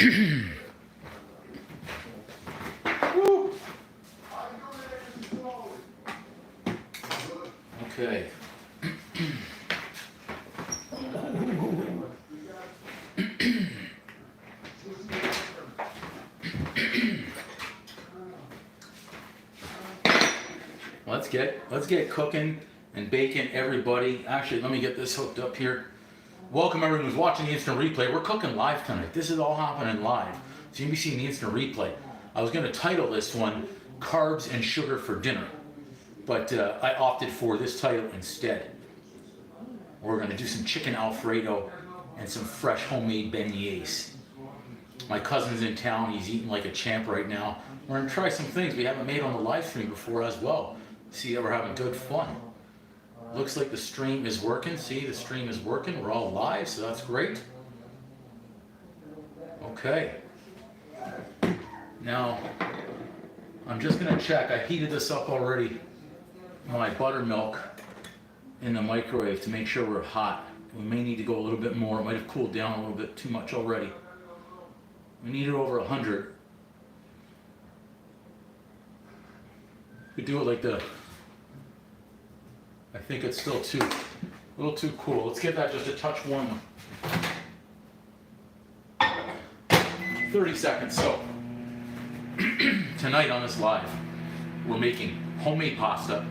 Okay. Let's get cooking and baking, everybody. Actually, let me get this hooked up here. Welcome everyone who's watching the instant replay. We're cooking live tonight. This is all happening live. So you'll be seeing the instant replay. I was going to title this one Carbs and Sugar for Dinner, but I opted for this title instead. We're going to do some chicken Alfredo and some fresh homemade beignets. My cousin's in town. He's eating like a champ right now. We're going to try some things we haven't made on the live stream before as well. See that we're having good fun. Looks like the stream is working. See, the stream is working. We're all live, so that's great. Okay. Now, I'm just going to check. I heated this up already, my buttermilk, in the microwave to make sure we're hot. We may need to go a little bit more. It might have cooled down a little bit too much already. We need it over 100. We do it like the, I think it's still a little too cool. Let's get that just a touch warmer. 30 seconds. So tonight on this live, we're making homemade pasta.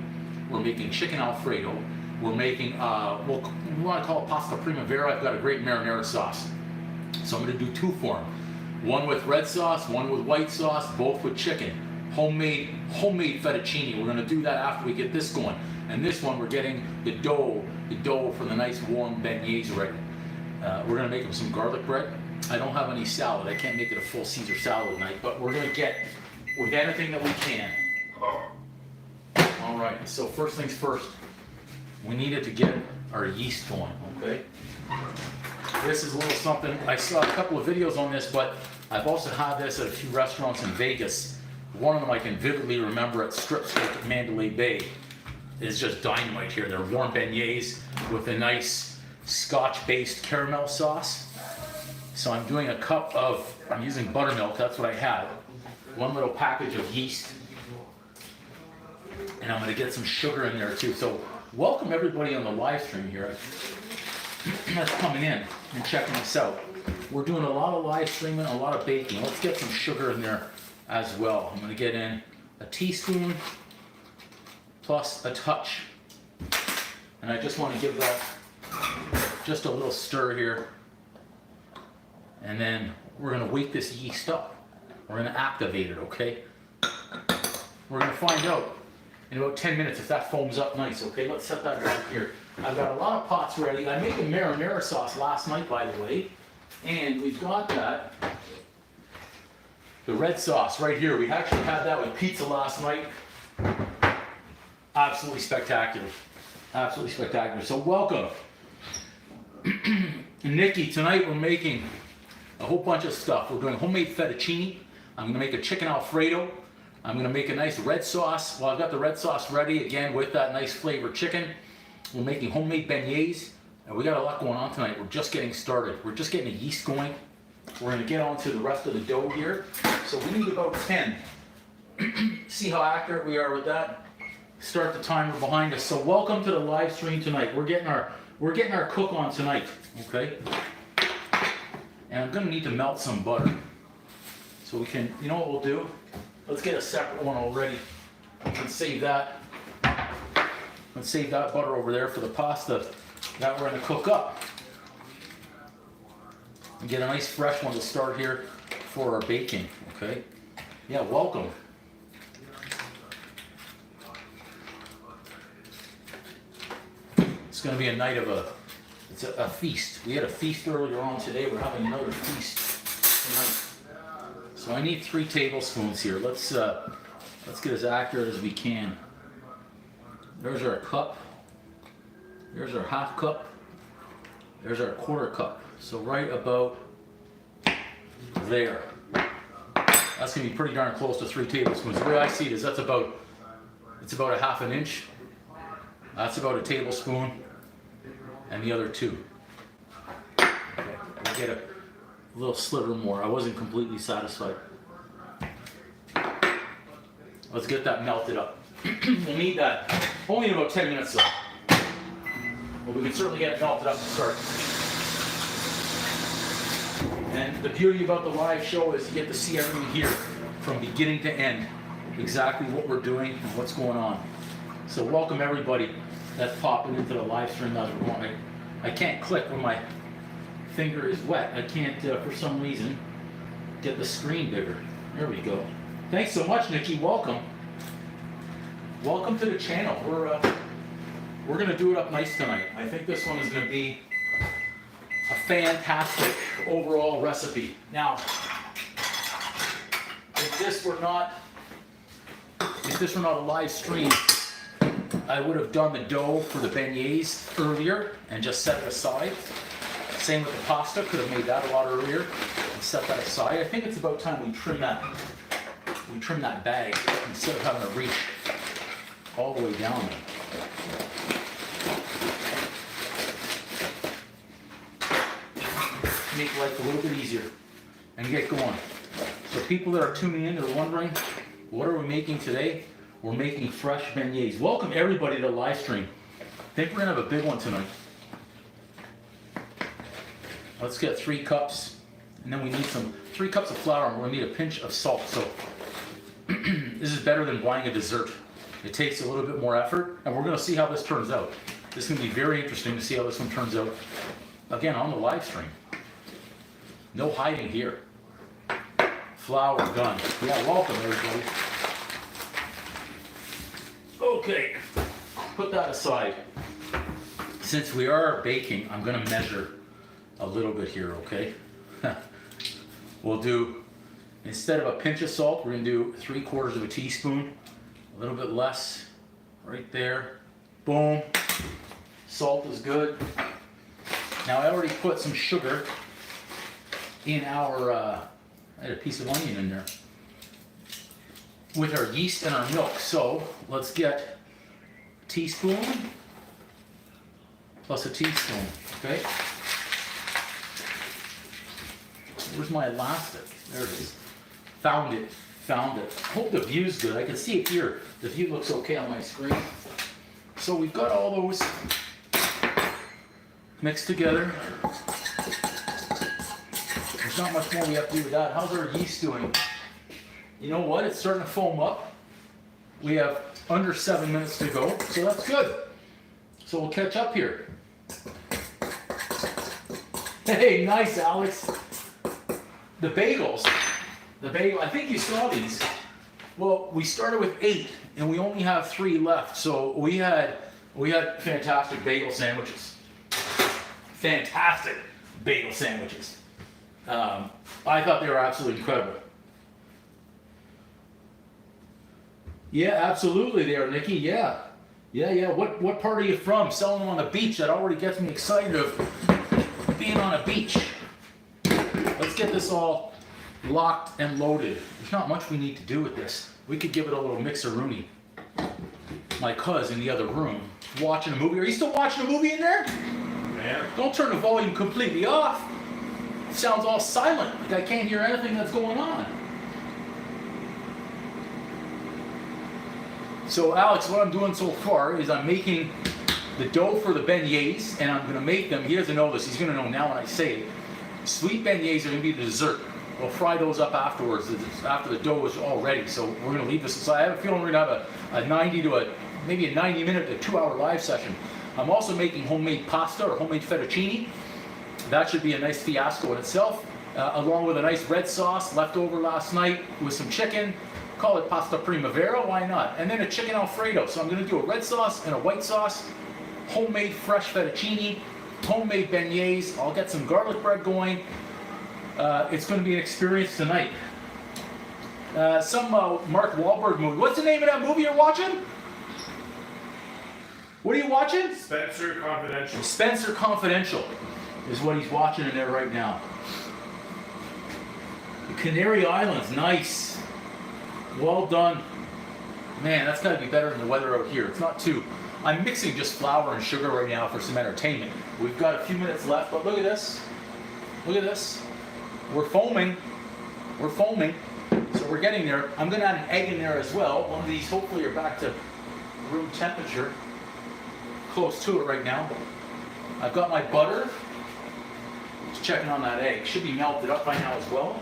We're making chicken Alfredo. We're making, we want to call it pasta primavera. I've got a great marinara sauce. So I'm going to do two for them. One with red sauce, one with white sauce, both with chicken. Homemade fettuccine. We're going to do that after we get this going. And this one, we're getting the dough for the nice warm beignets ready. We're going to make them some garlic bread. I don't have any salad. I can't make it a full Caesar salad tonight, but we're going to get with anything that we can. All right, so first things first, we needed to get our yeast going, okay? This is a little something. I saw a couple of videos on this, but I've also had this at a few restaurants in Vegas. One of them I can vividly remember at Strip Steak at Mandalay Bay. Is just dynamite here. They're warm beignets with a nice Scotch-based caramel sauce. So I'm doing a cup of, I'm using buttermilk, that's what I had. One little package of yeast. And I'm going to get some sugar in there too. So welcome everybody on the live stream here that's coming in and checking us out. We're doing a lot of live streaming, a lot of baking. Let's get some sugar in there as well. I'm going to get in a teaspoon plus a touch. And I just want to give that just a little stir here. And then we're going to wake this yeast up. We're going to activate it, okay? We're going to find out in about 10 minutes if that foams up nice, okay? Let's set that back here. I've got a lot of pots ready. I made the marinara sauce last night, by the way. And we've got that. The red sauce right here. We actually had that with pizza last night. Absolutely spectacular. Absolutely spectacular. So welcome. Nikki, tonight we're making a whole bunch of stuff. We're doing homemade fettuccine. I'm going to make a chicken Alfredo. I'm going to make a nice red sauce. Well, I've got the red sauce ready, again, with that nice flavored chicken. We're making homemade beignets. And we got a lot going on tonight. We're just getting started. We're just getting the yeast going. We're going to get on to the rest of the dough here. So we need about 10. See how accurate we are with that? Start the timer behind us. So welcome to the live stream tonight. We're getting our cook on tonight, okay? And I'm going to need to melt some butter. So we can, you know what we'll do? Let's get a separate one already. Let's save that. Let's save that butter over there for the pasta that we're going to cook up. And get a nice fresh one to start here for our baking, okay? Yeah, welcome. It's going to be a night of it's a feast. We had a feast earlier on today. We're having another feast tonight. So I need 3 tablespoons here. Let's get as accurate as we can. There's our cup. There's our half cup. There's our quarter cup. So right about there. That's going to be pretty darn close to 3 tablespoons. The way I see it is it's about a half an inch. That's about a tablespoon. And the other 2. Okay. A little sliver more. I wasn't completely satisfied. Let's get that melted up. We'll need that only in about 10 minutes though. But we can certainly get it melted up to start. And the beauty about the live show is you get to see everything here from beginning to end. Exactly what we're doing and what's going on. So welcome everybody that's popping into the live stream as we're going. I can't click when my finger is wet. I can't, for some reason, get the screen bigger. There we go. Thanks so much, Nikki. Welcome. Welcome to the channel. We're going to do it up nice tonight. I think this one is going to be a fantastic overall recipe. Now, if this were not a live stream, I would have done the dough for the beignets earlier and just set it aside. Same with the pasta, could have made that a lot earlier and set that aside. I think it's about time we trim that bag instead of having to reach all the way down there. Make life a little bit easier and get going. So people that are tuning in, they're wondering, what are we making today? We're making fresh beignets. Welcome everybody to the live stream. I think we're gonna have a big one tonight. Let's get 3 cups, and then we need 3 cups of flour, and we're gonna need a pinch of salt. So this is better than buying a dessert. It takes a little bit more effort, and we're gonna see how this turns out. This is gonna be very interesting to see how this one turns out. Again, on the live stream. No hiding here. Flour done. Yeah, welcome everybody. Okay, put that aside. Since we are baking, I'm gonna measure a little bit here, okay? We'll do, instead of a pinch of salt, we're gonna do 3/4 of a teaspoon, a little bit less, right there. Boom. Salt is good. Now I already put some sugar in our, I had a piece of onion in there, with our yeast and our milk. So let's get a teaspoon plus a teaspoon, okay? Where's my elastic? There it is. Found it. Hope the view's good. I can see it here. The view looks okay on my screen. So we've got all those mixed together. There's not much more we have to do with that. How's our yeast doing? You know what? It's starting to foam up. We have under 7 minutes to go, so that's good. So we'll catch up here. Hey, nice, Alex. The bagels, I think you saw these. Well, we started with 8 and we only have 3 left. So we had fantastic bagel sandwiches. Fantastic bagel sandwiches. I thought they were absolutely incredible. Yeah, absolutely they are, Nikki. Yeah. What part are you from? Selling them on the beach. That already gets me excited of being on a beach. Let's get this all locked and loaded. There's not much we need to do with this. We could give it a little mixer-rooney. My cousin in the other room watching a movie. Are you still watching a movie in there? Man. Don't turn the volume completely off. It sounds all silent. Like I can't hear anything that's going on. So Alex, what I'm doing so far is I'm making the dough for the beignets, and I'm going to make them. He doesn't know this. He's going to know now when I say it. Sweet beignets are going to be the dessert. We'll fry those up afterwards, after the dough is all ready. So we're going to leave this aside. I have a feeling we're going to have maybe a 90-minute to 2-hour live session. I'm also making homemade pasta or homemade fettuccine. That should be a nice fiasco in itself, along with a nice red sauce left over last night with some chicken. Call it pasta primavera, why not? And then a chicken Alfredo. So I'm going to do a red sauce and a white sauce, homemade fresh fettuccine, homemade beignets. I'll get some garlic bread going. It's going to be an experience tonight. Some Mark Wahlberg movie. What's the name of that movie you're watching? What are you watching? Spencer Confidential. Spencer Confidential is what he's watching in there right now. The Canary Islands, nice. Well done. Man, that's got to be better than the weather out here. It's not too... I'm mixing just flour and sugar right now for some entertainment. We've got a few minutes left, but look at this. Look at this. We're foaming. We're foaming. So we're getting there. I'm going to add an egg in there as well. One of these hopefully are back to room temperature. Close to it right now. I've got my butter. Just checking on that egg. Should be melted up by now as well.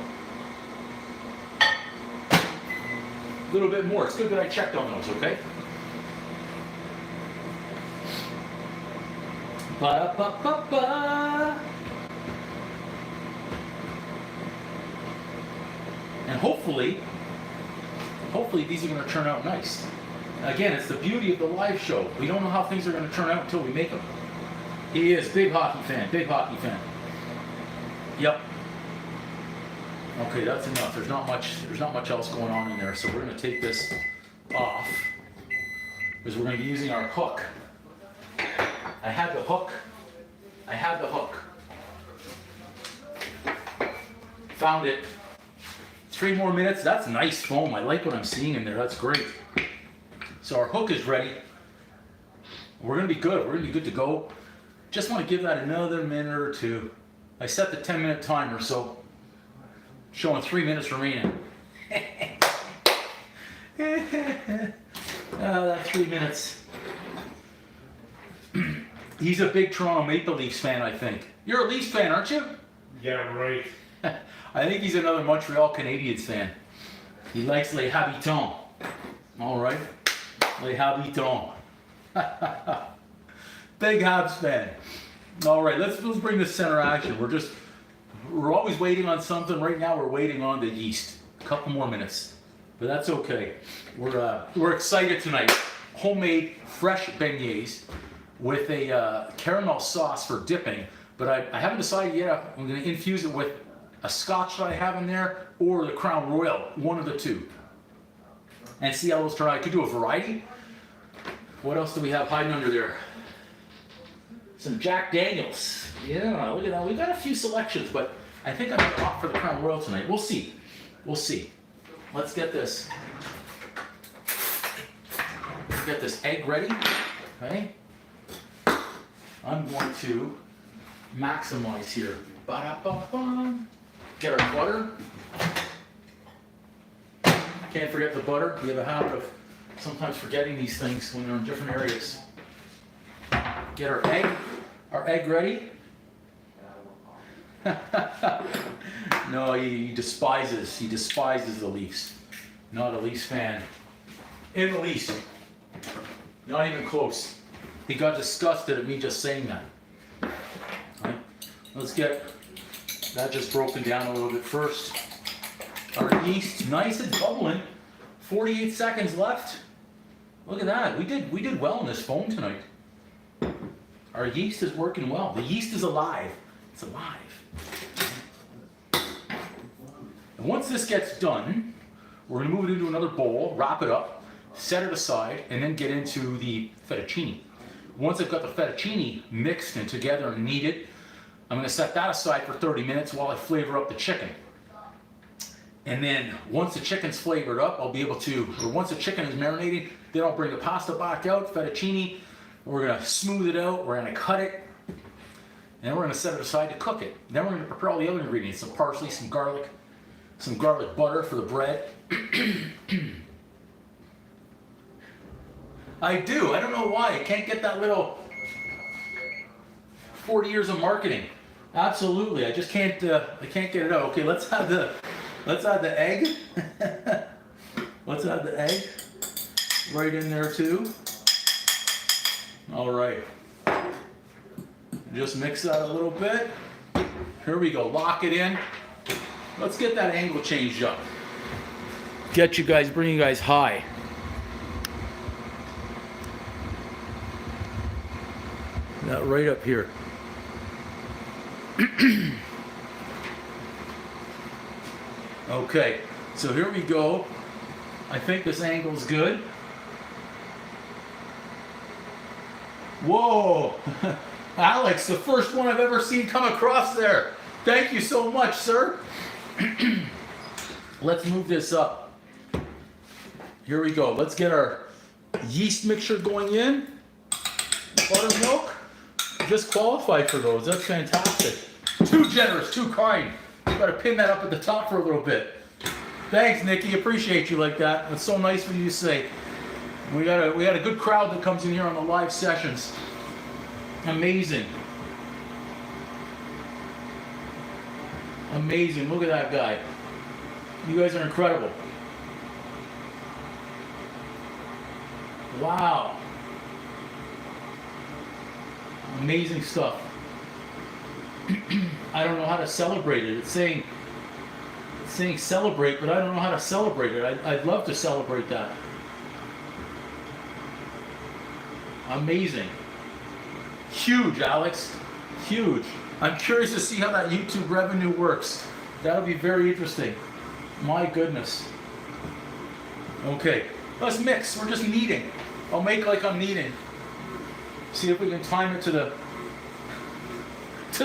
A little bit more. It's good that I checked on those, okay? Ba-da-ba-ba-ba. And hopefully these are going to turn out nice. Again, it's the beauty of the live show. We don't know how things are going to turn out until we make them. He is big hockey fan, big hockey fan. Yep. Okay, that's enough. There's not much else going on in there. So we're going to take this off because we're going to be using our hook. I had the hook. Found it. 3 more minutes. That's nice foam. I like what I'm seeing in there. That's great. So our hook is ready. We're going to be good. We're going to be good to go. Just want to give that another minute or two. I set the 10-minute timer, so showing 3 minutes remaining. That 3 minutes. He's a big Toronto Maple Leafs fan, I think. You're a Leafs fan, aren't you? Yeah, right. I think he's another Montreal Canadiens fan. He likes Les Habitants. All right. Les Habitants. Big Habs fan. All right, let's bring this center action. We're always waiting on something. Right now we're waiting on the yeast. A couple more minutes, but that's okay. We're excited tonight. Homemade fresh beignets with a caramel sauce for dipping, but I haven't decided yet. I'm going to infuse it with a scotch that I have in there or the Crown Royal, one of the two, and see how those turn out. I could do a variety. What else do we have hiding under there? Some Jack Daniels. Yeah, look at that. We've got a few selections, but I think I'm going to opt for the Crown Royal tonight. We'll see. We'll see. Let's get this. Get this egg ready. Okay. I'm going to maximize here. Ba-da-ba-ba. Get our butter. Can't forget the butter. We have a habit of sometimes forgetting these things when they're in different areas. Get our egg ready. No, he despises the Leafs. Not a Leafs fan. In the least. Not even close. He got disgusted at me just saying that. Right. Let's get that just broken down a little bit first. Our yeast, nice and bubbling. 48 seconds left. Look at that. We did well in this foam tonight. Our yeast is working well. The yeast is alive. It's alive. And once this gets done, we're going to move it into another bowl, wrap it up, set it aside, and then get into the fettuccine. Once I've got the fettuccine mixed and together and kneaded, I'm going to set that aside for 30 minutes while I flavor up the chicken. And then once the chicken's flavored up, I'll be able to, or once the chicken is marinating, then I'll bring the pasta back out, fettuccine. We're going to smooth it out, we're going to cut it, and then we're going to set it aside to cook it. Then we're going to prepare all the other ingredients, some parsley, some garlic butter for the bread. I don't know why, I can't get that little 40 years of marketing. Absolutely, I just can't, I can't get it out. Okay, let's add the egg. Let's add the egg right in there too. All right, just mix that a little bit. Here we go, lock it in. Let's get that angle changed up. Bring you guys high. That right up here. Okay, so here we go. I think this angle's good. Whoa! Alex, the first one I've ever seen come across there. Thank you so much, sir. Let's move this up. Here we go. Let's get our yeast mixture going in. Buttermilk. Just qualified for those. That's fantastic. Too generous, too kind. Gotta pin that up at the top for a little bit. Thanks, Nikki. Appreciate you like that. That's so nice for you to say. We got a good crowd that comes in here on the live sessions. Amazing. Amazing. Look at that guy. You guys are incredible. Wow. Amazing stuff. I don't know how to celebrate it. It's saying celebrate, but I don't know how to celebrate it. I'd love to celebrate that. Amazing. Huge, Alex. Huge. I'm curious to see how that YouTube revenue works. That'll be very interesting. My goodness. Okay, let's mix. We're just kneading. I'll make like I'm kneading. See if we can time it to the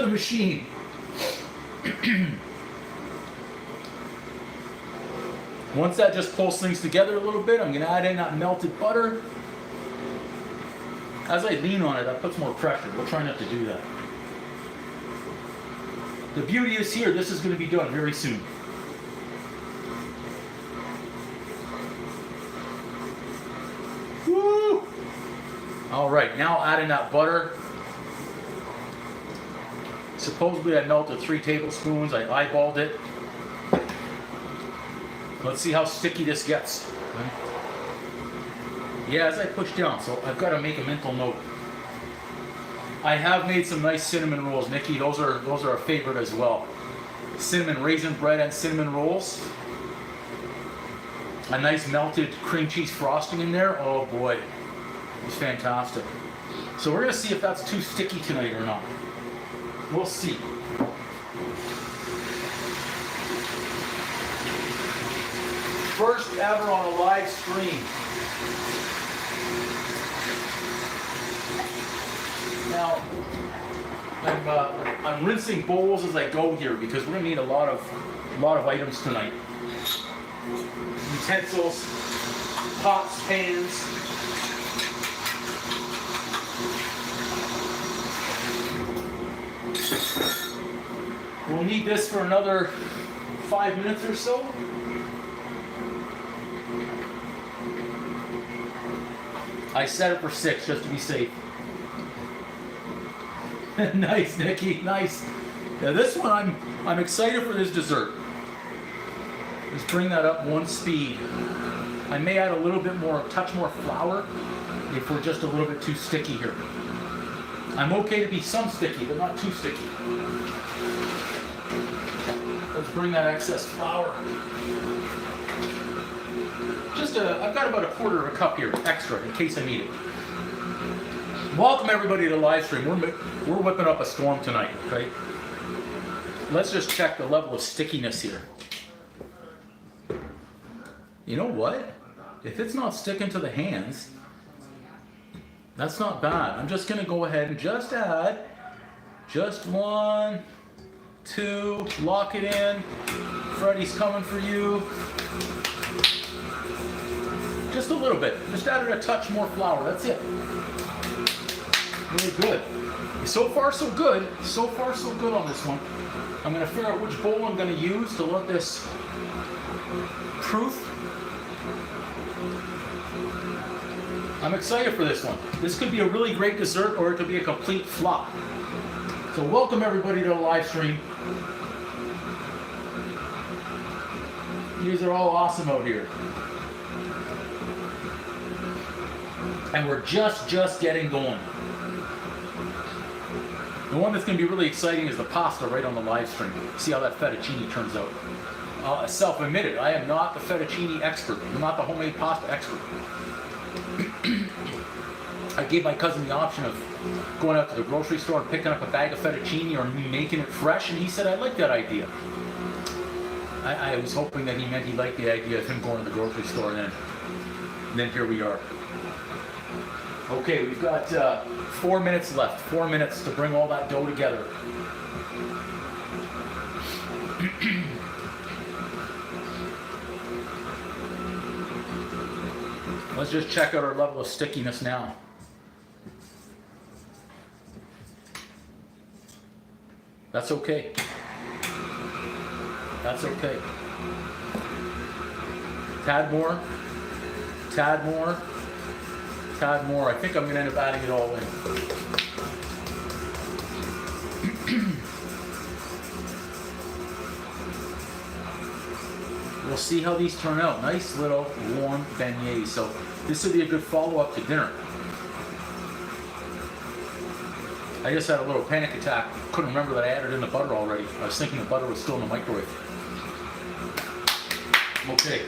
machine. Once that just pulls things together a little bit, I'm going to add in that melted butter. As I lean on it, that puts more pressure. We'll try not to do that. The beauty is here, this is going to be done very soon. Woo! All right, now add in that butter. Supposedly I melted 3 tablespoons. I eyeballed it. Let's see how sticky this gets. Yeah, as I push down, so I've got to make a mental note. I have made some nice cinnamon rolls, Nikki. Those are a favorite as well. Cinnamon raisin bread and cinnamon rolls. A nice melted cream cheese frosting in there. Oh boy, it was fantastic. So we're gonna see if that's too sticky tonight or not. We'll see. First ever on a live stream. Now, I'm rinsing bowls as I go here because we're gonna need a lot of items tonight. Utensils, pots, pans. We'll need this for another 5 minutes or so. I set it for 6 just to be safe. Nice, Nikki, nice. Now this one, I'm excited for this dessert. Let's bring that up 1 speed. I may add a little bit more, touch more flour if we're just a little bit too sticky here. I'm okay to be some sticky, but not too sticky. Let's bring that excess flour. I've got about 1/4 cup here, extra, in case I need it. Welcome everybody to the live stream. We're whipping up a storm tonight, okay? Let's just check the level of stickiness here. You know what? If it's not sticking to the hands, that's not bad. I'm just gonna go ahead and just add just 1, 2, lock it in. Freddie's coming for you. Just a little bit. Just added a touch more flour. That's it. Really good. So far, so good. So far, so good on this one. I'm going to figure out which bowl I'm going to use to let this proof. I'm excited for this one. This could be a really great dessert or it could be a complete flop. So welcome everybody to the live stream. You guys are all awesome out here. And we're just getting going. The one that's going to be really exciting is the pasta right on the live stream. See how that fettuccine turns out. Self-admitted, I am not the fettuccine expert. I'm not the homemade pasta expert. I gave my cousin the option of going out to the grocery store and picking up a bag of fettuccine or me making it fresh, and he said, I like that idea. I was hoping that he meant he liked the idea of him going to the grocery store, and then here we are. Okay, we've got 4 minutes left. 4 minutes to bring all that dough together. Let's just check out our level of stickiness now. That's okay. That's okay. Tad more. Tad more. Tad more. I think I'm going to end up adding it all in. We'll see how these turn out. Nice little warm beignets. So this would be a good follow-up to dinner. I just had a little panic attack. Couldn't remember that I added in the butter already. I was thinking the butter was still in the microwave. Okay.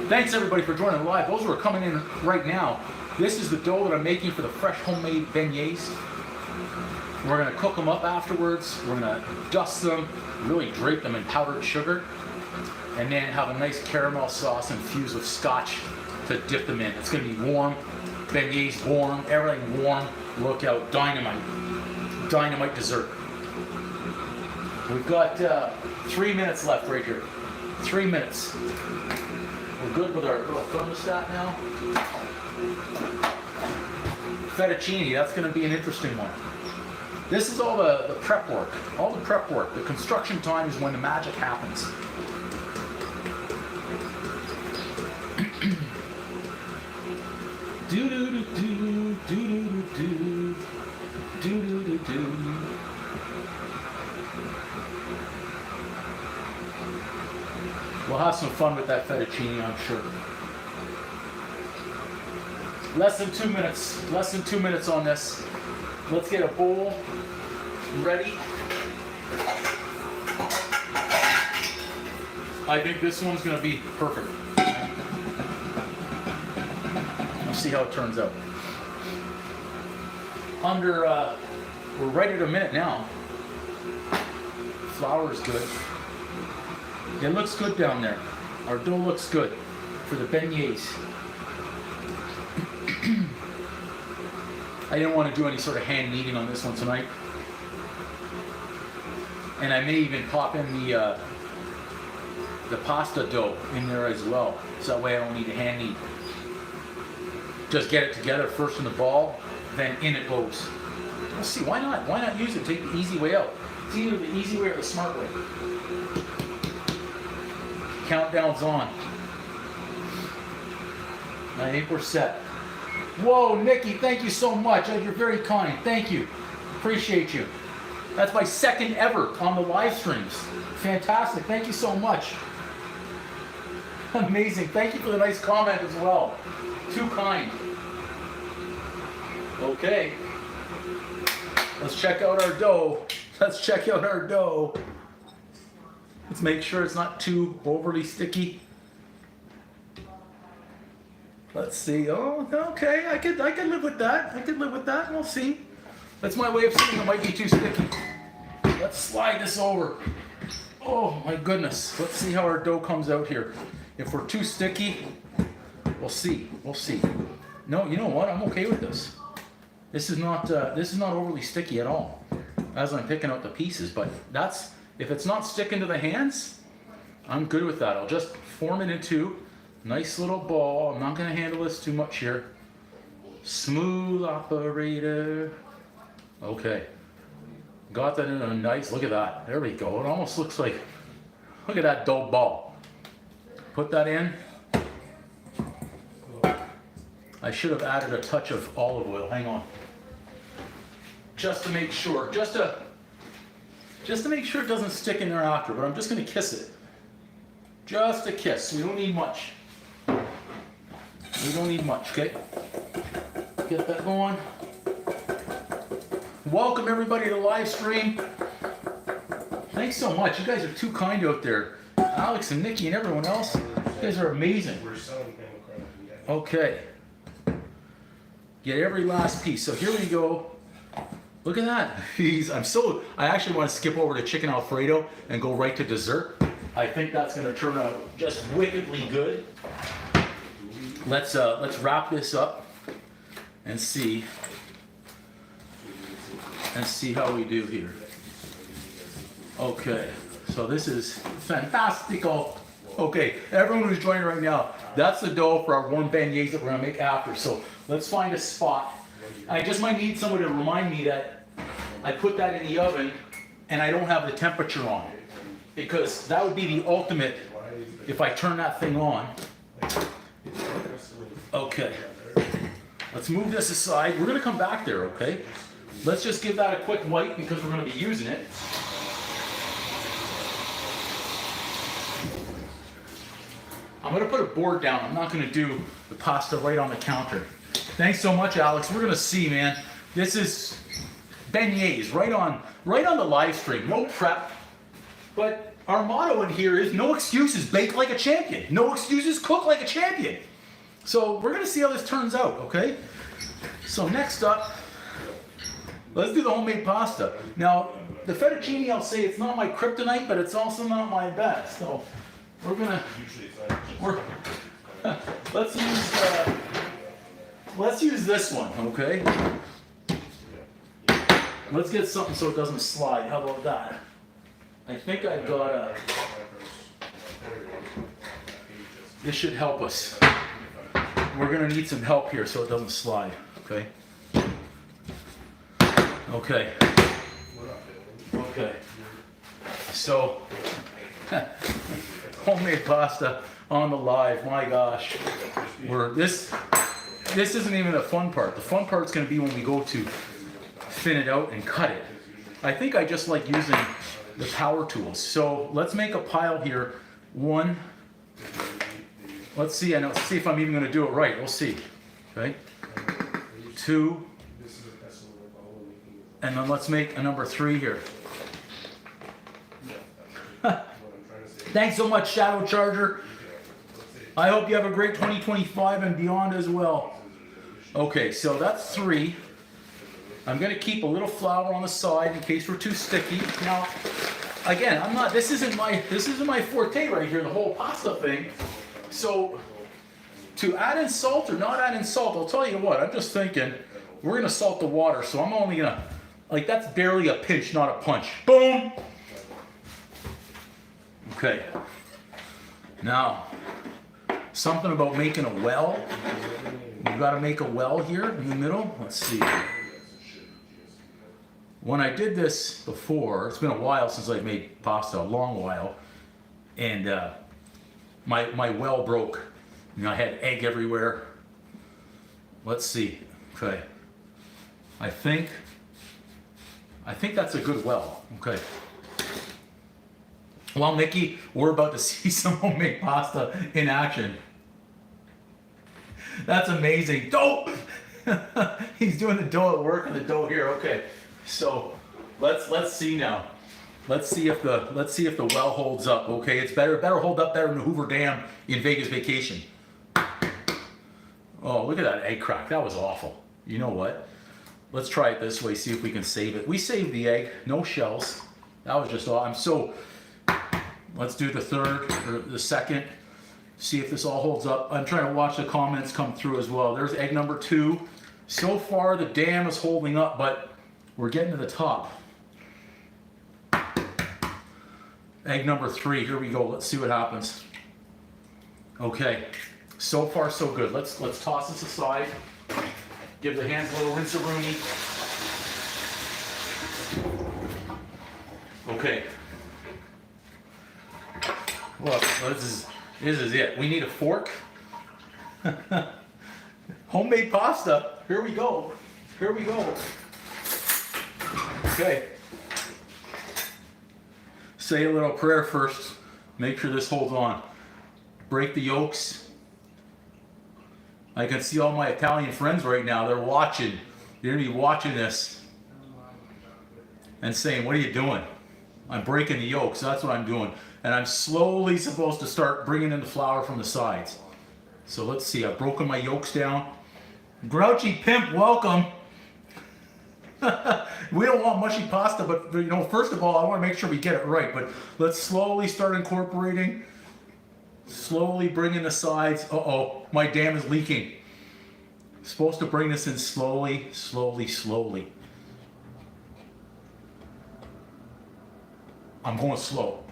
Thanks everybody for joining live. Those who are coming in right now, this is the dough that I'm making for the fresh homemade beignets. We're going to cook them up afterwards. We're going to dust them, really drape them in powdered sugar, and then have a nice caramel sauce infused with scotch to dip them in. It's going to be warm, beignets warm, everything warm. Look out, dynamite. Dynamite dessert. We've got 3 minutes left right here. 3 minutes. We're good with our little thermostat now. Fettuccine, that's going to be an interesting one. This is all the prep work. All the prep work. The construction time is when the magic happens. Do do do do do do do do do do. We'll have some fun with that fettuccine, I'm sure. Less than 2 minutes. Less than 2 minutes on this. Let's get a bowl ready. I think this one's going to be perfect. Let's see how it turns out. We're right at a minute now. Flour is good. It looks good down there. Our dough looks good for the beignets. I didn't want to do any sort of hand kneading on this one tonight. And I may even pop in the pasta dough in there as well. So that way I don't need to hand knead. Just get it together first in the ball, then in it goes. We'll see, why not? Why not use it? Take the easy way out. It's either the easy way or the smart way. Countdown's on. I think we're set. Whoa, Nikki, thank you so much. You're very kind. Thank you. Appreciate you. That's my second ever on the live streams. Fantastic. Thank you so much. Amazing. Thank you for the nice comment as well. Too kind. Okay. Let's check out our dough. Let's check out our dough. Let's make sure it's not too overly sticky. Let's see. Oh, okay. I could live with that. I could live with that. We'll see. That's my way of saying it might be too sticky. Let's slide this over. Oh my goodness. Let's see how our dough comes out here. If we're too sticky, we'll see. We'll see. No, you know what? I'm okay with this. This is not overly sticky at all. As I'm picking out the pieces, but if it's not sticking to the hands, I'm good with that. I'll just form it into a nice little ball. I'm not going to handle this too much here. Smooth operator. Okay. Got that in a nice, look at that. There we go. It almost looks like, look at that dough ball. Put that in. I should have added a touch of olive oil. Hang on. Just to make sure. Just to make sure it doesn't stick in there after, but I'm just going to kiss it. Just a kiss. We don't need much. We don't need much, okay? Get that going. Welcome everybody to the live stream. Thanks so much. You guys are too kind out there. Alex and Nikki and everyone else. You guys are amazing. Okay. Get every last piece. So here we go. Look at that. I actually want to skip over to chicken Alfredo and go right to dessert. I think that's going to turn out just wickedly good. Let's wrap this up and see how we do here. Okay, so this is fantastico. Okay, everyone who's joining right now, that's the dough for our warm beignets that we're gonna make after. So let's find a spot. I just might need someone to remind me that I put that in the oven and I don't have the temperature on. because that would be the ultimate if I turn that thing on. Okay, let's move this aside. We're gonna come back there, okay? Let's just give that a quick wipe because we're gonna be using it. I'm gonna put a board down. I'm not gonna do the pasta right on the counter. Thanks so much, Alex. We're gonna see, man. This is beignets, right on the live stream. No prep, but our motto in here is no excuses, bake like a champion. No excuses, cook like a champion. So we're gonna see how this turns out, okay? So next up, let's do the homemade pasta. Now, the fettuccine, I'll say it's not my kryptonite, but it's also not my best. So we're gonna, let's use this one, okay? Let's get something so it doesn't slide. How about that? I think I've got a, this should help us. We're gonna need some help here so it doesn't slide, okay? Okay. Okay. So, homemade pasta on the live, my gosh. This isn't even the fun part. The fun part's gonna be when we go to thin it out and cut it. I think I just like using the power tools. So let's make a pile here. One, let's see, I know, let's see if I'm even gonna do it right. We'll see, okay? Two, and then let's make a number 3 here. Thanks so much, Shadow Charger. I hope you have a great 2025 and beyond as well. Okay, so that's 3. I'm gonna keep a little flour on the side in case we're too sticky. Now, again, this isn't my forte right here, the whole pasta thing. So, to add in salt or not add in salt, I'll tell you what, I'm just thinking, we're gonna salt the water, so I'm only gonna, like, that's barely a pinch, not a punch. Boom! Okay. Now, something about making a well. You gotta make a well here in the middle. Let's see. When I did this before, it's been a while since I've made pasta, a long while, and my well broke. You know, I had egg everywhere. Let's see. Okay. I think that's a good well. Okay. Well, Mickey, we're about to see some homemade pasta in action. That's amazing. Dough! He's doing the dough at work and the dough here. Okay. So let's see now. Let's see if the well holds up. Okay, it's better hold up better than the Hoover Dam in Vegas Vacation. Oh, look at that egg crack. That was awful. You know what? Let's try it this way. See if we can save it. We saved the egg. No shells. That was just all. Let's do the third or the second. See if this all holds up. I'm trying to watch the comments come through as well. There's egg number 2. So far the dam is holding up, but we're getting to the top. Egg number 3, here we go. Let's see what happens. Okay, so far so good. Let's toss this aside. Give the hands a little rinse-a-rooney. Okay. Look, this is it. We need a fork. Homemade pasta. Here we go. Here we go. Okay. Say a little prayer first. Make sure this holds on. Break the yolks. I can see all my Italian friends right now. They're watching. They're going to be watching this and saying, what are you doing? I'm breaking the yolks. That's what I'm doing. And I'm slowly supposed to start bringing in the flour from the sides. So let's see. I've broken my yolks down. Grouchy Pimp, welcome. We don't want mushy pasta, but you know, first of all, I want to make sure we get it right. But let's slowly start incorporating. Slowly bring in the sides. Uh-oh, my dam is leaking. Supposed to bring this in slowly, slowly, slowly. I'm going slow.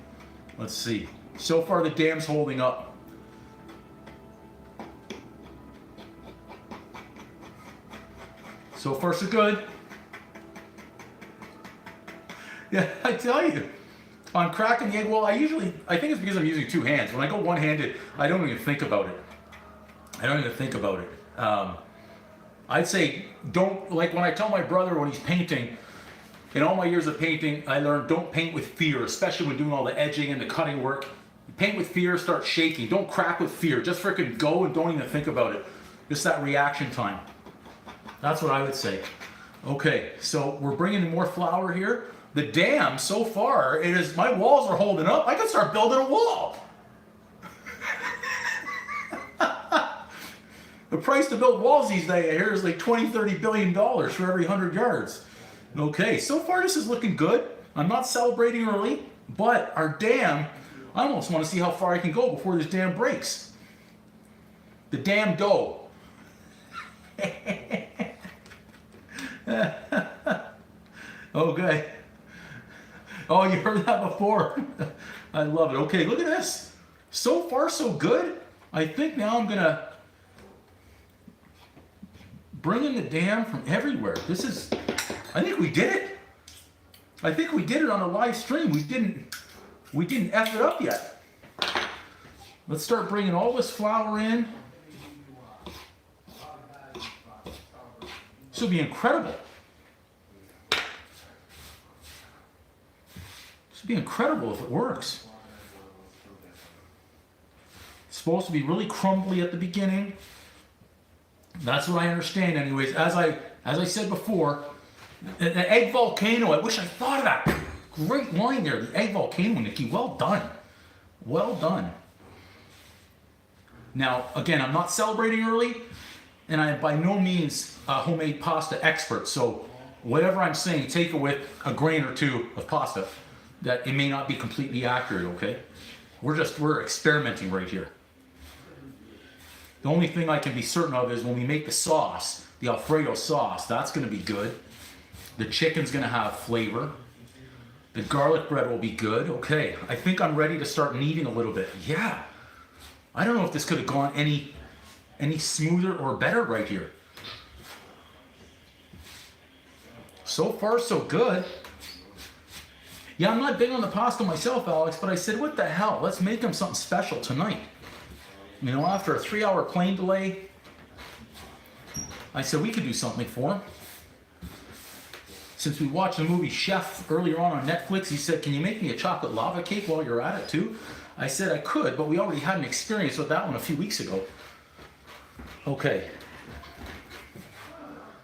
Let's see. So far the dam's holding up. So far so good. Yeah, I tell you. On cracking the egg, well, I think it's because I'm using two hands. When I go one-handed, I don't even think about it. I'd say don't, like when I tell my brother when he's painting, in all my years of painting, I learned don't paint with fear, especially when doing all the edging and the cutting work. You paint with fear, start shaking. Don't crack with fear. Just frickin' go and don't even think about it. Just that reaction time. That's what I would say. Okay, so we're bringing in more flour here. The dam, so far, my walls are holding up. I could start building a wall. The price to build walls these days here is like $20-30 billion for every 100 yards. Okay, so far this is looking good. I'm not celebrating early, but our dam, I almost want to see how far I can go before this dam breaks. The dam dough. Okay. Oh, you heard that before? I love it. Okay, look at this. So far, so good. I think now I'm gonna bring in the dam from everywhere. I think we did it. I think we did it on a live stream. We didn't F it up yet. Let's start bringing all this flour in. This will be incredible. This will be incredible if it works. It's supposed to be really crumbly at the beginning. That's what I understand anyways. As I said before, the egg volcano, I wish I thought of that. Great line there, the egg volcano, Nikki. Well done. Well done. Now, again, I'm not celebrating early, and I am by no means a homemade pasta expert, so whatever I'm saying, take it with a grain or two of pasta. That it may not be completely accurate, okay? We're experimenting right here. The only thing I can be certain of is when we make the sauce, the Alfredo sauce, that's gonna be good. The chicken's gonna have flavor. The garlic bread will be good. Okay, I think I'm ready to start kneading a little bit. Yeah. I don't know if this could have gone any smoother or better right here. So far, so good. Yeah, I'm not big on the pasta myself, Alex, but I said, what the hell? Let's make him something special tonight. You know, after a 3-hour plane delay, I said we could do something for him. Since we watched the movie Chef earlier on Netflix, he said, can you make me a chocolate lava cake while you're at it too? I said I could, but we already had an experience with that one a few weeks ago. Okay.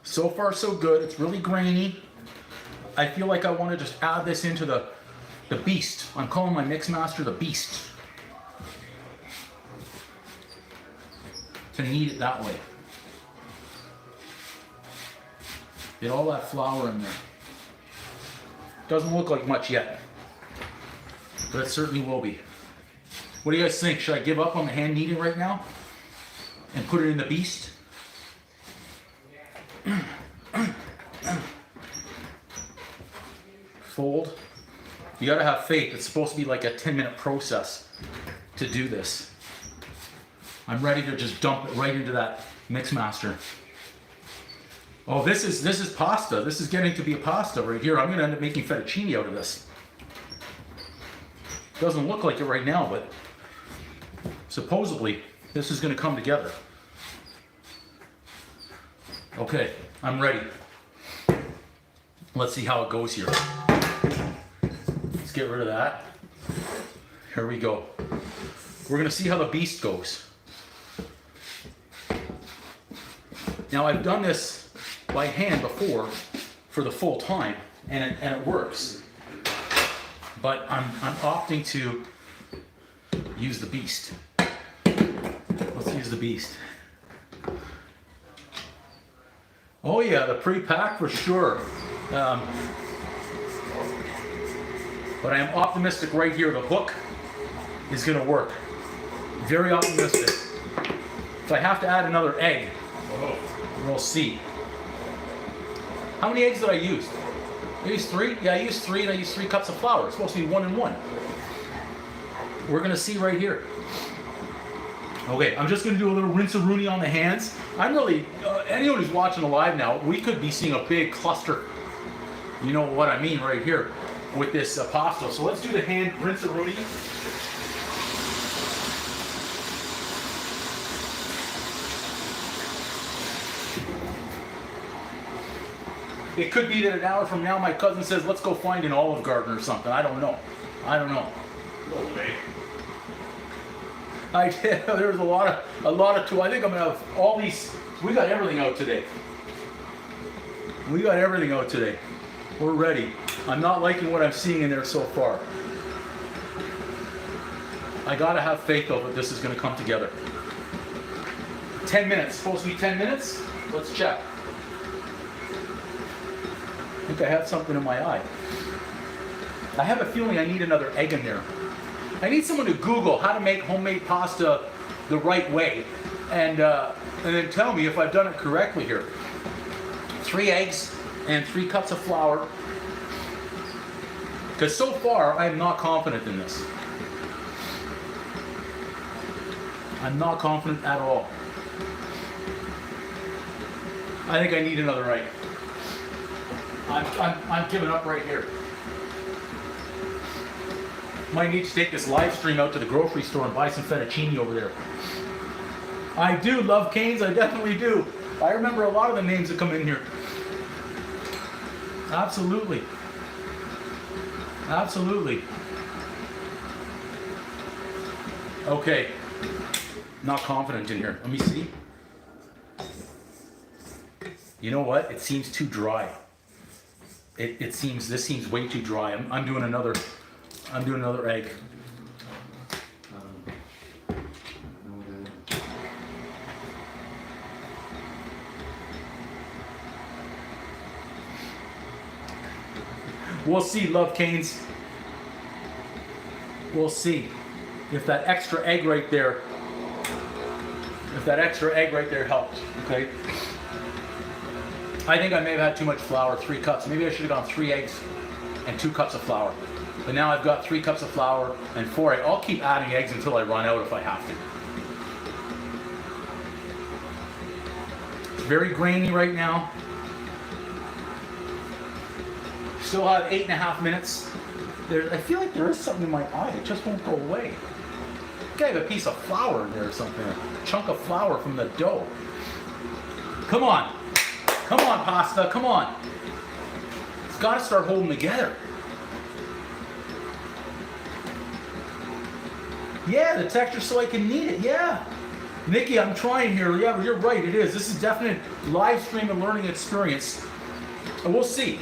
So far, so good. It's really grainy. I feel like I want to just add this into the beast. I'm calling my mix master the beast. To knead it that way. Get all that flour in there. Doesn't look like much yet, but it certainly will be. What do you guys think? Should I give up on the hand kneading right now and put it in the beast? Fold. You gotta have faith. It's supposed to be like a 10-minute process to do this. I'm ready to just dump it right into that mix master. Oh, this is pasta. This is getting to be a pasta right here. I'm gonna end up making fettuccine out of this. Doesn't look like it right now, but supposedly this is gonna come together. Okay, I'm ready. Let's see how it goes here. Let's get rid of that. Here we go. We're gonna see how the beast goes. Now I've done this by hand before for the full time, and it works. But I'm opting to use the beast. Let's use the beast. Oh yeah, the pre-pack for sure. But I am optimistic right here. The hook is going to work. Very optimistic. If I have to add another egg, we'll see. How many eggs did I use? I used 3? Yeah, I used 3, and I used 3 cups of flour. It's supposed to be 1 and 1. We're going to see right here. Okay, I'm just going to do a little rinse-a-rooney on the hands. I'm really, anyone who's watching live now, we could be seeing a big cluster. You know what I mean right here. with this pasta. So let's do the hand rinse-a-rooney. It could be that an hour from now my cousin says, let's go find an Olive Garden or something. I don't know. I don't know. No way. There's a lot of tools. I think I'm gonna have all these. We got everything out today. We got everything out today. We're ready. I'm not liking what I'm seeing in there so far. I gotta have faith though that this is gonna come together. 10 minutes. Supposed to be 10 minutes? Let's check. I think I have something in my eye. I have a feeling I need another egg in there. I need someone to Google how to make homemade pasta the right way, and then tell me if I've done it correctly here. 3 eggs and 3 cups of flour. Because so far, I'm not confident in this. I'm not confident at all. I think I need another egg. I'm giving up right here. Might need to take this live stream out to the grocery store and buy some fettuccine over there. I do love Cane's, I definitely do. I remember a lot of the names that come in here. Absolutely. Absolutely. Okay. Not confident in here. Let me see. You know what? It seems too dry. This seems way too dry. I'm doing another egg. We'll see, love Canes. We'll see if that extra egg right there, helped. Okay. I think I may have had too much flour, 3 cups. Maybe I should have gone 3 eggs and 2 cups of flour. But now I've got 3 cups of flour and 4 eggs. I'll keep adding eggs until I run out if I have to. It's very grainy right now. Still have 8.5 minutes. I feel like there is something in my eye. It just won't go away. I think I have a piece of flour in there or something. A chunk of flour from the dough. Come on. Come on, pasta. Come on. It's got to start holding together. Yeah, the texture so I can knead it. Yeah. Nikki, I'm trying here. Yeah, you're right. It is. This is definite live stream and learning experience. And we'll see.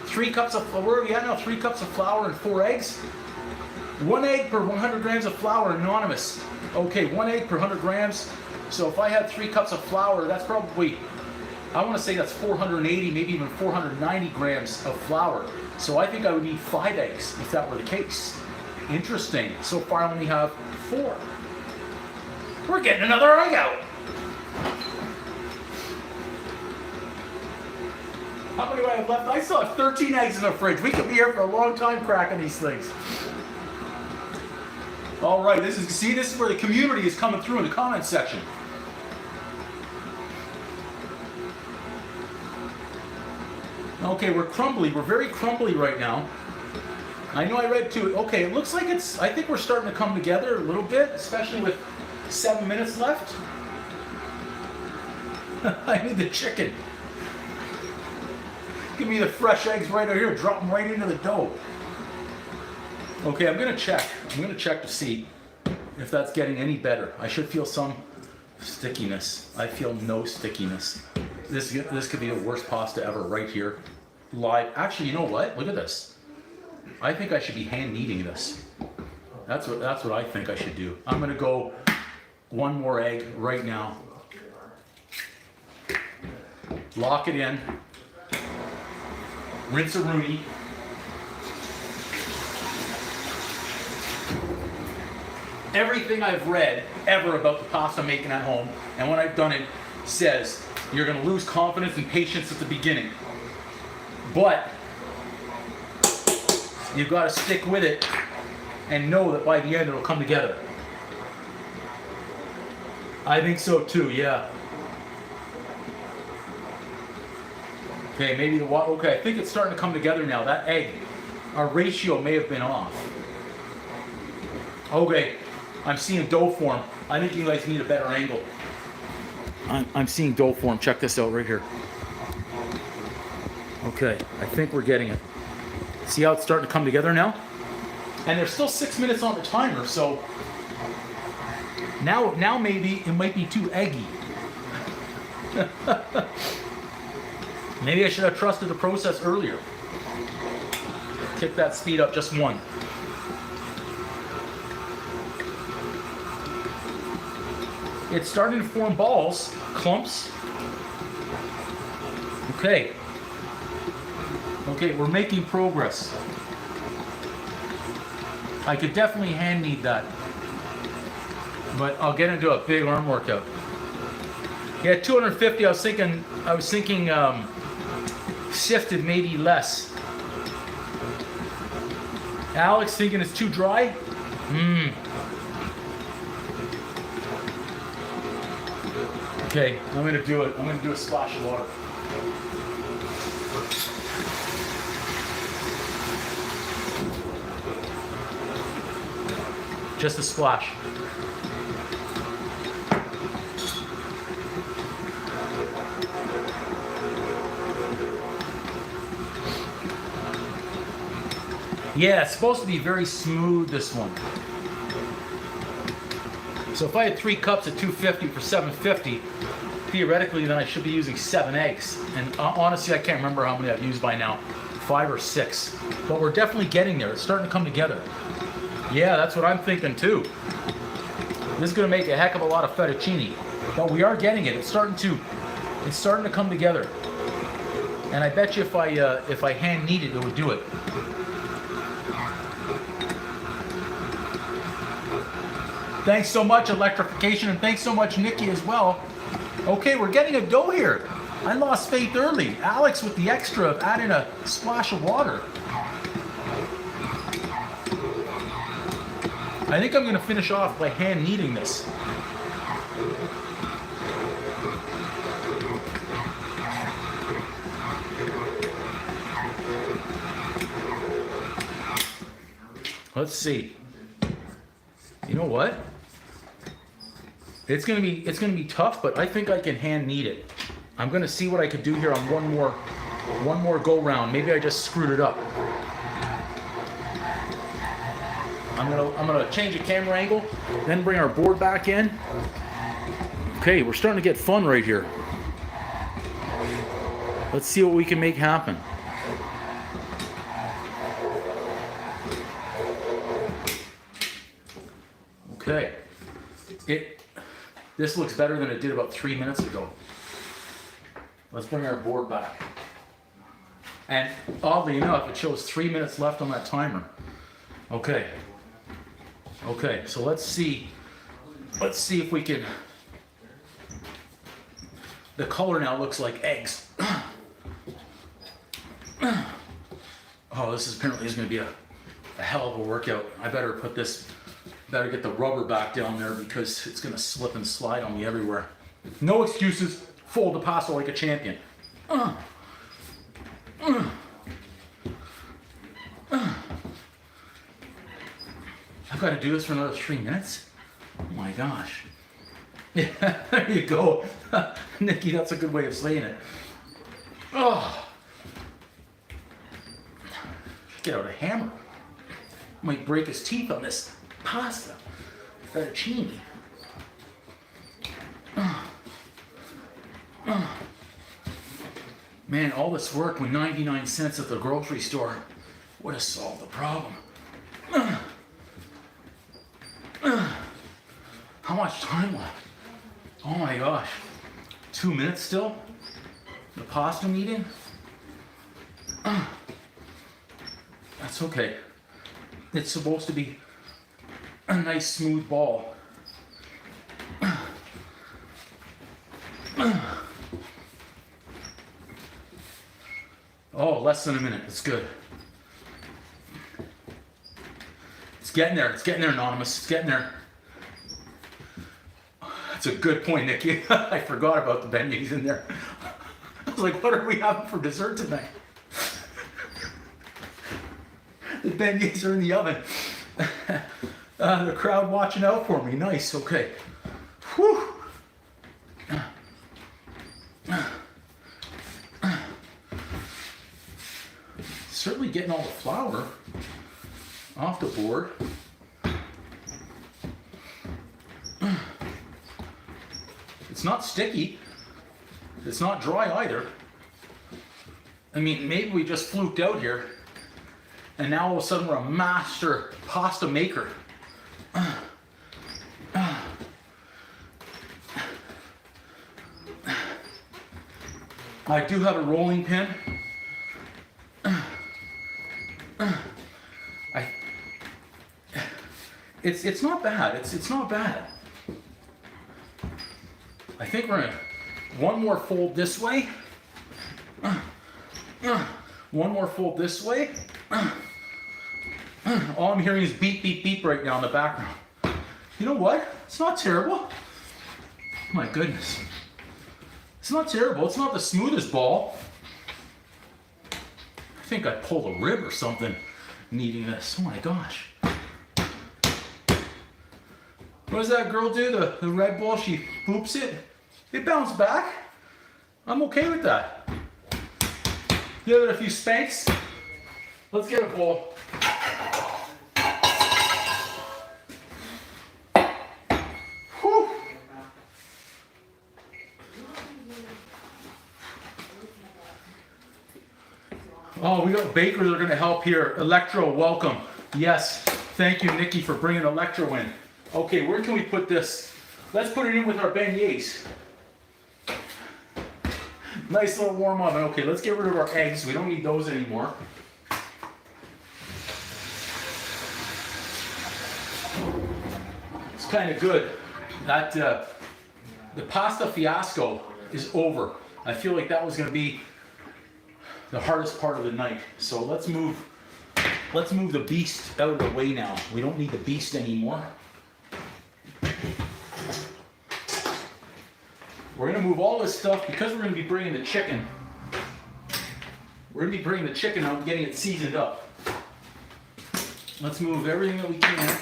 3 cups of, where are we at now? 3 cups of flour and 4 eggs. 1 egg per 100 grams of flour, anonymous. Okay, 1 egg per 100 grams. So if I had 3 cups of flour, that's probably, I want to say that's 480, maybe even 490 grams of flour. So I think I would need 5 eggs if that were the case. Interesting. So far I only have 4. We're getting another egg out. How many do I have left? I still have 13 eggs in the fridge. We could be here for a long time cracking these things. All right, this is where the community is coming through in the comment section. Okay, we're crumbly. We're very crumbly right now. I know I read too. Okay, it looks like I think we're starting to come together a little bit, especially with 7 minutes left. I need the chicken. Give me the fresh eggs right over here. Drop them right into the dough. Okay, I'm gonna check. I'm gonna check to see if that's getting any better. I should feel some stickiness. I feel no stickiness. This could be the worst pasta ever right here. Live. Actually, you know what? Look at this. I think I should be hand kneading this. That's what I think I should do. I'm gonna go 1 more egg right now. Lock it in. Rinse-a-rooney. Everything I've read ever about the pasta making at home, and when I've done it, says you're going to lose confidence and patience at the beginning. But you've got to stick with it and know that by the end it'll come together. I think so too, yeah. Okay, maybe the water. Okay, I think it's starting to come together now. That egg our ratio may have been off. Okay, I'm seeing dough form. I think you guys need a better angle. I'm seeing dough form. Check this out right here. Okay, I think we're getting it. See how it's starting to come together now? And there's still 6 minutes on the timer, so now maybe it might be too eggy. Maybe I should have trusted the process earlier. Kick that speed up just one. It's starting to form balls, clumps. Okay. Okay, we're making progress. I could definitely hand knead that, but I'll get into a big arm workout. Yeah, 250. I was thinking sifted maybe less. Alex thinking it's too dry. Okay, I'm gonna do it. I'm gonna do a splash of water. Just a splash. Yeah, it's supposed to be very smooth, this one. So if I had 3 cups at 250 for 750, theoretically then I should be using 7 eggs. And honestly, I can't remember how many I've used by now. 5 or 6. But we're definitely getting there. It's starting to come together. Yeah, that's what I'm thinking too. This is going to make a heck of a lot of fettuccine. But we are getting it. It's starting to come together. And I bet you if I hand knead it, it would do it. Thanks so much, Electrification, and thanks so much, Nikki, as well. Okay, we're getting a dough here. I lost faith early. Alex with the extra of adding a splash of water. I think I'm going to finish off by hand kneading this. Let's see. You know what? It's gonna be tough, but I think I can hand knead it. I'm gonna see what I could do here on one more go round. Maybe I just screwed it up. I'm gonna change the camera angle, then bring our board back in. Okay, we're starting to get fun right here. Let's see what we can make happen. Okay, this looks better than it did about 3 minutes ago. Let's bring our board back. And oddly enough, it shows 3 minutes left on that timer. Okay. Okay, so let's see if we can. The color now looks like eggs. Oh, this is apparently going to be a hell of a workout. I better get the rubber back down there because it's going to slip and slide on me everywhere. No excuses. Fold the pasta like a champion. I've got to do this for another 3 minutes? Oh my gosh. Yeah, there you go. Nikki, that's a good way of saying it. Oh. Get out a hammer. Might break his teeth on this pasta. Fettuccine. Man, all this work with 99 cents at the grocery store would have solved the problem. How much time left? Oh my gosh. 2 minutes still? The pasta kneading? That's okay. It's supposed to be a nice smooth ball. Oh, less than a minute. It's good. It's getting there. It's getting there, Anonymous. It's getting there. That's a good point, Nikki. I forgot about the beignets in there. I was like, what are we having for dessert tonight? The beignets are in the oven. The crowd watching out for me. Nice. Okay. Whew. Certainly getting all the flour off the board. It's not sticky. It's not dry either. I mean, maybe we just fluked out here, and now all of a sudden we're a master pasta maker. I do have a rolling pin. It's not bad. It's not bad. I think we're gonna one more fold this way. One more fold this way. All I'm hearing is beep, beep, beep right now in the background. You know what? It's not terrible. My goodness. It's not terrible. It's not the smoothest ball. I think I pulled a rib or something kneading this. Oh my gosh. What does that girl do? The red ball, she boops it. It bounced back. I'm okay with that. Give it a few spanks. Let's get a bowl. Whew. Oh, we got bakers that are going to help here. Electro, welcome. Yes, thank you, Nikki, for bringing Electro in. Okay, where can we put this? Let's put it in with our beignets. Nice little warm oven. Okay, let's get rid of our eggs. We don't need those anymore. It's kind of good that the pasta fiasco is over. I feel like that was going to be the hardest part of the night. So let's move the beast out of the way now. We don't need the beast anymore. We're going to move all this stuff because we're going to be bringing the chicken. We're going to be bringing the chicken out and getting it seasoned up. Let's move everything that we can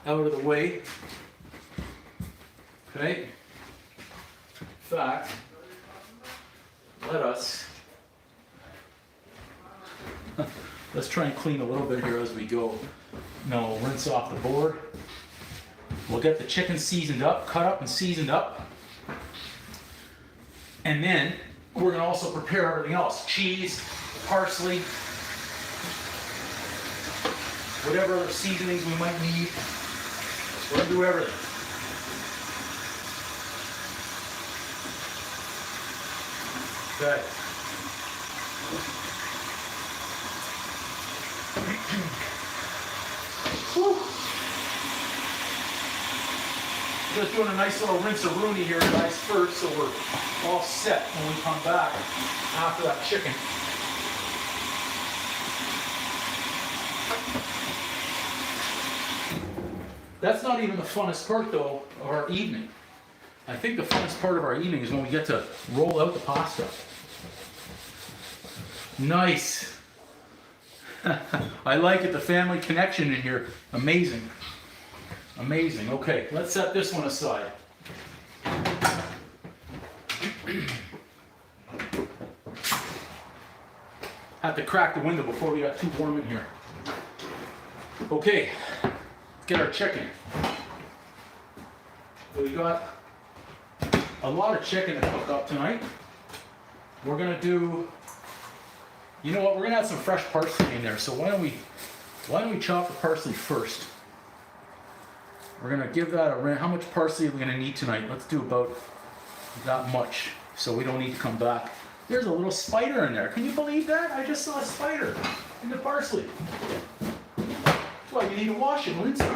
out of the way. Okay. In fact, let's try and clean a little bit here as we go. No, rinse off the board. We'll get the chicken seasoned up, cut up and seasoned up. And then we're going to also prepare everything else. Cheese, parsley, whatever other seasonings we might need. We're going to do everything. Okay. Whew. Just doing a nice little rinse-a-rooney here, guys, first, so we're all set when we come back after that chicken. That's not even the funnest part, though, of our evening. I think the funnest part of our evening is when we get to roll out the pasta. Nice. I like it, the family connection in here. Amazing. Amazing. Okay, let's set this one aside. Have to crack the window before we got too warm in here. Okay, let's get our chicken. So we got a lot of chicken to cook up tonight. We're gonna do, you know what, we're gonna have some fresh parsley in there, so why don't we chop the parsley first? We're gonna give that a rinse. How much parsley are we gonna need tonight? Let's do about that much, so we don't need to come back. There's a little spider in there. Can you believe that? I just saw a spider in the parsley. That's why you need to wash it and rinse it.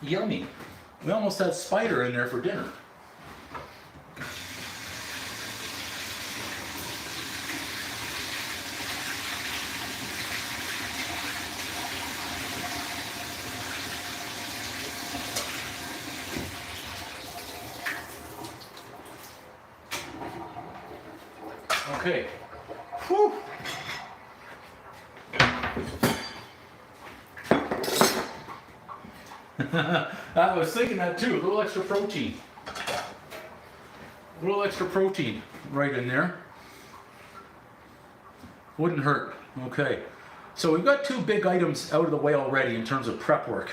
Yummy. We almost had spider in there for dinner. Okay. Whew. I was thinking that too, a little extra protein. A little extra protein right in there. Wouldn't hurt. Okay. So we've got two big items out of the way already in terms of prep work.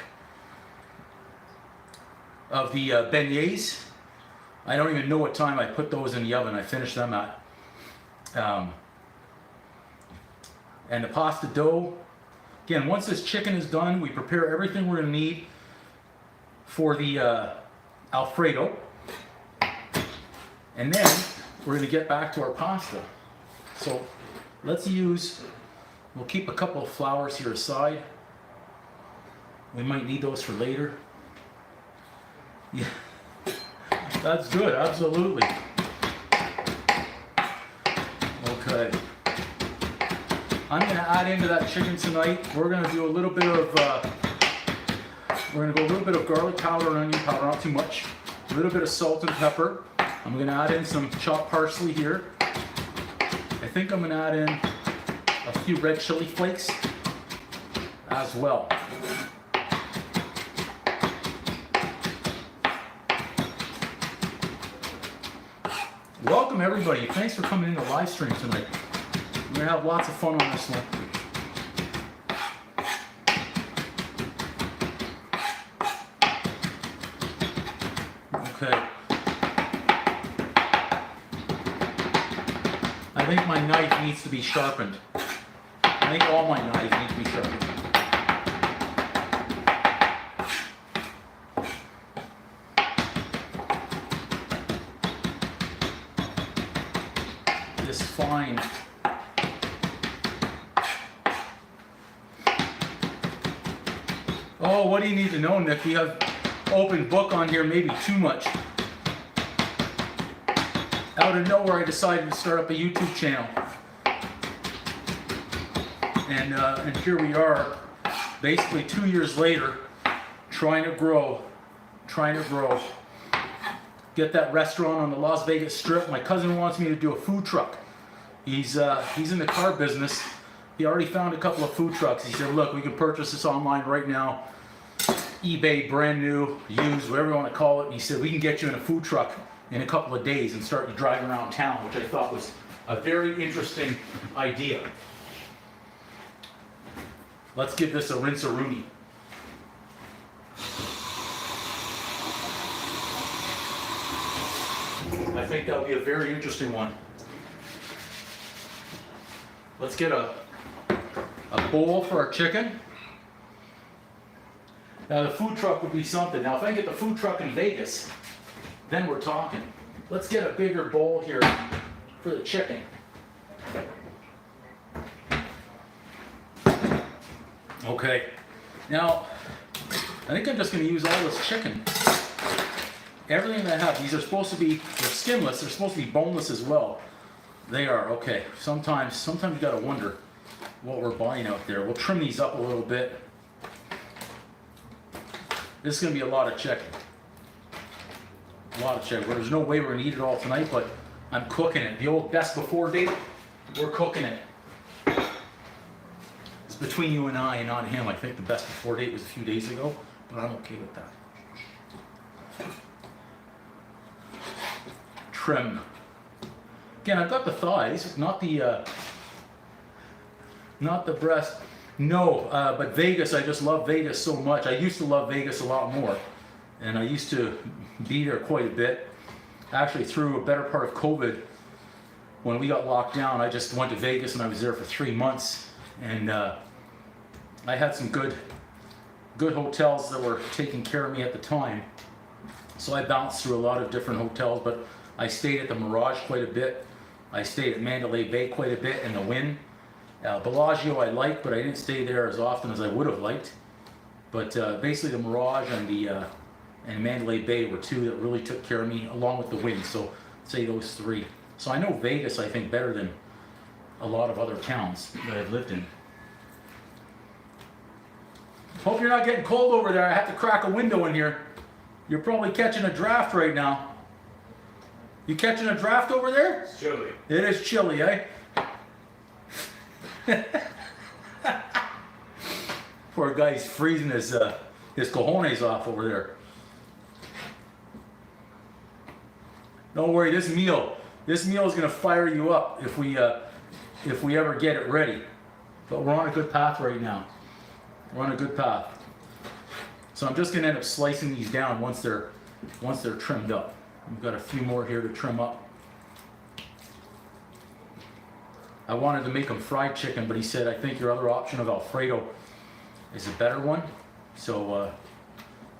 Of the beignets, I don't even know what time I put those in the oven. I finished them at. And the pasta dough. Again, once this chicken is done, we prepare everything we're going to need for the Alfredo. And then we're going to get back to our pasta. So let's we'll keep a couple of flours here aside. We might need those for later. Yeah, that's good, absolutely. Okay. I'm going to add into that chicken tonight. We're going to do a little bit of, we're going to go a little bit of garlic powder and onion powder, not too much. A little bit of salt and pepper. I'm going to add in some chopped parsley here. I think I'm going to add in a few red chili flakes as well. Welcome everybody. Thanks for coming in the live stream tonight. We're going to have lots of fun on this one. Okay. I think my knife needs to be sharpened. I think all my knives need to be sharpened. This fine. Oh, what do you need to know, Nick? We have open book on here, maybe too much. Out of nowhere, I decided to start up a YouTube channel. And here we are, basically 2 years later, trying to grow. Get that restaurant on the Las Vegas Strip. My cousin wants me to do a food truck. He's in the car business. He already found a couple of food trucks. He said, look, we can purchase this online right now. eBay, brand new, used, whatever you want to call it. And he said, we can get you in a food truck in a couple of days and start you driving around town, which I thought was a very interesting idea. Let's give this a rinse-a-rooney. I think that'll be a very interesting one. Let's get a bowl for our chicken. Now the food truck would be something. Now if I get the food truck in Vegas, then we're talking. Let's get a bigger bowl here for the chicken. Okay, now I think I'm just going to use all this chicken. Everything that I have, these are supposed to be, they're skinless, they're supposed to be boneless as well. They are, okay. Sometimes you got to wonder what we're buying out there. We'll trim these up a little bit. This is going to be a lot of chicken. A lot of chicken. Well, there's no way we're going to eat it all tonight, but I'm cooking it. The old best before date, we're cooking it. It's between you and I and not him. I think the best before date was a few days ago, but I'm okay with that. Trim. Again, I've got the thighs, not the breast. No, but Vegas, I just love Vegas so much. I used to love Vegas a lot more, and I used to be there quite a bit. Actually, through a better part of COVID, when we got locked down, I just went to Vegas and I was there for 3 months, and I had some good hotels that were taking care of me at the time. So I bounced through a lot of different hotels, but I stayed at the Mirage quite a bit. I stayed at Mandalay Bay quite a bit, and the Wynn. Bellagio I liked, but I didn't stay there as often as I would have liked. But basically the Mirage and Mandalay Bay were two that really took care of me, along with the Wynn. So say those three. So I know Vegas, I think, better than a lot of other towns that I've lived in. Hope you're not getting cold over there. I have to crack a window in here. You're probably catching a draft right now. You catching a draft over there? It's chilly. It is chilly, eh? Poor guy's freezing his cojones off over there. Don't worry, this meal is gonna fire you up if we ever get it ready. But we're on a good path right now. We're on a good path. So I'm just gonna end up slicing these down once they're trimmed up. We've got a few more here to trim up. I wanted to make them fried chicken, but he said, I think your other option of Alfredo is a better one. So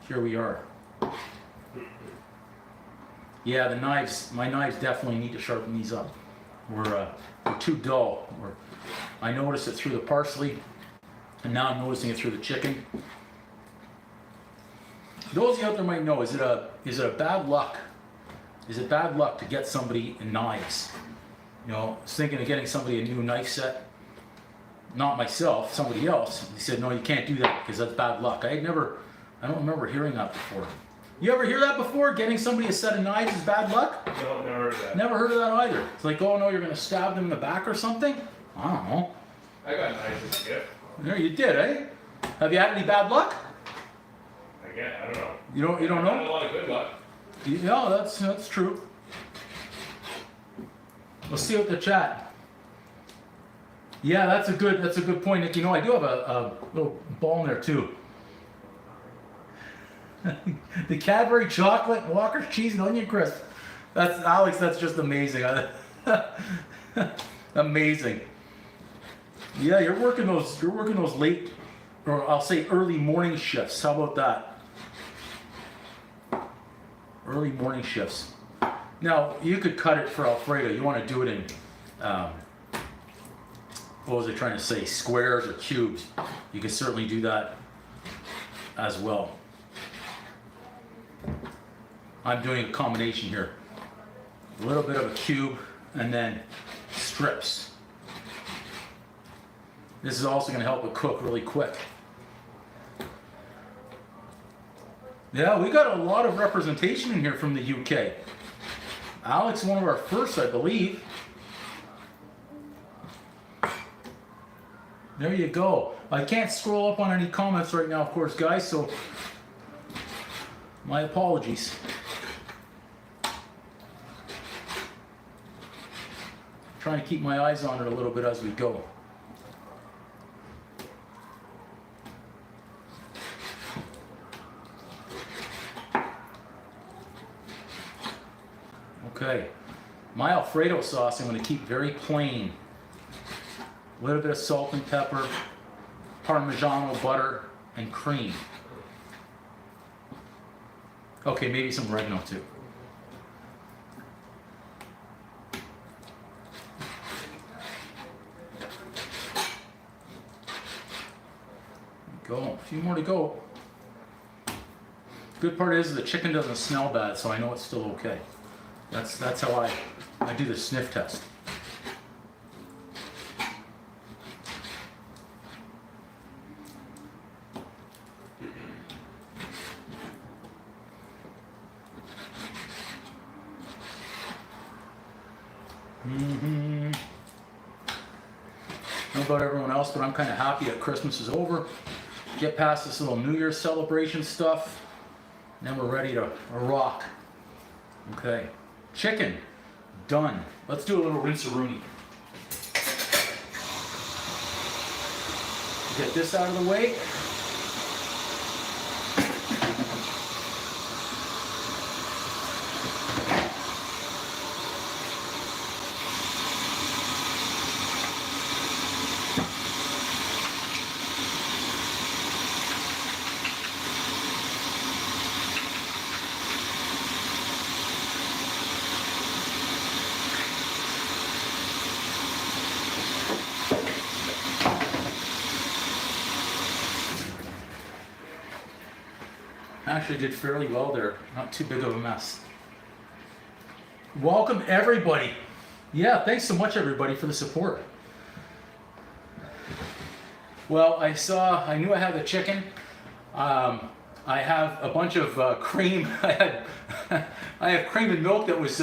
here we are. Yeah, my knives definitely need to sharpen these up. We're too dull. I noticed it through the parsley, and now I'm noticing it through the chicken. Those of you out there might know, is it a bad luck? Is it bad luck to get somebody knives? You know, I was thinking of getting somebody a new knife set. Not myself, somebody else. He said, no, you can't do that because that's bad luck. I don't remember hearing that before. You ever hear that before? Getting somebody a set of knives is bad luck? No, never heard of that. Never heard of that either. It's like, oh no, you're gonna stab them in the back or something? I don't know. I got knives as a gift. Yeah, you did, eh? Have you had any bad luck? Again, I don't know. You don't I had a know? lot of good luck. Yeah, that's true. We'll see what the chat. Yeah, that's a good point, Nick. You know, I do have a little ball in there too. The Cadbury chocolate, Walker's cheese and onion crisp. That's Alex. That's just amazing. Amazing. Yeah, you're working those late, or I'll say early morning shifts. How about that? Early morning shifts. Now you could cut it for Alfredo. You want to do it in, what was I trying to say? Squares or cubes. You can certainly do that as well. I'm doing a combination here. A little bit of a cube and then strips. This is also going to help it cook really quick. Yeah, we got a lot of representation in here from the UK. Alex, one of our first, I believe. There you go. I can't scroll up on any comments right now, of course, guys, so my apologies. Trying to keep my eyes on it a little bit as we go. Okay, my Alfredo sauce I'm going to keep very plain. A little bit of salt and pepper, Parmigiano butter, and cream. Okay, maybe some oregano too. Go, a few more to go. Good part is the chicken doesn't smell bad, so I know it's still okay. That's how I do the sniff test. I don't know about everyone else, but I'm kind of happy that Christmas is over. Get past this little New Year's celebration stuff, and then we're ready to rock. Okay, chicken, done. Let's do a little rinse-a-rooney. Get this out of the way. Actually did fairly well there, not too big of a mess. Welcome everybody. Yeah, thanks so much everybody for the support. Well, I knew I had the chicken. I have a bunch of cream. I have cream and milk that was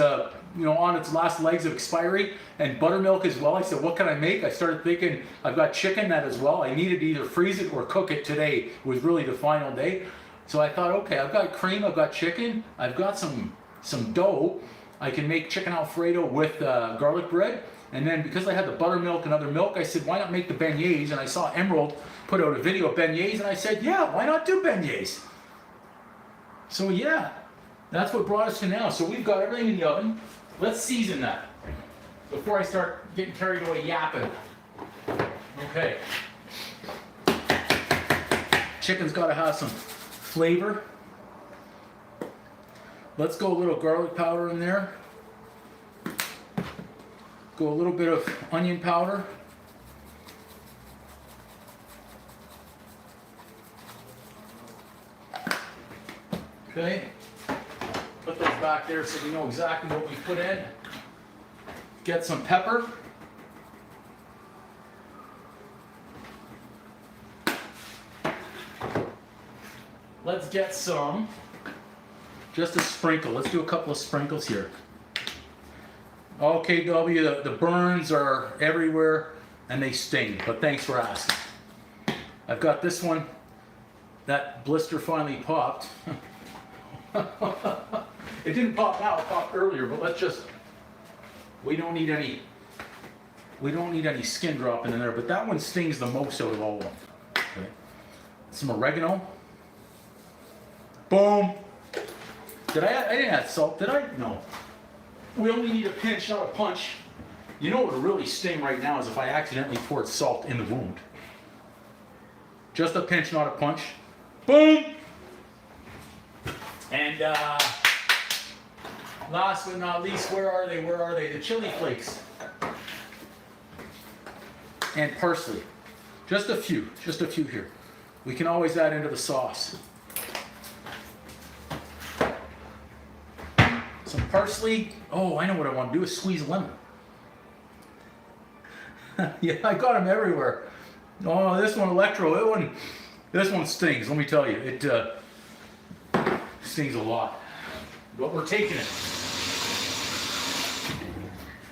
on its last legs of expiry, and buttermilk as well. I said, what can I make? I started thinking, I've got chicken that as well. I needed to either freeze it or cook it today. It was really the final day. So I thought, okay, I've got cream, I've got chicken, I've got some dough. I can make chicken Alfredo with garlic bread. And then because I had the buttermilk and other milk, I said, why not make the beignets? And I saw Emerald put out a video of beignets, and I said, yeah, why not do beignets? So yeah, that's what brought us to now. So we've got everything in the oven. Let's season that before I start getting carried away yapping. Okay. Chicken's got to have some flavor. Let's go a little garlic powder in there. Go a little bit of onion powder. Okay. Put those back there so we know exactly what we put in. Get some pepper. Let's get some, just a sprinkle. Let's do a couple of sprinkles here. Okay, W, the burns are everywhere and they sting, but thanks for asking. I've got this one. That blister finally popped. It didn't pop now, it popped earlier, but let's just, we don't need any skin dropping in there, but that one stings the most out of all of them. Okay. Some oregano. Boom. I didn't add salt, did I? No. We only need a pinch, not a punch. You know what would really sting right now is if I accidentally poured salt in the wound. Just a pinch, not a punch. Boom! And last but not least, where are they? Where are they? The chili flakes. And parsley. Just a few here. We can always add into the sauce. Some parsley. Oh, I know what I want to do is squeeze a lemon. Yeah, I got them everywhere. Oh, this one, Electro, this one stings, let me tell you. It stings a lot. But we're taking it.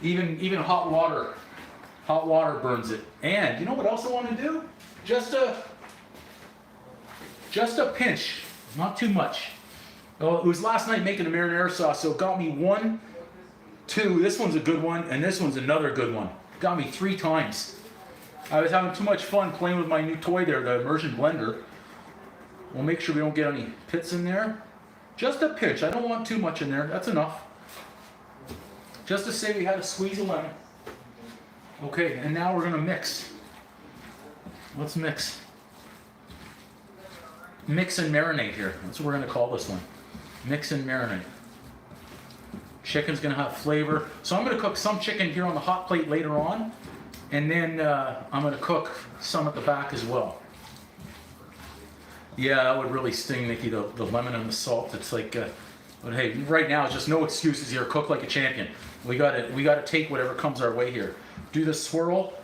Even hot water burns it. And you know what else I want to do? Just a pinch, not too much. Oh, it was last night making a marinara sauce, so it got me 1, 2, this one's a good one, and this one's another good one. Got me 3 times. I was having too much fun playing with my new toy there, the immersion blender. We'll make sure we don't get any pits in there. Just a pinch, I don't want too much in there, that's enough. Just to say we had to squeeze a lemon. Okay, and now we're gonna mix. Let's mix. Mix and marinate here, that's what we're gonna call this one. Mix and marinate. Chicken's gonna have flavor. So I'm gonna cook some chicken here on the hot plate later on, and then I'm gonna cook some at the back as well. Yeah, that would really sting, Nikki, the lemon and the salt. It's like, but hey, right now it's just no excuses here. Cook like a champion. We gotta take whatever comes our way here. Do the swirl.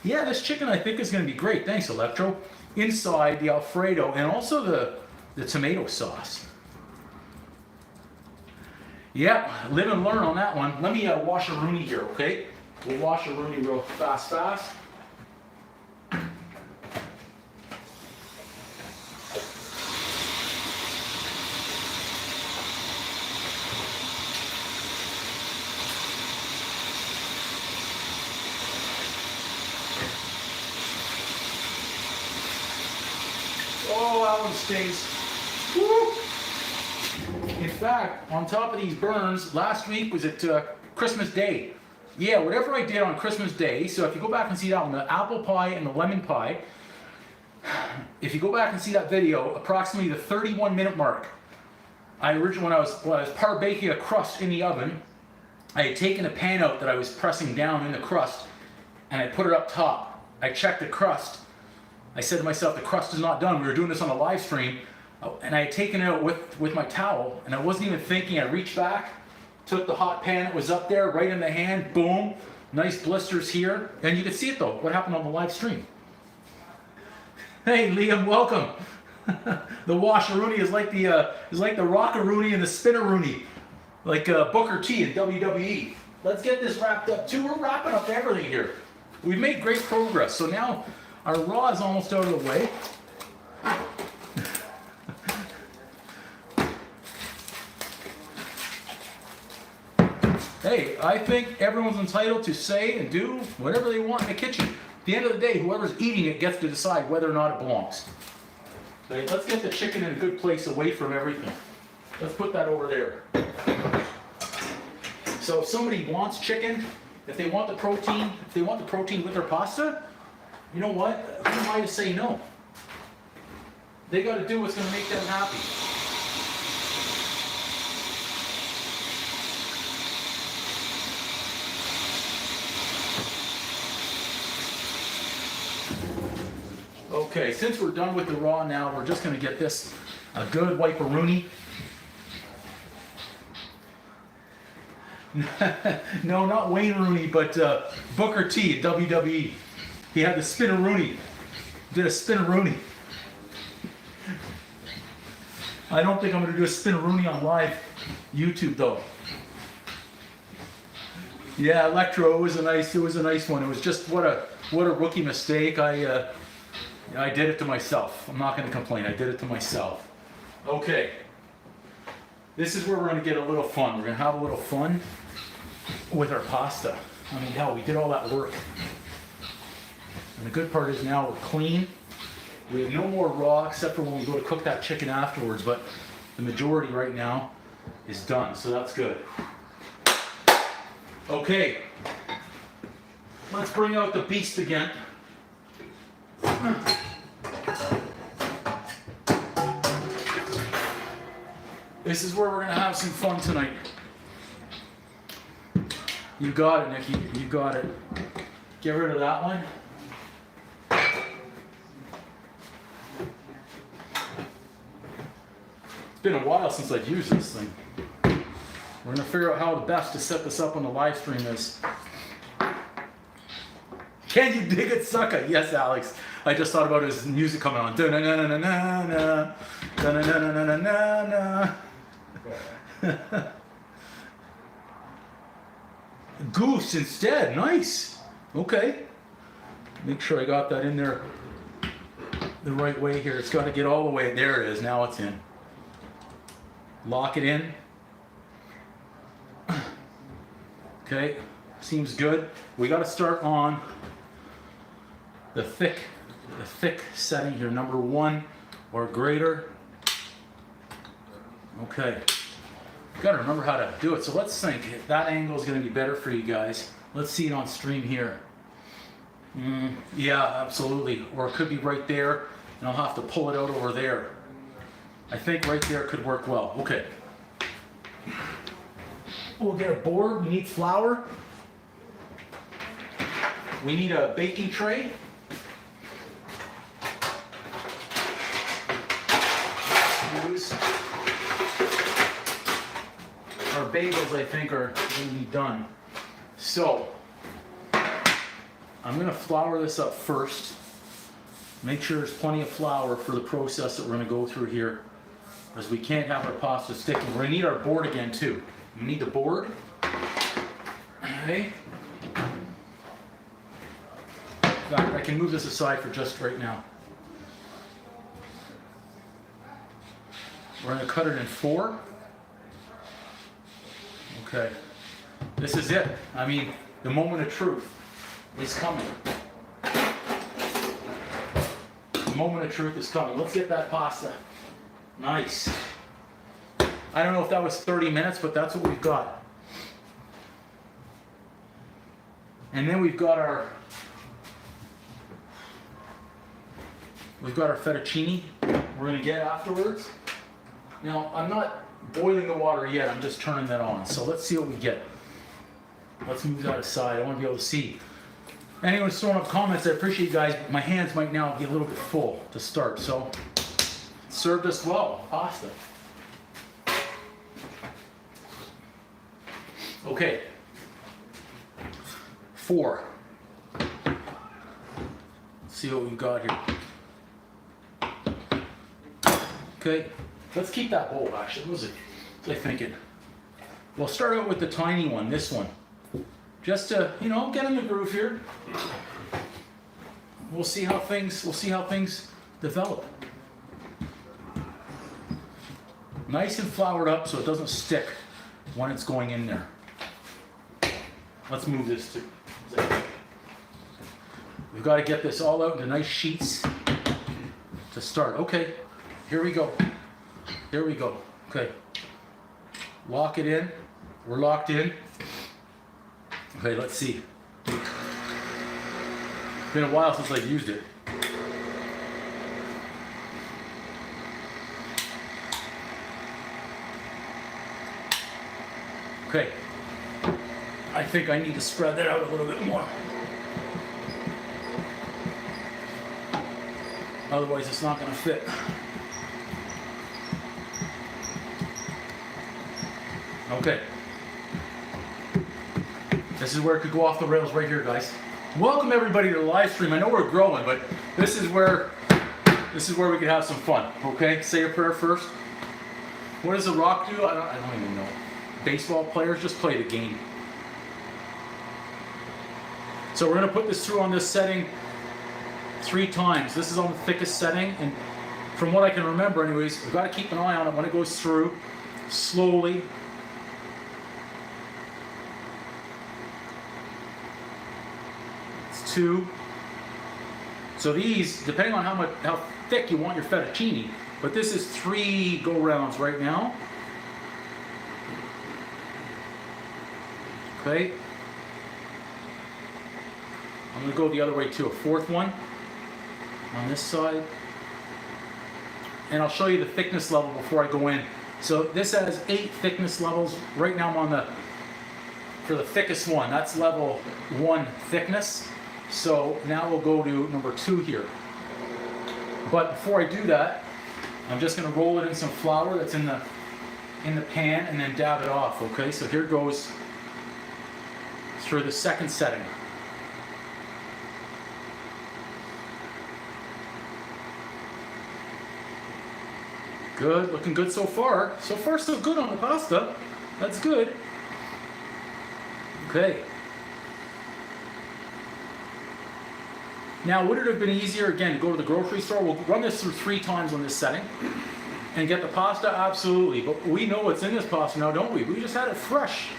Yeah, this chicken I think is gonna be great. Thanks, Electro. Inside the Alfredo and also the tomato sauce. Yeah, live and learn on that one. Let me wash a rooney here, okay? We'll wash a rooney real fast. Oh, that one stings. Woo! In fact, on top of these burns, last week was at Christmas Day. Yeah, whatever I did on Christmas Day, so if you go back and see that one, the apple pie and the lemon pie, if you go back and see that video, approximately the 31-minute mark, when I was par baking a crust in the oven, I had taken a pan out that I was pressing down in the crust, and I put it up top. I checked the crust. I said to myself, the crust is not done. We were doing this on a live stream, and I had taken it out with my towel, and I wasn't even thinking. I reached back, took the hot pan that was up there, right in the hand, boom, nice blisters here. And you can see it though, what happened on the live stream. Hey Liam, welcome. The washaroonie is like the rockaroonie and the spinaroonie. like Booker T in WWE. Let's get this wrapped up too. We're wrapping up everything here. We've made great progress. So now our raw is almost out of the way. Hey, I think everyone's entitled to say and do whatever they want in the kitchen. At the end of the day, whoever's eating it gets to decide whether or not it belongs. Okay, let's get the chicken in a good place away from everything. Let's put that over there. So if somebody wants chicken, if they want the protein with their pasta, you know what? Who am I to say no? They got to do what's going to make them happy. Okay, since we're done with the raw now, we're just going to get this a good wipe-a-rooney. No, not Wayne Rooney, but Booker T at WWE. He had the spin-a-rooney. Did a spin-a-rooney. I don't think I'm going to do a spin-a-rooney on live YouTube though. Yeah, Electro, it was a nice one. It was just what a rookie mistake. I did it to myself. I'm not going to complain. I did it to myself. Okay. This is where we're going to get a little fun. We're going to have a little fun with our pasta. I mean, hell, we did all that work. And the good part is now we're clean. We have no more raw except for when we go to cook that chicken afterwards, but the majority right now is done, so that's good. Okay. Let's bring out the beast again. This is where we're going to have some fun tonight. You got it, Nikki. You got it. Get rid of that one. It's been a while since I've used this thing. We're going to figure out how the best to set this up on the live stream is. Can you dig it, sucker? Yes, Alex. I just thought about his music coming on. Da-na-na-na-na-na. Da-na-na-na-na-na. Goose instead. Nice. Okay. Make sure I got that in there the right way here. It's got to get all the way. There it is. Now it's in. Lock it in. Okay. Seems good. We got to start on the thick setting here. Number 1 or greater. Okay. Got to remember how to do it. So let's think. That angle is going to be better for you guys. Let's see it on stream here. Yeah, absolutely. Or it could be right there, and I'll have to pull it out over there. I think right there could work well. Okay. We'll get a board. We need flour. We need a baking tray. Use. Our bagels, I think, are going to be done. So, I'm going to flour this up first. Make sure there's plenty of flour for the process that we're going to go through here, because we can't have our pasta sticking. We're going to need our board again, too. We need the board. Okay. In fact, I can move this aside for just right now. We're going to cut it in 4. Okay. This is it. I mean, the moment of truth is coming. The moment of truth is coming. Let's get that pasta. Nice. I don't know if that was 30 minutes, but that's what we've got. And then we've got our fettuccine we're going to get afterwards. Now, I'm not boiling the water yet, I'm just turning that on. So let's see what we get. Let's move that aside. I want to be able to see. Anyone's throwing up comments, I appreciate you guys. My hands might now be a little bit full to start. So, served us well, pasta. Okay. 4. Let's see what we've got here. Okay. Let's keep that bowl, actually. What was I thinking? We'll start out with the tiny one, this one. Just to, you know, get in the groove here. We'll see how things develop. Nice and floured up so it doesn't stick when it's going in there. Let's move this to. We've got to get this all out into nice sheets to start. Okay, here we go. Here we go. Okay. Lock it in. We're locked in. Okay, let's see. It's been a while since I've used it. Okay. I think I need to spread that out a little bit more. Otherwise, it's not going to fit. Okay. This is where it could go off the rails right here, guys. Welcome everybody to the live stream. I know we're growing, but this is where we can have some fun. Okay? Say a prayer first. What does The Rock do? I don't even know. Baseball players just play the game. So we're going to put this through on this setting 3 times. This is on the thickest setting, and from what I can remember anyways, we've got to keep an eye on it when it goes through slowly. It's 2. So these, depending on how thick you want your fettuccine, but this is 3 go-rounds right now. Okay. I'm going to go the other way too, a 4th one on this side. And I'll show you the thickness level before I go in. So this has 8 thickness levels. Right now I'm on for the thickest one. That's level 1 thickness. So now we'll go to number 2 here. But before I do that, I'm just going to roll it in some flour that's in the pan and then dab it off. Okay, so here goes through the 2nd setting. Good, looking good so far. So far so good on the pasta. That's good. Okay. Now would it have been easier, again, to go to the grocery store? We'll run this through 3 times on this setting and get the pasta? Absolutely. But we know what's in this pasta now, don't we? We just had it fresh.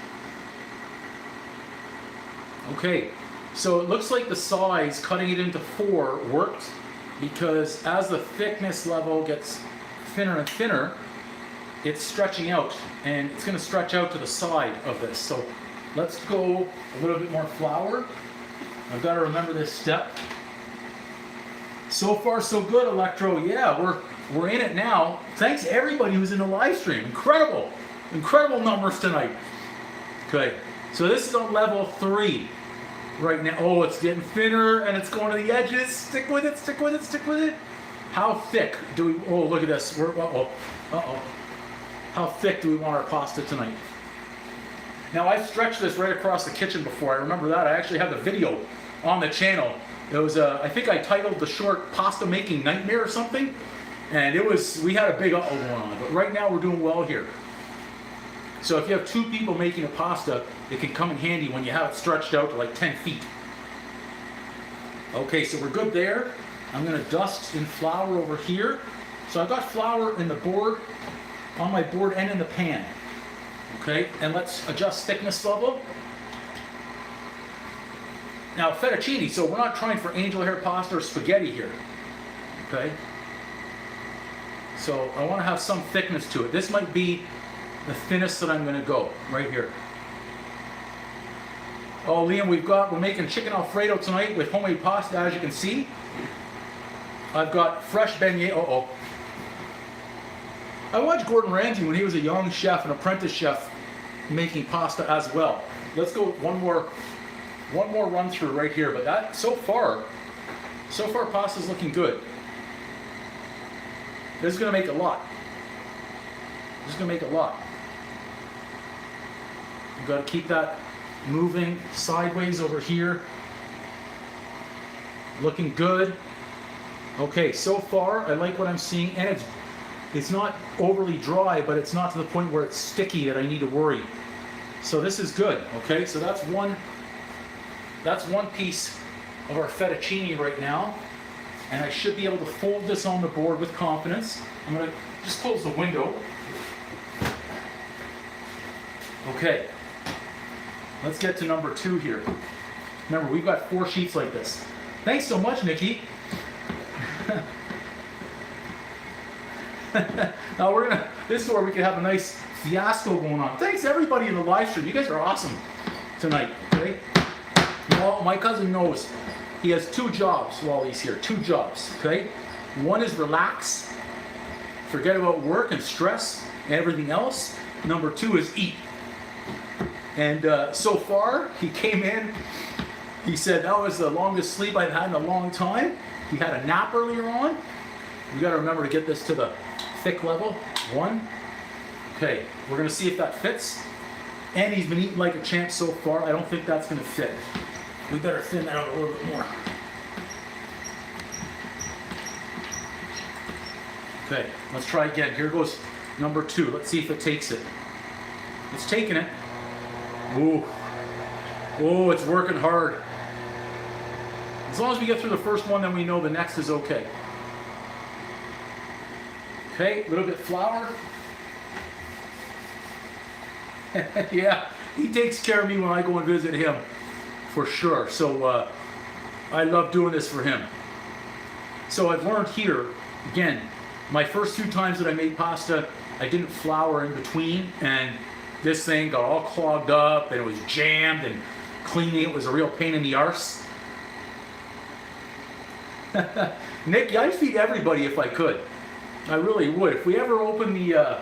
Okay, so it looks like the size, cutting it into 4, worked, because as the thickness level gets thinner and thinner, it's stretching out, and it's going to stretch out to the side of this. So let's go a little bit more flour. I've got to remember this step. So far so good, Electro. Yeah, we're in it now. Thanks to everybody who's in the live stream. Incredible numbers tonight. Okay, so this is on level 3 right now. Oh, it's getting thinner and it's going to the edges. Stick with it, stick with it, stick with it. How thick do we, oh, look at this. How thick do we want our pasta tonight? Now, I've stretched this right across the kitchen before. I remember that. I actually have the video on the channel. It was, I think I titled the short Pasta Making Nightmare or something. And we had a big uh-oh going on. But right now we're doing well here. So if you have 2 people making a pasta, it can come in handy when you have it stretched out to like 10 feet. Okay, so we're good there. I'm going to dust in flour over here. So I've got flour in the board, on my board and in the pan. Okay, and let's adjust thickness level. Now fettuccine, so we're not trying for angel hair pasta or spaghetti here. Okay, so I want to have some thickness to it. This might be the thinnest that I'm going to go, right here. Oh, Liam, we're making chicken Alfredo tonight with homemade pasta, as you can see. I've got fresh beignet. I watched Gordon Ramsay when he was a young chef, an apprentice chef, making pasta as well. Let's go one more run through right here. But that so far pasta's looking good. This is gonna make a lot. You've got to keep that moving sideways over here. Looking good. Okay, so far I like what I'm seeing, and it's not overly dry, but it's not to the point where it's sticky that I need to worry. So this is good, okay? So that's one piece of our fettuccine right now. And I should be able to fold this on the board with confidence. I'm gonna just close the window. Okay, let's get to number 2 here. Remember, we've got 4 sheets like this. Thanks so much, Nikki. Now this is where we can have a nice fiasco going on. Thanks everybody in the live stream. You guys are awesome tonight, okay? Well, my cousin knows he has 2 jobs while he's here, 2 jobs, okay? One is relax, forget about work and stress and everything else. Number 2 is eat. And so far, he came in, he said that was the longest sleep I've had in a long time. He had a nap earlier on. We gotta remember to get this to the thick level. 1. Okay, we're gonna see if that fits. And he's been eating like a champ so far. I don't think that's gonna fit. We better thin that out a little bit more. Okay, let's try again. Here goes number 2. Let's see if it takes it. It's taking it. Ooh. Oh, it's working hard. As long as we get through the first one, then we know the next is okay. Okay, a little bit flour. Yeah, he takes care of me when I go and visit him, for sure. So I love doing this for him. So I've learned here, again, my first 2 times that I made pasta, I didn't flour in between, and this thing got all clogged up, and it was jammed, and cleaning it was a real pain in the arse. Nick, I'd feed everybody if I could. I really would. If we ever open the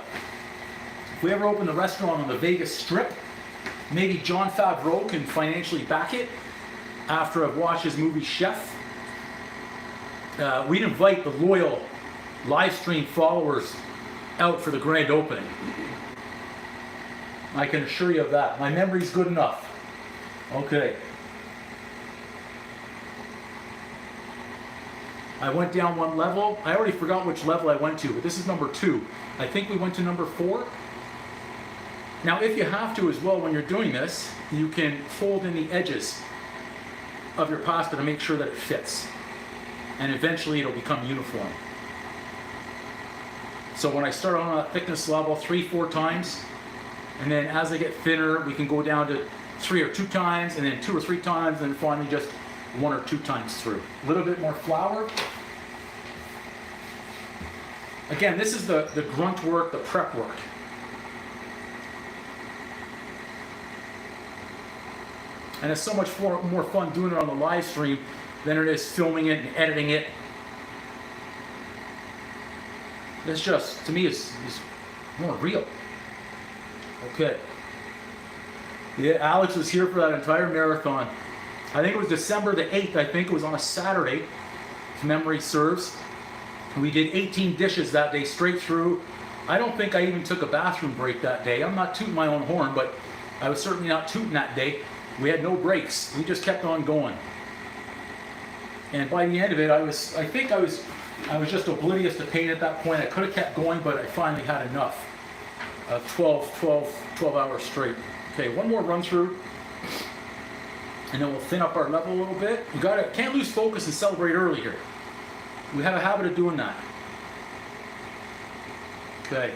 restaurant on the Vegas Strip, maybe Jon Favreau can financially back it after I've watched his movie Chef. We'd invite the loyal live stream followers out for the grand opening. I can assure you of that. My memory's good enough. Okay. I went down 1 level. I already forgot which level I went to, but this is number 2. I think we went to number 4. Now, if you have to as well when you're doing this, you can fold in the edges of your pasta to make sure that it fits. And eventually it'll become uniform. So when I start on a thickness level 3-4 times, and then as I get thinner, we can go down to 3 or 2 times, and then 2 or 3 times, and then finally just 1 or 2 times through. A little bit more flour. Again, this is the grunt work, the prep work. And it's so much more fun doing it on the live stream than it is filming it and editing it. It's just, to me, it's more real. Okay. Yeah, Alex was here for that entire marathon. I think it was December the 8th. I think it was on a Saturday, if memory serves. We did 18 dishes that day straight through. I don't think I even took a bathroom break that day. I'm not tooting my own horn, but I was certainly not tooting that day. We had no breaks. We just kept on going. And by the end of it, I think I was just oblivious to pain at that point. I could have kept going, but I finally had enough. 12 hours straight. Okay, 1 more run through. And then we'll thin up our level a little bit. You can't lose focus and celebrate early here. We have a habit of doing that. Okay.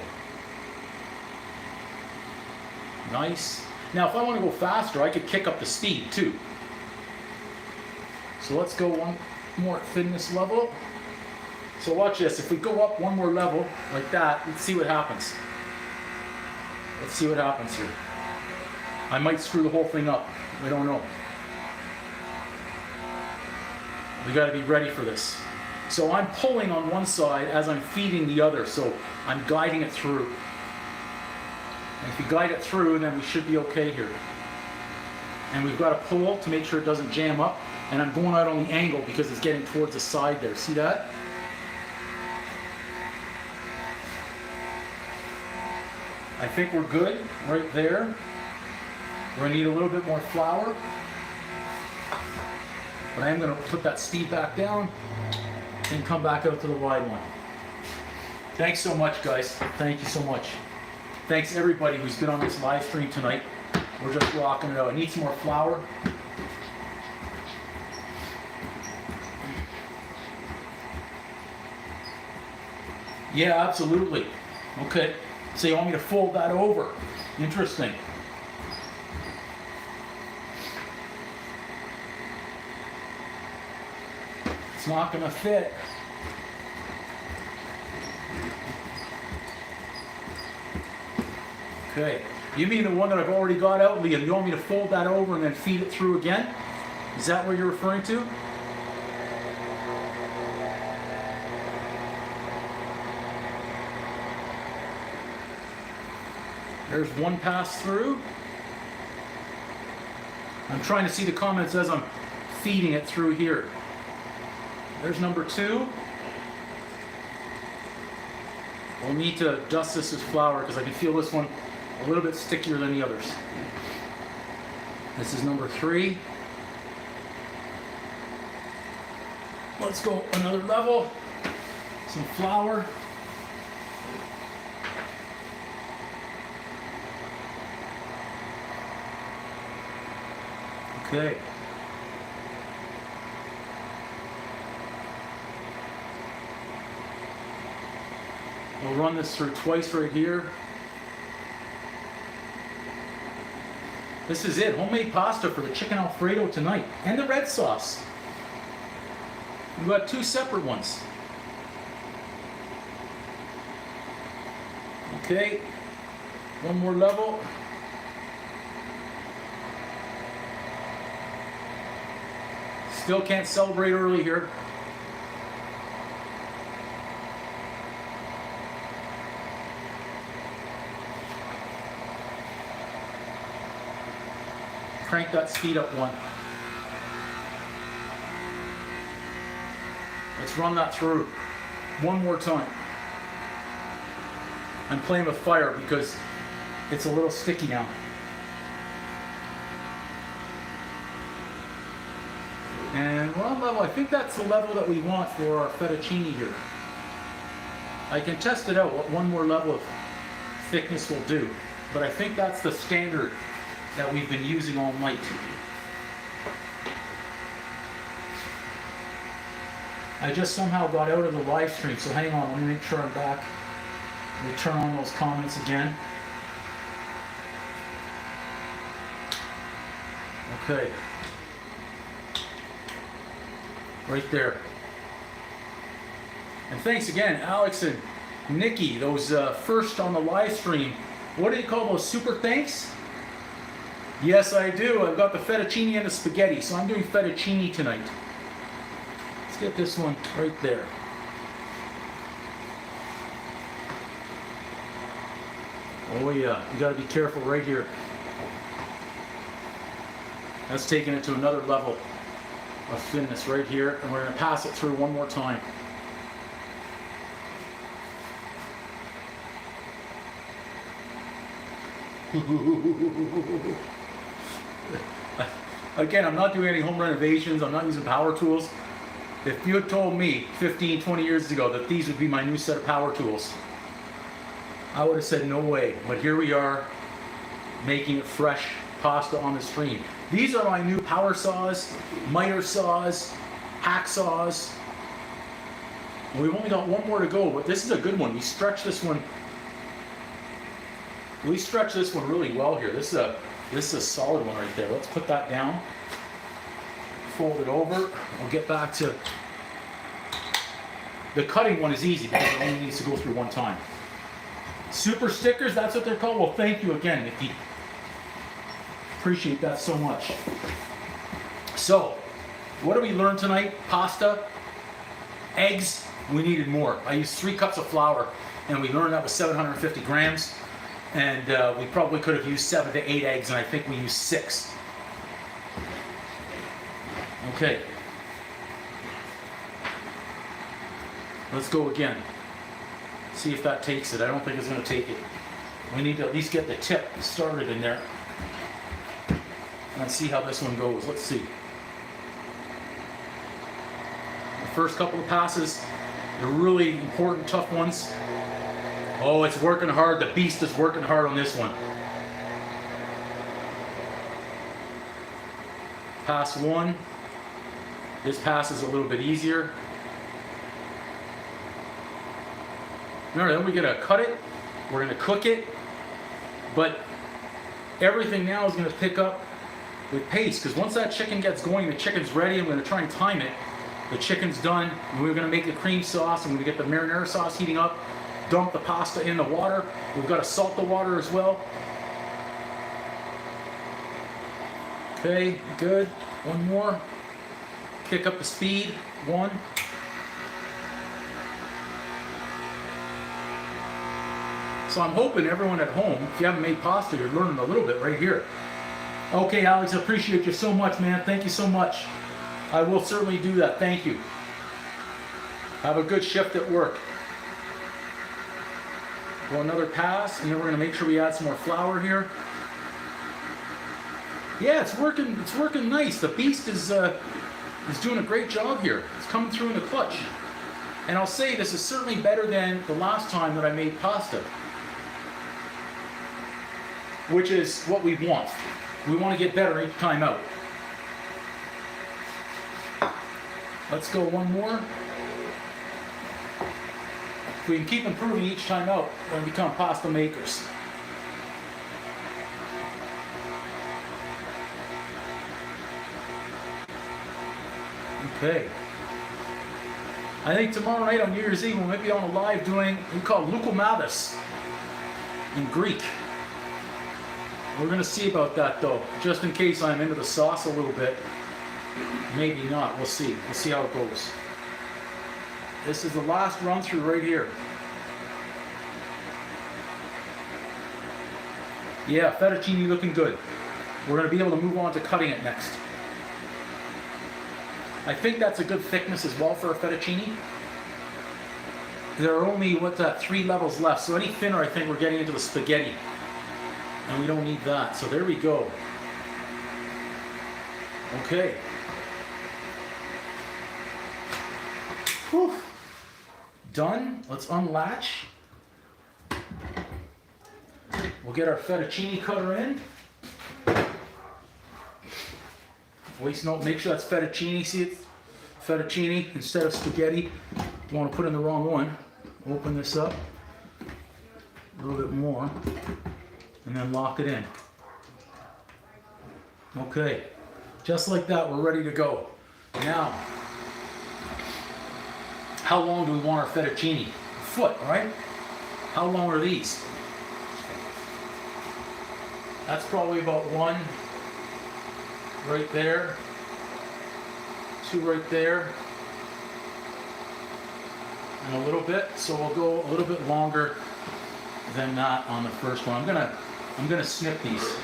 Nice. Now, if I want to go faster, I could kick up the speed too. So let's go 1 more thinness level. So watch this. If we go up 1 more level like that, let's see what happens. Let's see what happens here. I might screw the whole thing up. We don't know. We got to be ready for this. So I'm pulling on one side as I'm feeding the other. So I'm guiding it through. And if you guide it through, then we should be okay here. And we've got to pull to make sure it doesn't jam up. And I'm going out on the angle because it's getting towards the side there. See that? I think we're good right there. We're going to need a little bit more flour. But I am going to put that speed back down and come back out to the wide one. Thanks so much, guys. Thank you so much. Thanks everybody who's been on this live stream tonight. We're just rocking it out. I need some more flour. Yeah, absolutely. Okay. So you want me to fold that over? Interesting. It's not going to fit. Okay. You mean the one that I've already got out, Liam? You want me to fold that over and then feed it through again? Is that what you're referring to? There's one pass through. I'm trying to see the comments as I'm feeding it through here. There's number 2. We'll need to dust this with flour because I can feel this one a little bit stickier than the others. This is number 3. Let's go another level. Some flour. Okay. We'll run this through twice right here. This is it, homemade pasta for the chicken Alfredo tonight, and the red sauce. We've got 2 separate ones. Okay, one more level. Still can't celebrate early here. Crank that speed up 1. Let's run that through one more time. I'm playing with fire because it's a little sticky now. And we're on level, I think that's the level that we want for our fettuccine here. I can test it out what one more level of thickness will do, but I think that's the standard that we've been using all night. I just somehow got out of the live stream, so hang on, let me make sure I'm back. Let me turn on those comments again. Okay. Right there. And thanks again, Alex and Nikki, those first on the live stream. What do you call those, super thanks? Yes, I do. I've got the fettuccine and the spaghetti, so I'm doing fettuccine tonight. Let's get this one right there. Oh yeah, you gotta be careful right here. That's taking it to another level of thinness right here, and we're gonna pass it through one more time. Again, I'm not doing any home renovations, I'm not using power tools. If you had told me 15, 20 years ago that these would be my new set of power tools, I would have said no way. But here we are, making it fresh pasta on the stream. These are my new power saws, miter saws, hacksaws. We've only got one more to go, but this is a good one. We stretch this one. We stretch this one really well here. This is a solid one right there. Let's put that down. Fold it over. We'll get back to the cutting one is easy because it only needs to go through one time. Super stickers, that's what they're called. Well, thank you again, Nikki. Appreciate that so much. So, what did we learn tonight? Pasta, eggs, we needed more. I used 3 cups of flour, and we learned that was 750 grams. And we probably could have used 7 to 8 eggs, and I think we used 6. Okay. Let's go again. See if that takes it. I don't think it's going to take it. We need to at least get the tip started in there. Let's see how this one goes. Let's see. The first couple of passes, the really important, tough ones. Oh, it's working hard. The beast is working hard on this one. pass one. This pass is a little bit easier. Remember, then we gotta cut it, we're gonna cook it, but everything now is gonna pick up with pace, because once that chicken gets going, the chicken's ready. I'm gonna try and time it. The chicken's done, and we're gonna make the cream sauce. I'm gonna get the marinara sauce heating up, dump the pasta in the water. We've gotta salt the water as well. Okay, good. One more. Kick up the speed. One. So I'm hoping everyone at home, if you haven't made pasta, you're learning a little bit right here. Okay, Alex, I appreciate you so much, man. Thank you so much. I will certainly do that. Thank you. Have a good shift at work. Go another pass, and then we're going to make sure we add some more flour here. Yeah, it's working. It's working nice. The beast is doing a great job here. It's coming through in the clutch. And I'll say this is certainly better than the last time that I made pasta, which is what we want. We want to get better each time out. Let's go one more. If we can keep improving each time out, we're going to become pasta makers. Okay. I think tomorrow night on New Year's Eve we might be on a live doing what we call lukomavis in Greek. We're going to see about that though, just in case I'm into the sauce a little bit. Maybe not. We'll see. We'll see how it goes. This is the last run through right here. Yeah, fettuccine looking good. We're going to be able to move on to cutting it next. I think that's a good thickness as well for a fettuccine. There are only, 3 levels left. So any thinner, I think we're getting into the spaghetti. And we don't need that. So there we go. Okay. Whew. Done. Let's unlatch. We'll get our fettuccine cutter in. Waste note, make sure that's fettuccine. See it? Fettuccine instead of spaghetti. You want to put in the wrong one. Open this up a little bit more and then lock it in. Okay, just like that, we're ready to go. Now, how long do we want our fettuccine? A foot, right? How long are these? That's probably about 1 right there, 2 right there, and a little bit. So we'll go a little bit longer than that on the first one. I'm gonna snip these.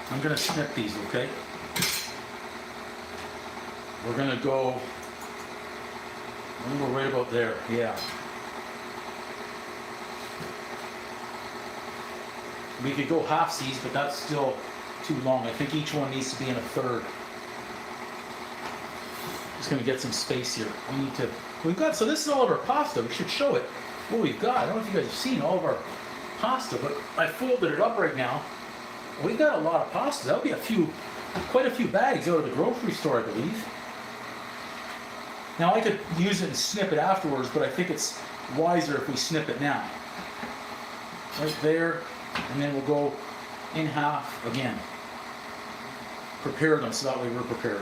I'm gonna snip these, okay? We're gonna go right about there, yeah. We could go half-sies, but that's still too long. I think each one needs to be in a third. Just gonna get some space here. So this is all of our pasta. We should show it, what we've got. I don't know if you guys have seen all of our pasta, but I folded it up right now. We got a lot of pasta. That'll be quite a few bags out of the grocery store, I believe. Now I could use it and snip it afterwards, but I think it's wiser if we snip it now. Right there, and then we'll go in half again. Prepare them so that way we're prepared.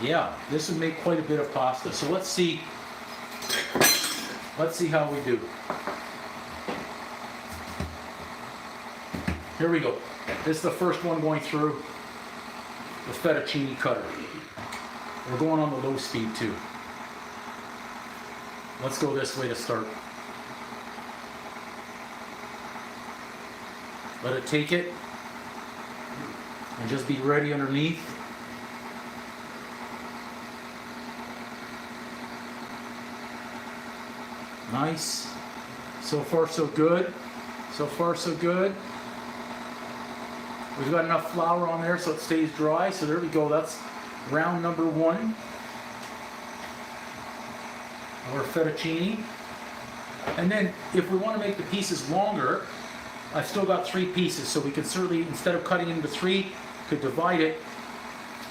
Yeah, this would make quite a bit of pasta. So let's see how we do. Here we go. This is the first one going through the fettuccine cutter. We're going on the low speed too. Let's go this way to start. Let it take it and just be ready underneath. Nice. So far so good. So far so good. We've got enough flour on there so it stays dry. So there we go. That's round number 1 of our fettuccine. And then if we want to make the pieces longer, I've still got 3 pieces, so we can certainly, instead of cutting into 3, could divide it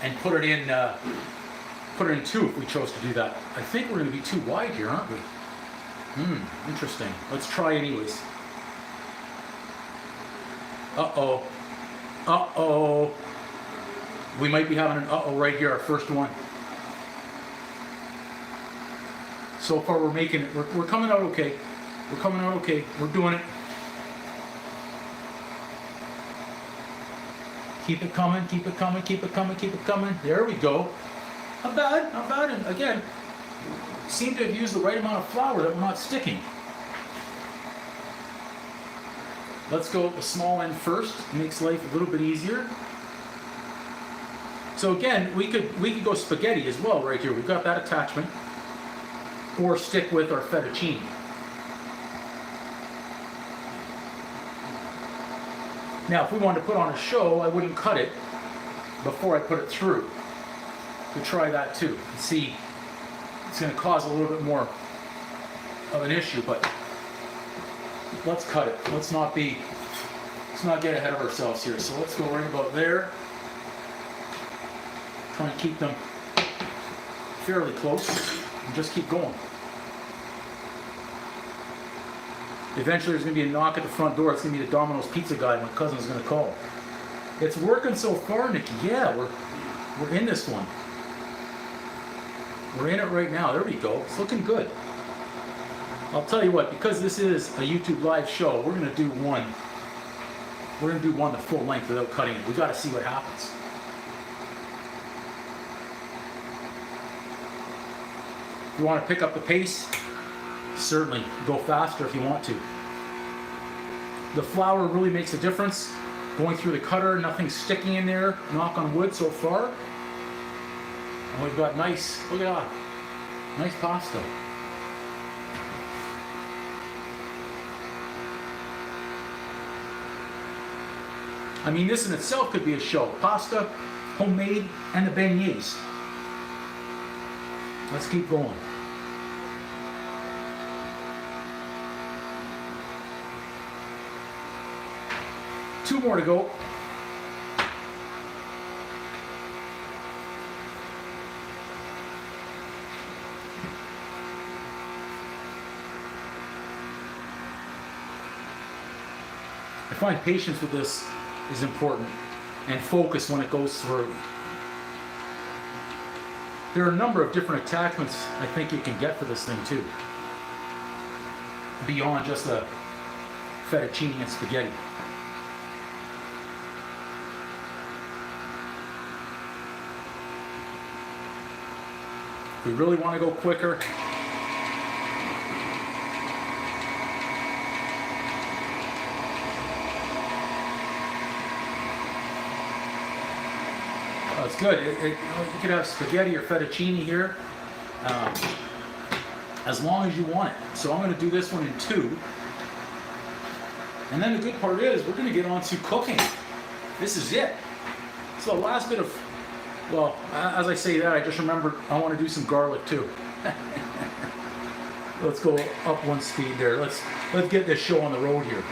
and put it in 2 if we chose to do that. I think we're going to be too wide here, aren't we? Interesting. Let's try anyways. Uh-oh. Uh-oh. We might be having an uh-oh right here, our first one. So far we're making it. We're coming out okay. We're coming out okay. We're doing it. Keep it coming, keep it coming, keep it coming, keep it coming. There we go. Not bad, not bad. And again, seem to have used the right amount of flour that we're not sticking. Let's go with the small end first. It makes life a little bit easier. So again, we could go spaghetti as well right here. We've got that attachment. Or stick with our fettuccine. Now, if we wanted to put on a show, I wouldn't cut it before I put it through. We'll try that too. See, it's going to cause a little bit more of an issue, but let's cut it. Let's not get ahead of ourselves here. So let's go right about there. Try and keep them fairly close and just keep going. Eventually there's going to be a knock at the front door. It's going to be the Domino's pizza guy my cousin's going to call. It's working so far, Nikki. Yeah, we're in this one. We're in it right now. There we go. It's looking good. I'll tell you what, because this is a YouTube live show, we're going to do one. We're going to do one the full length without cutting it. We got to see what happens. If you want to pick up the pace, certainly go faster if you want to. The flour really makes a difference. Going through the cutter, nothing's sticking in there. Knock on wood so far. And we've got nice, look at that, nice pasta. I mean, this in itself could be a show. Pasta, homemade, and the beignets. Let's keep going. Two more to go. I find patience with this is important, and focus when it goes through. There are a number of different attachments I think you can get for this thing too, beyond just the fettuccine and spaghetti. If we really want to go quicker, it's good. You could have spaghetti or fettuccine here, as long as you want it. So I'm going to do this one in 2. And then the good part is we're going to get on to cooking. This is it. So the last bit of, well, as I say that, I just remembered I want to do some garlic too. Let's go up one speed there. Let's get this show on the road here.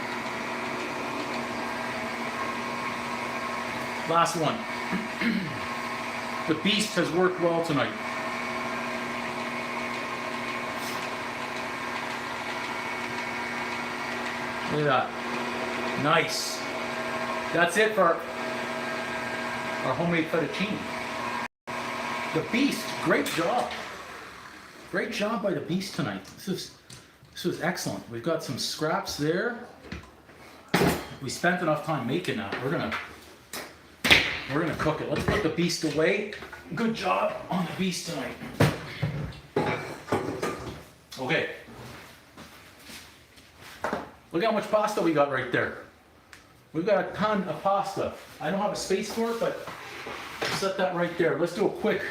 Last one. The beast has worked well tonight. Look at that. Nice. That's it for our homemade fettuccine. The beast, great job. Great job by the beast tonight. This was excellent. We've got some scraps there. We spent enough time making that. We're gonna cook it. Let's put the beast away. Good job on the beast tonight. Okay. Look how much pasta we got right there. We've got a ton of pasta. I don't have a space for it, but I'll set that right there. Let's do a quick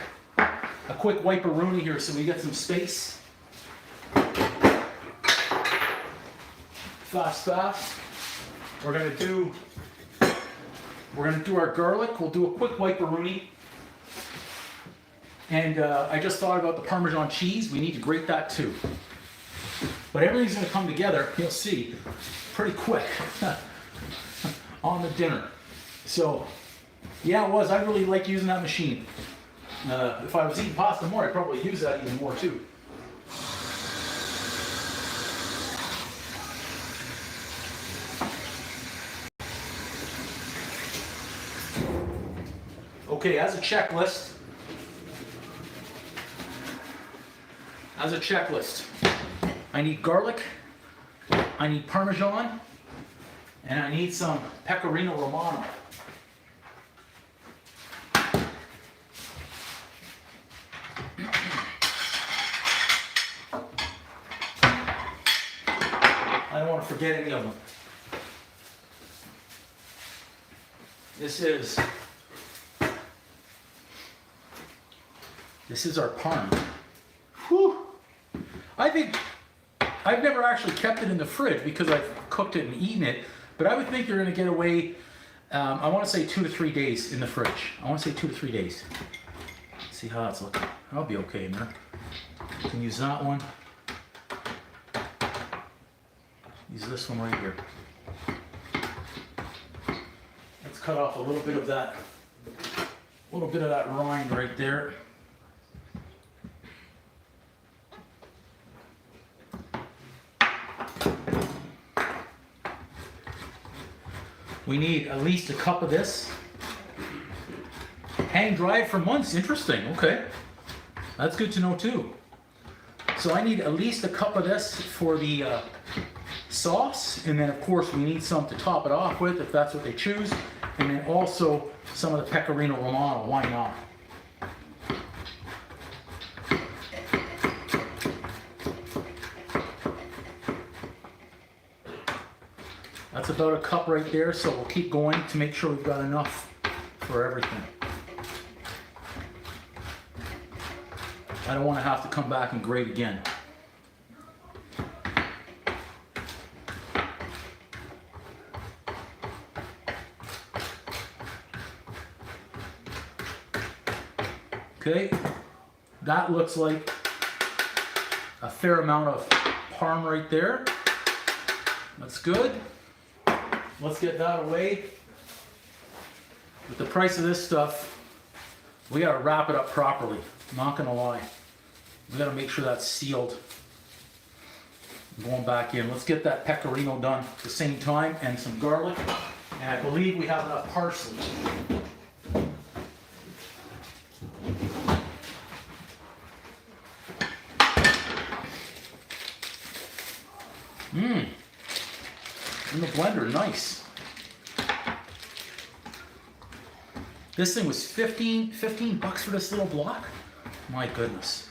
wipe-a-rooney here so we get some space. Fast. We're gonna do our garlic. We'll do a quick wipe-a-rooney. And I just thought about the Parmesan cheese. We need to grate that too. But everything's gonna come together, you'll see, pretty quick on the dinner. So, yeah, it was. I really like using that machine. If I was eating pasta more, I'd probably use that even more too. Okay, as a checklist, I need garlic, I need Parmesan, and I need some Pecorino Romano. I don't want to forget any of them. This is our parm. Whew. I think I've never actually kept it in the fridge because I've cooked it and eaten it, but I would think you're going to get away, I want to say 2 to 3 days in the fridge. I want to say 2 to 3 days. Let's see how that's looking. I'll be okay in there. You can use that one. Use this one right here. Let's cut off a little bit of that rind right there. We need at least a cup of this. Hang dried for months, interesting, okay. That's good to know too. So I need at least a cup of this for the sauce, and then of course we need some to top it off with if that's what they choose, and then also some of the Pecorino Romano, why not? That's about a cup right there, so we'll keep going to make sure we've got enough for everything. I don't want to have to come back and grate again. Okay, that looks like a fair amount of parm right there. That's good. Let's get that away. With the price of this stuff, we gotta wrap it up properly. I'm not gonna lie. We gotta make sure that's sealed. Going back in. Let's get that pecorino done at the same time, and some garlic. And I believe we have enough parsley. In the blender, nice. This thing was 15 bucks for this little block? My goodness.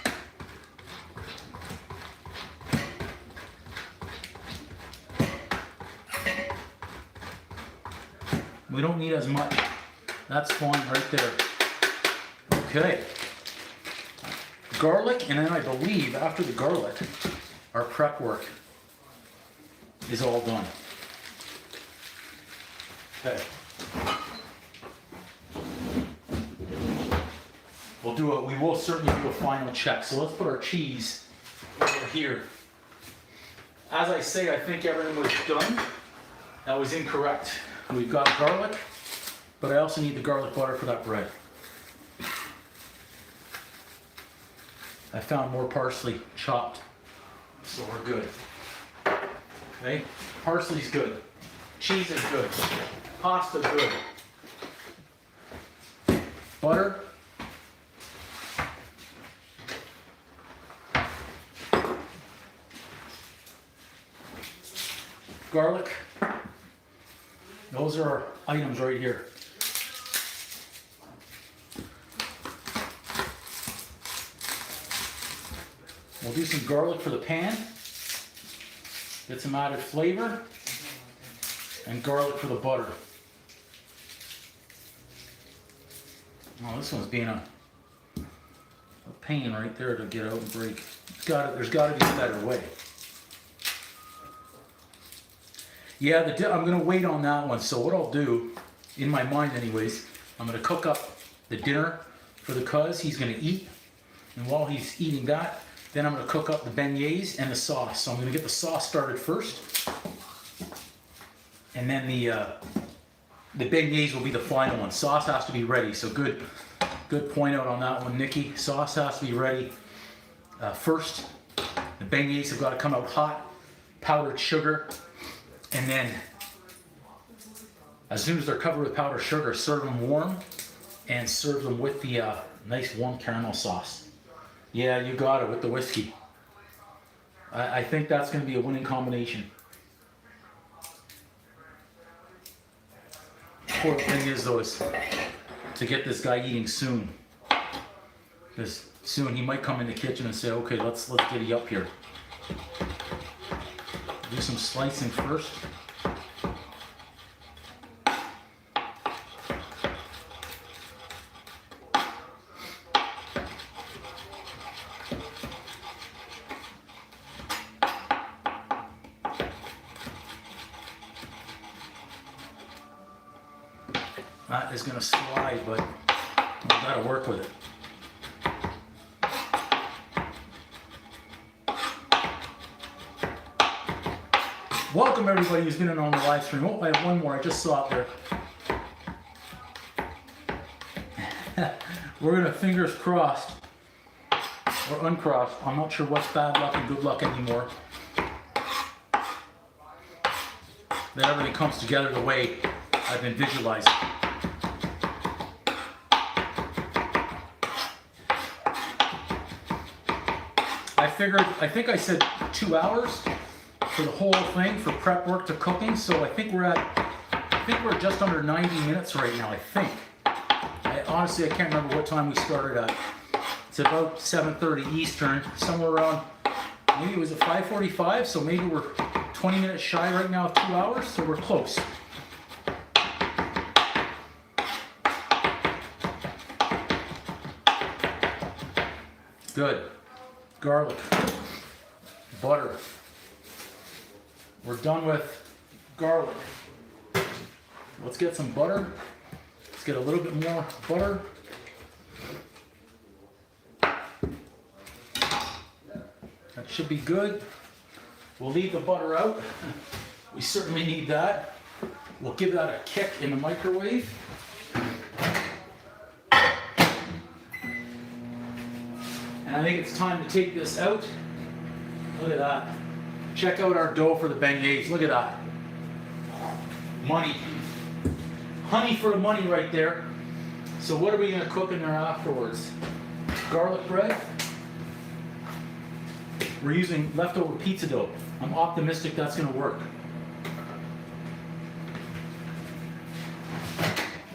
We don't need as much. That's fine right there. Okay. Garlic, and then I believe after the garlic, our prep work is all done. Okay. We will certainly do a final check. So let's put our cheese over here. As I say, I think everything was done. That was incorrect. We've got garlic, but I also need the garlic butter for that bread. I found more parsley chopped, so we're good. Okay, parsley's good. Cheese is good. Pasta good. Butter. Garlic. Those are our items right here. We'll do some garlic for the pan. Get some added flavor. And garlic for the butter. Oh, this one's being a pain right there to get out and break. There's got to be a better way. Yeah, I'm going to wait on that one. So what I'll do, in my mind anyways, I'm going to cook up the dinner for the cuz. He's going to eat. And while he's eating that, Then I'm going to cook up the beignets and the sauce. So I'm going to get the sauce started first. And then the beignets will be the final one. Sauce has to be ready. So good point out on that one, Nikki. Sauce has to be ready first. The beignets have got to come out hot, powdered sugar, and then as soon as they're covered with powdered sugar, serve them warm and serve them with the nice warm caramel sauce. Yeah, you got it with the whiskey. I think that's going to be a winning combination. Important thing is though is to get this guy eating soon. Because soon he might come in the kitchen and say, okay, let's get you up here. Do some slicing first. That is going to slide, but we've got to work with it. Welcome everybody who's been in on the live stream. Oh, I have one more. I just saw it there. We're going to fingers crossed or uncrossed. I'm not sure what's bad luck and good luck anymore. That everything comes together the way I've been visualizing. I think I said 2 hours for the whole thing, for prep work to cooking. So I think we're just under 90 minutes right now, I think. Honestly, I can't remember what time we started at. It's about 7:30 Eastern, somewhere around, maybe it was at 5:45, so maybe we're 20 minutes shy right now of 2 hours, so we're close. Good. Garlic, butter. We're done with garlic. Let's get some butter. Let's get a little bit more butter. That should be good. We'll leave the butter out. We certainly need that. We'll give that a kick in the microwave. And I think it's time to take this out. Look at that. Check out our dough for the beignets. Look at that. Money. Honey for the money right there. So what are we going to cook in there afterwards? Garlic bread. We're using leftover pizza dough. I'm optimistic that's going to work.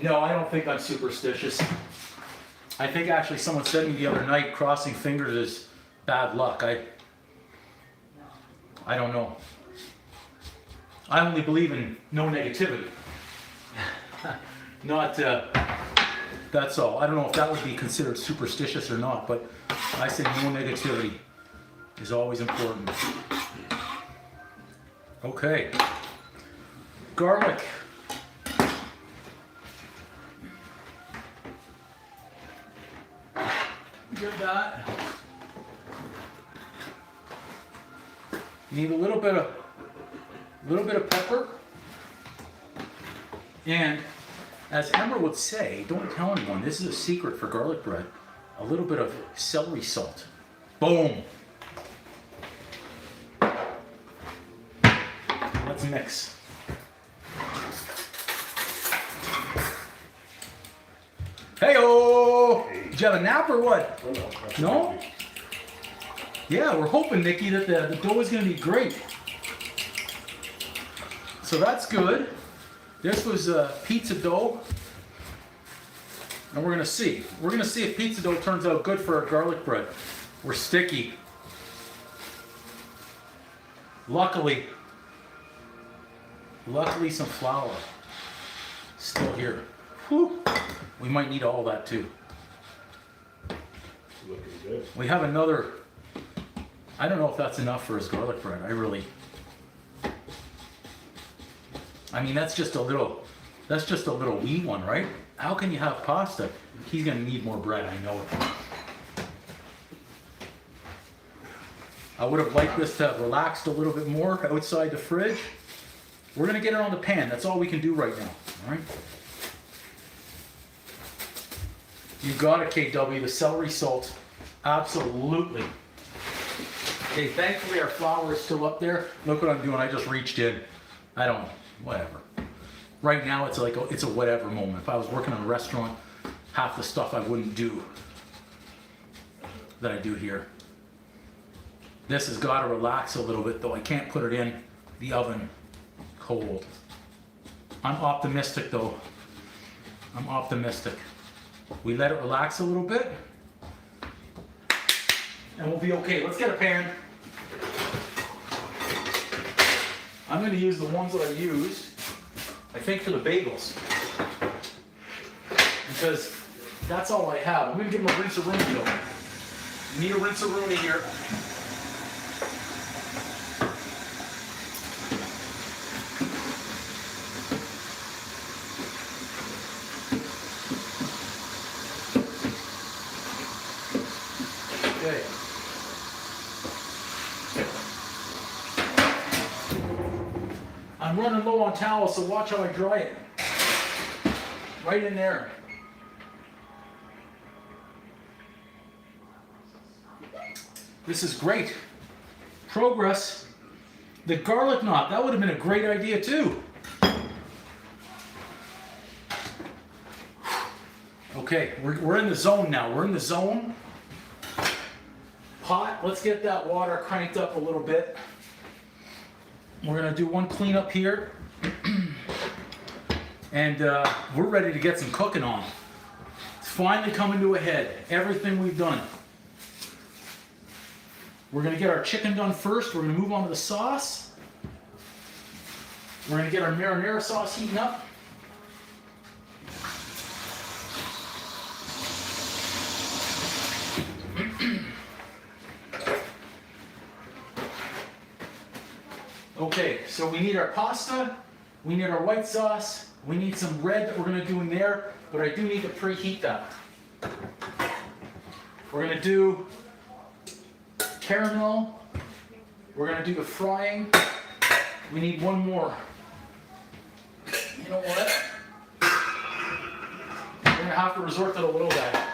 No, I don't think I'm superstitious. I think actually someone said to me the other night, crossing fingers is bad luck. I don't know. I only believe in no negativity. Not, that's all. I don't know if that would be considered superstitious or not, but I say no negativity is always important. Okay. Garlic. Get that. You need a little bit of pepper. And as Ember would say, don't tell anyone, this is a secret for garlic bread. A little bit of celery salt. Boom. Let's mix. Hey-oh! Did you have a nap or what? No? Yeah, we're hoping, Nikki, that the dough is going to be great. So that's good. This was pizza dough. And we're going to see. We're going to see if pizza dough turns out good for our garlic bread. We're sticky. Luckily some flour still here. Whew. We might need all that too. Looking good. We have another, I don't know if that's enough for his garlic bread. I mean, that's just a little wee one, right? How can you have pasta? He's gonna need more bread, I know it. I would have liked this to have relaxed a little bit more outside the fridge. We're gonna get it on the pan. That's all we can do right now, all right? You got it, KW, the celery salt. Absolutely. Okay, thankfully our flour is still up there. Look what I'm doing, I just reached in. I don't know, whatever. Right now it's like, it's a whatever moment. If I was working in a restaurant, half the stuff I wouldn't do that I do here. This has got to relax a little bit though. I can't put it in the oven cold. I'm optimistic though. I'm optimistic. We let it relax a little bit and we'll be okay. Let's get a pan. I'm going to use the ones that I used, I think, for the bagels. Because that's all I have. I'm going to give them a rinse-a-rooney though. You need a rinse-a-rooney here. Okay. I'm running low on towels, so watch how I dry it. Right in there. This is great. Progress. The garlic knot, that would have been a great idea too. Okay, we're in the zone now. We're in the zone. Pot, let's get that water cranked up a little bit. We're gonna do one cleanup here. And we're ready to get some cooking on. It's finally coming to a head. Everything we've done. We're gonna get our chicken done first. We're gonna move on to the sauce. We're gonna get our marinara sauce heating up. Okay, so we need our pasta, we need our white sauce, we need some red that we're gonna do in there, but I do need to preheat that. We're gonna do caramel, we're gonna do the frying, we need one more. You know what? We're gonna have to resort to the little guy.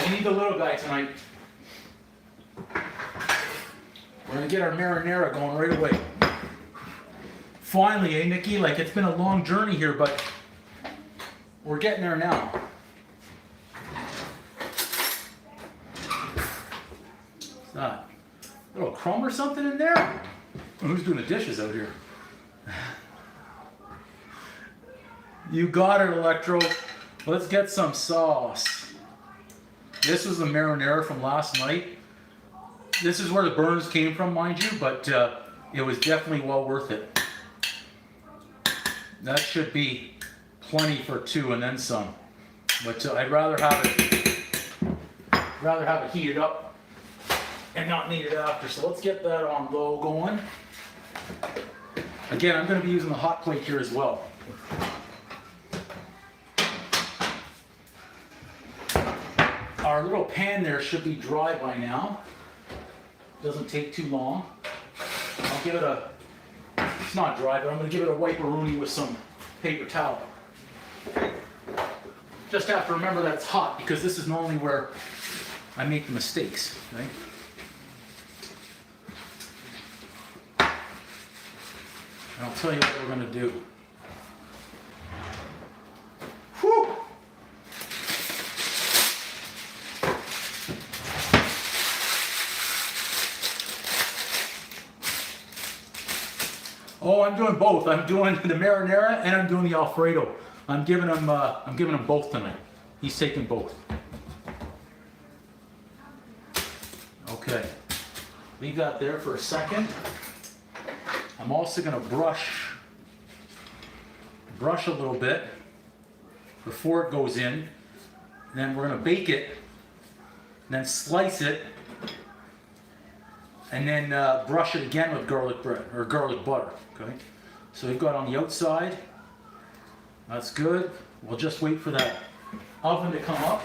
We need the little guy tonight. We're gonna get our marinara going right away. Finally, Nikki? Like, it's been a long journey here, but we're getting there now. What's that? A little crumb or something in there? Who's doing the dishes out here? You got it, Electro. Let's get some sauce. This was the marinara from last night. This is where the burns came from, mind you, but it was definitely well worth it. That should be plenty for two and then some. But I'd rather have it heated up and not need it after. So let's get that on low going. Again, I'm going to be using the hot plate here as well. Our little pan there should be dry by now. Doesn't take too long. I'll give it a, it's not dry, but I'm going to give it a wipe-a-rooney with some paper towel. Just have to remember that it's hot because this is normally where I make the mistakes, right? And I'll tell you what we're going to do. Whew! Oh, I'm doing both. I'm doing the marinara and I'm doing the Alfredo. I'm giving him both tonight. He's taking both. Okay, leave that there for a second. I'm also going to brush a little bit before it goes in. Then we're going to bake it, then slice it, and then brush it again with garlic bread or garlic butter. Okay, so we've got on the outside. That's good. We'll just wait for that oven to come up.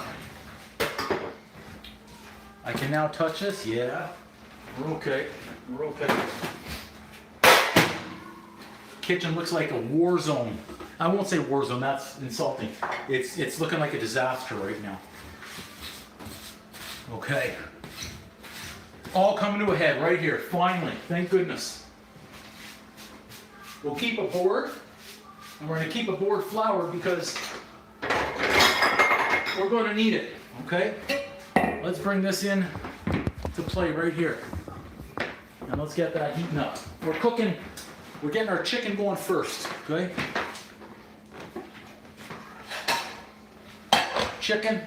I can now touch this. Yeah, We're okay. We're okay. Kitchen looks like a war zone. I won't say war zone, that's insulting. It's looking like a disaster right now. Okay. All coming to a head right here, finally, thank goodness. We'll keep a board, and we're gonna keep a board flour because we're gonna need it, okay? Let's bring this in to play right here. And let's get that heating up. We're cooking, we're getting our chicken going first, okay? Chicken,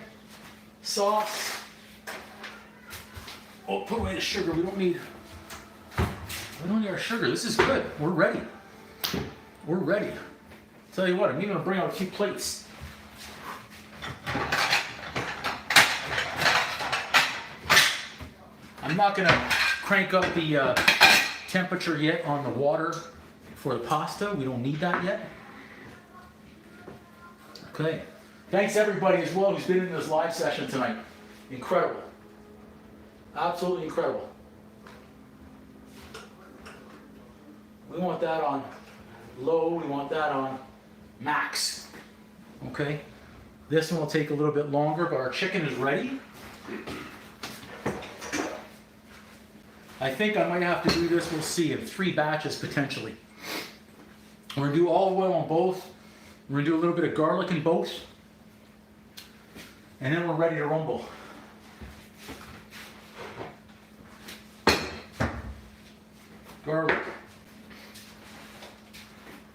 sauce. Oh, put away the sugar. We don't need our sugar. This is good. We're ready. We're ready. Tell you what, I'm even gonna bring out a few plates. I'm not gonna crank up the temperature yet on the water for the pasta. We don't need that yet. Okay. Thanks everybody as well who's been in this live session tonight. Incredible. Absolutely incredible. We want that on low, we want that on max. Okay? This one will take a little bit longer, but our chicken is ready. I think I might have to do this, we'll see, in 3 batches potentially. We're gonna do olive oil on both. We're gonna do a little bit of garlic in both. And then we're ready to rumble. Garlic.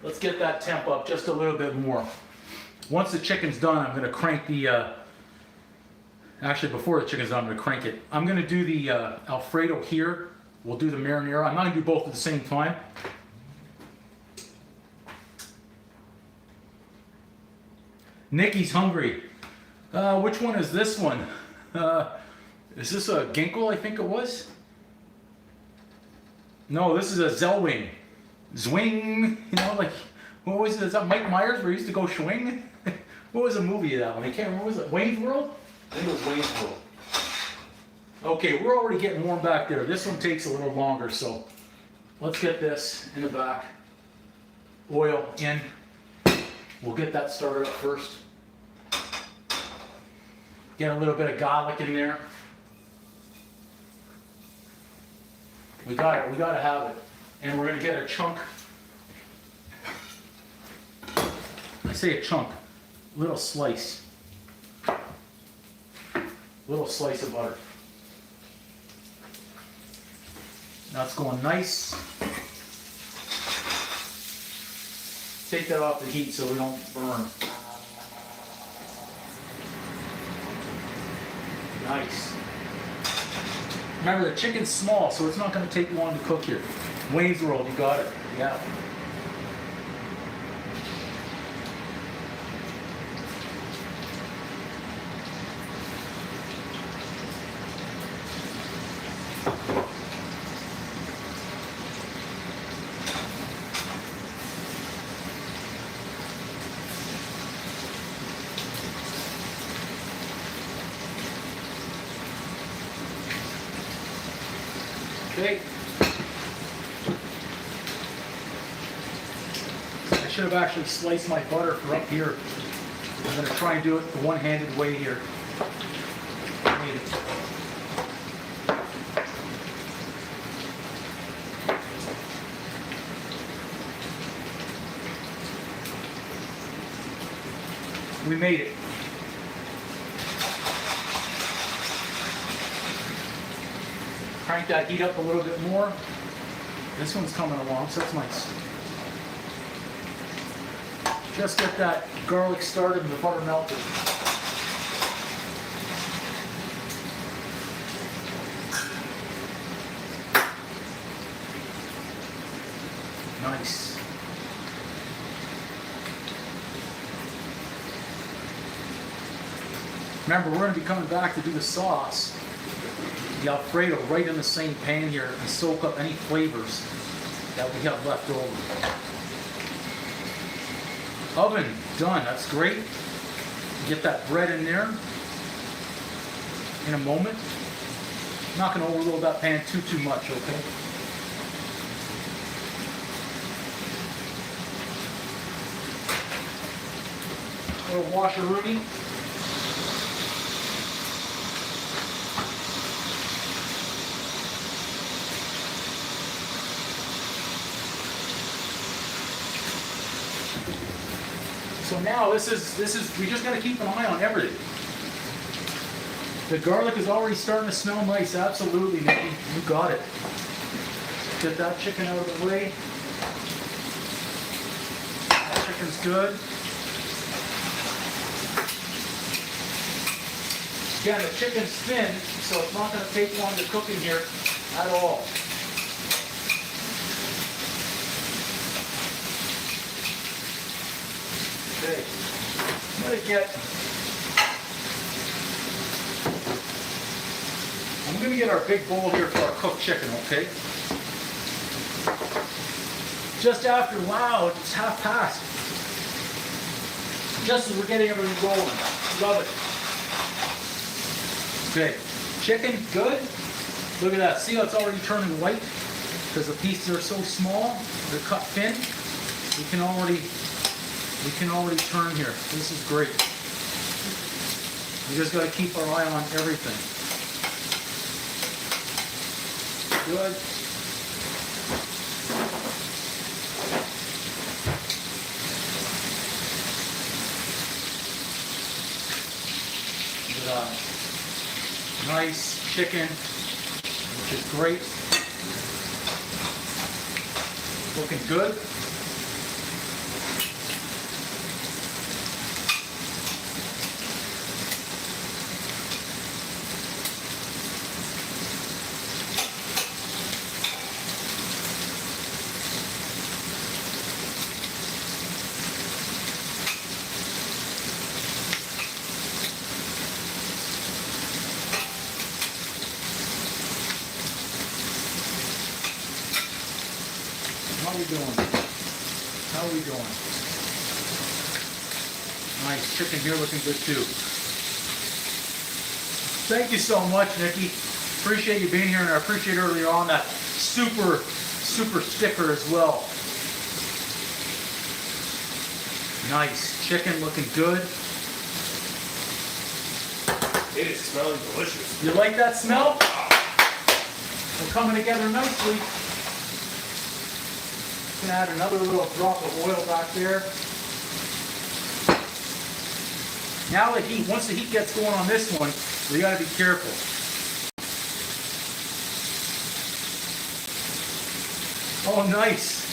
Let's get that temp up just a little bit more. Once the chicken's done, I'm going to crank the, actually before the chicken's done, I'm going to crank it. I'm going to do the Alfredo here. We'll do the marinara. I'm not going to do both at the same time. Nikki's hungry. Which one is this one? Is this a Ginkgo, I think it was? No, this is a Zellwing. Zwing, you know, like, what was it? Is that Mike Myers where he used to go swing? What was the movie of that one? I can't remember. Was it Wayne's World? I think it was Wayne's World. Okay, we're already getting warm back there. This one takes a little longer, so let's get this in the back. Oil in. We'll get that started up first. Get a little bit of garlic in there. We got it. We got to have it. And we're going to get a chunk. I say a chunk. Little slice. Little slice of butter. That's going nice. Take that off the heat so we don't burn. Nice. Remember, the chicken's small, so it's not going to take long to cook here. Wayne's World, you got it. Yeah. Okay. I should have actually sliced my butter for up here. I'm going to try and do it the one-handed way here. We made it. Crank that heat up a little bit more. This one's coming along, so that's nice. Just get that garlic started and the butter melted. Nice. Remember, we're going to be coming back to do the sauce, the Alfredo, right in the same pan here and soak up any flavors that we have left over. Oven done, that's great. Get that bread in there in a moment. I'm not going to overload that pan too much, okay? A little washeroonie. So now this is we just got to keep an eye on everything. The garlic is already starting to smell nice. Absolutely, Nikki. You got it. Get that chicken out of the way. That chicken's good. Again, the chicken's thin, so it's not going to take long to cook in here at all. Okay. I'm going to get our big bowl here for our cooked chicken, okay? Just after, wow, it's half past. Just as we're getting everything rolling. Love it. Okay, chicken, good. Look at that. See how it's already turning white? Because the pieces are so small, they're cut thin. We can already turn here. This is great. We just got to keep our eye on everything. Good. Look at that. Nice chicken, which is great. Looking good. How are we doing? How are we doing? Nice chicken here, looking good too. Thank you so much, Nikki. Appreciate you being here, and I appreciate earlier on that super sticker as well. Nice chicken, looking good. It is smelling delicious. You like that smell? We're coming together nicely. Can add another little drop of oil back there. Now the heat, once the heat gets going on this one, we got to be careful. Oh, nice.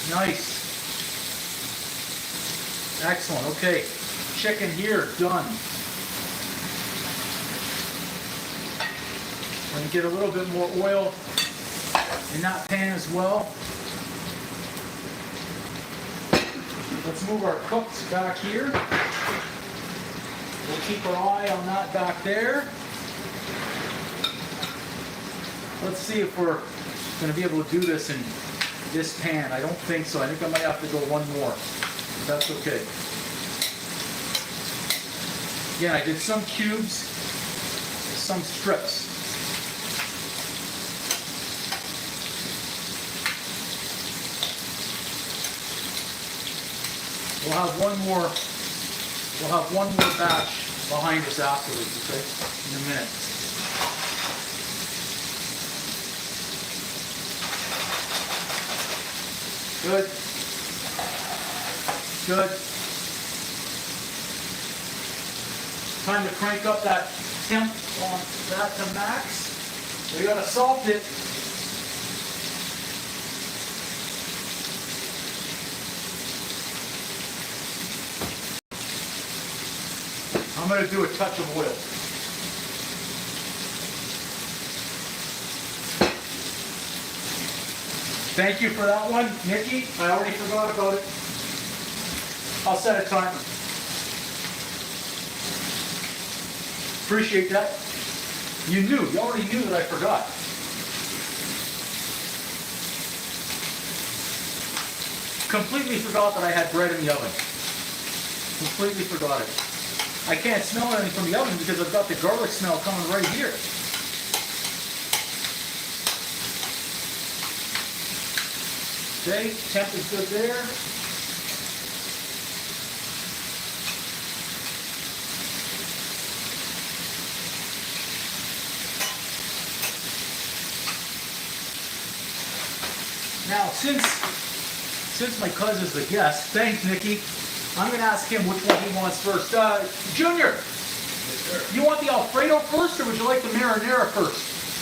Nice. Excellent. Okay. Chicken here, done. I'm going to get a little bit more oil in that pan as well. Let's move our cooks back here. We'll keep our eye on that back there. Let's see if we're going to be able to do this in this pan. I don't think so. I think I might have to go one more. But that's okay. Again, I did some cubes, some strips. We'll have one more batch behind us afterwards, okay? In a minute. Good. Good. Time to crank up that temp on that to max. We gotta salt it. I'm going to do a touch of oil. Thank you for that one, Nikki. I already forgot about it. I'll set a timer. Appreciate that. You already knew that I forgot. Completely forgot that I had bread in the oven. Completely forgot it. I can't smell anything from the oven because I've got the garlic smell coming right here. Okay, temp is good there. Now, since my cousin's the guest, thanks, Nikki. I'm going to ask him which one he wants first. Junior, you want the Alfredo first, or would you like the marinara first?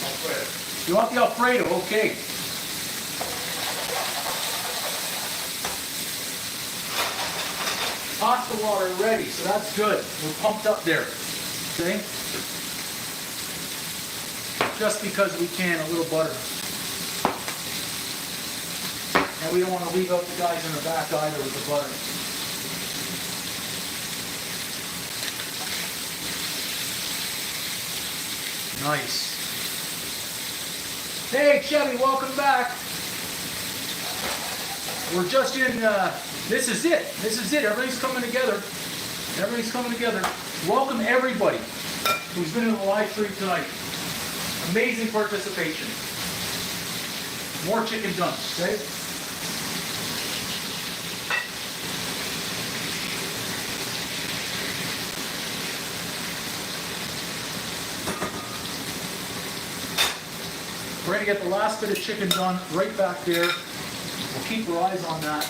Alfredo. You want the Alfredo? Okay. Pasta water ready, so that's good. We're pumped up there. Okay? Just because we can, a little butter. And we don't want to leave out the guys in the back either with the butter. Nice. Hey, Chevy, welcome back. We're just in, this is it. This is it. Everything's coming together. Everything's coming together. Welcome everybody who's been in the live stream tonight. Amazing participation. More chicken done, okay? We're going to get the last bit of chicken done right back there. We'll keep our eyes on that.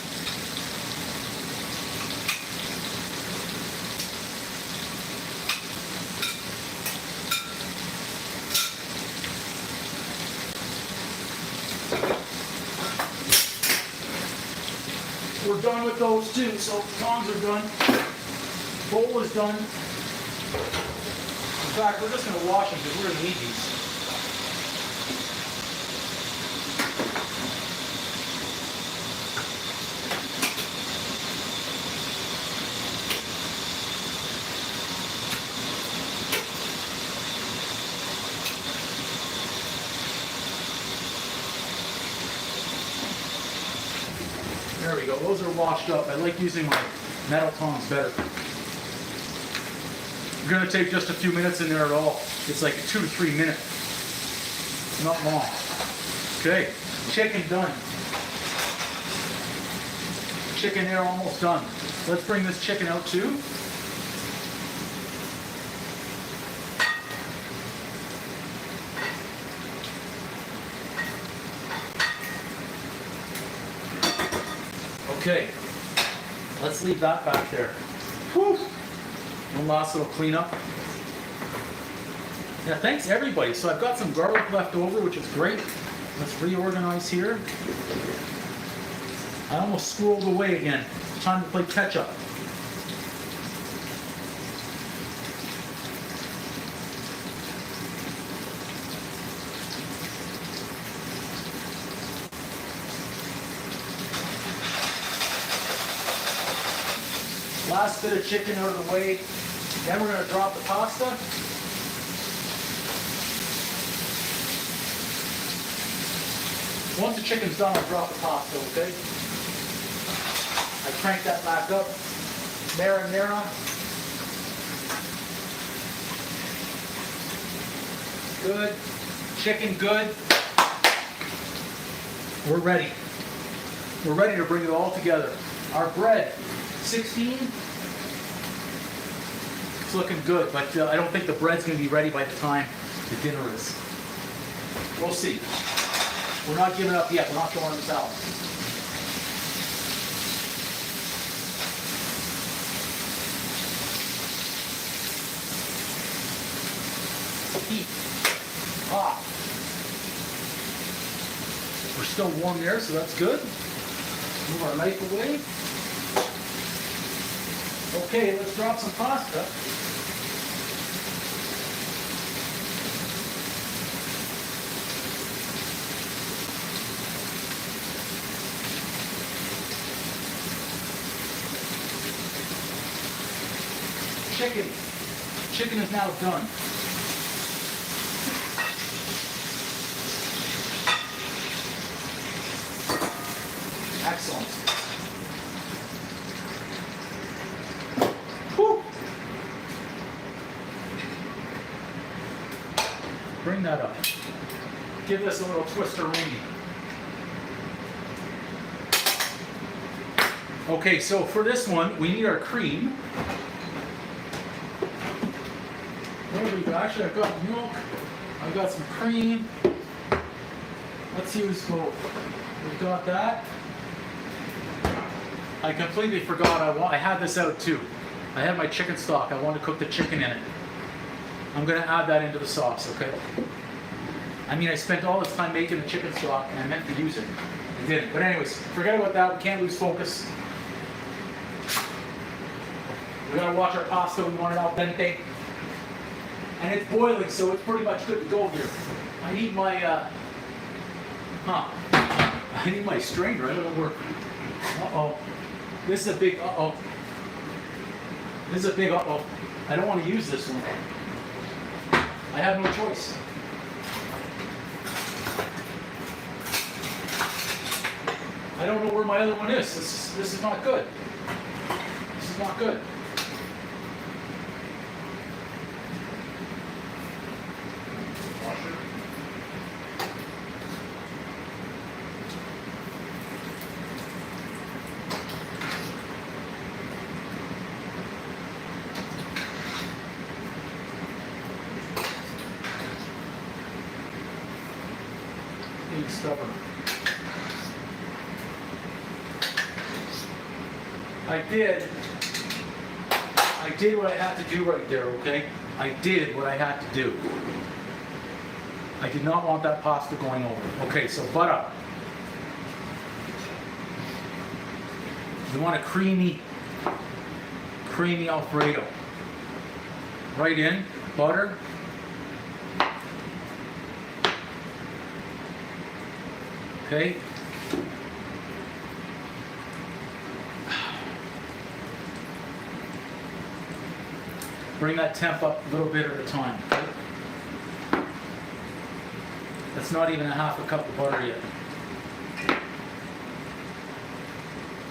We're done with those too, so tongs are done. Bowl is done. In fact, we're just going to wash them because we're going to need these. There we go, those are washed up. I like using my metal tongs better. You're gonna take just a few minutes in there at all. It's like a 2 to 3 minute. Not long. Okay, chicken done. Chicken there almost done. Let's bring this chicken out too. Okay, let's leave that back there. Whew. One last little cleanup. Yeah, thanks everybody. So I've got some garlic left over, which is great. Let's reorganize here. I almost scrolled away again. Time to play catch up. Last bit of chicken out of the way. Then we're going to drop the pasta. Once the chicken's done, I'll drop the pasta, okay? I crank that back up. Marinara. Good. Chicken good. We're ready. We're ready to bring it all together. Our bread. 16. It's looking good, but I don't think the bread's going to be ready by the time the dinner is. We'll see. We're not giving up yet. We're not throwing this out. Heat. Hot. We're still warm there, so that's good. Move our knife away. Okay, let's drop some pasta. Chicken. Chicken is now done. Excellent. Whew. Bring that up. Give this a little twister-ringy. Okay, so for this one, we need our cream. There we go. Actually, I've got milk. I've got some cream. Let's use both. We've got that. I completely forgot I had this out too. I had my chicken stock. I want to cook the chicken in it. I'm going to add that into the sauce, okay? I mean, I spent all this time making the chicken stock and I meant to use it. I didn't. But anyways, forget about that. We can't lose focus. We got to watch our pasta. We want it al dente. And it's boiling, so it's pretty much good to go here. I need my, I need my strainer. I don't know where. Uh-oh. This is a big uh-oh. This is a big uh-oh. I don't want to use this one. I have no choice. I don't know where my other one is. This is not good. This is not good. Being stubborn. I did what I had to do right there, okay? I did what I had to do. I did not want that pasta going over. Okay, so butter. You want a creamy Alfredo. Right in, butter. Okay. Bring that temp up a little bit at a time. Okay? That's not even a half a cup of butter yet.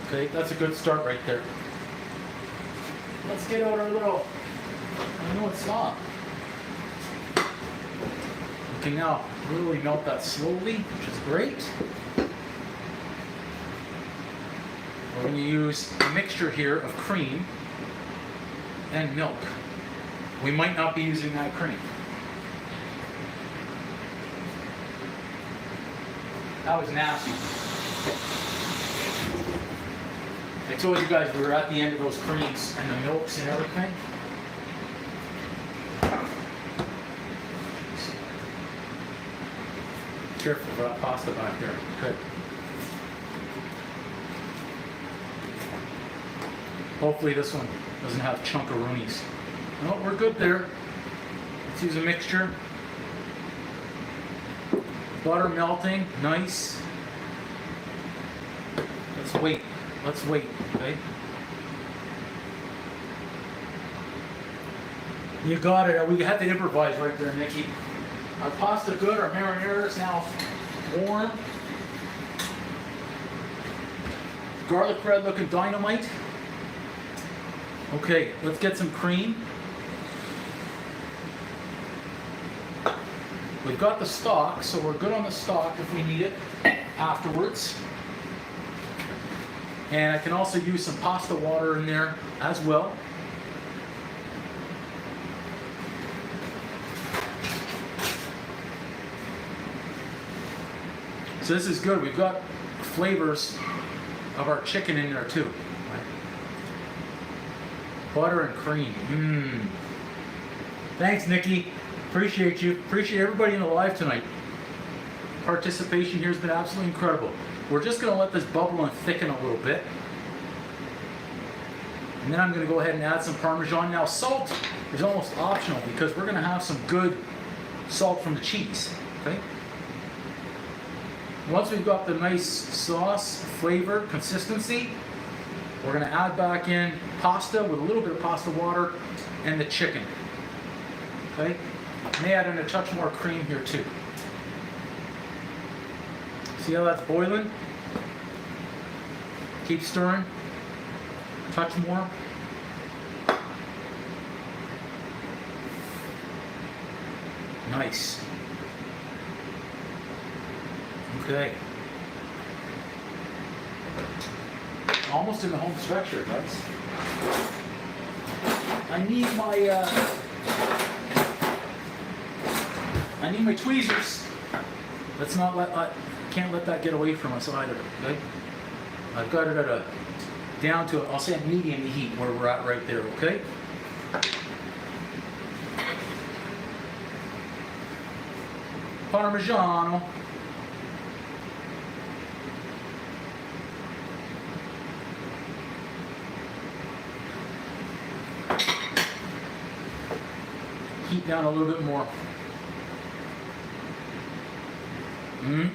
Okay, that's a good start right there. Let's get out our little, I know it's not. We can now really melt that slowly, which is great. We're going to use a mixture here of cream and milk. We might not be using that cream. That was nasty. I told you guys we were at the end of those creams and the milks and everything. Careful for that pasta back there. Good. Hopefully this one doesn't have chunkaroonies. No, we're good there. Let's use a mixture. Butter melting, nice. Let's wait. Let's wait, okay? You got it. We had to improvise right there, Nikki. Our pasta good. Our marinara is now warm. Garlic bread looking dynamite. Okay, let's get some cream. We've got the stock, so we're good on the stock if we need it afterwards. And I can also use some pasta water in there as well. So this is good. We've got flavors of our chicken in there too. Butter and cream. Thanks, Nikki. Appreciate you. Appreciate everybody in the live tonight. Participation here has been absolutely incredible. We're just going to let this bubble and thicken a little bit. And then I'm going to go ahead and add some Parmesan. Now, salt is almost optional because we're going to have some good salt from the cheese. Okay. Once we've got the nice sauce, flavor, consistency, we're going to add back in pasta with a little bit of pasta water and the chicken. Okay? May add in a touch more cream here too. See how that's boiling? Keep stirring. Touch more. Nice. Almost in the home stretch here, guys. I need my tweezers. Let's not can't let that get away from us either, okay? I've got it at down to, I'll say a medium heat where we're at right there, okay? Parmigiano. Heat down a little bit more.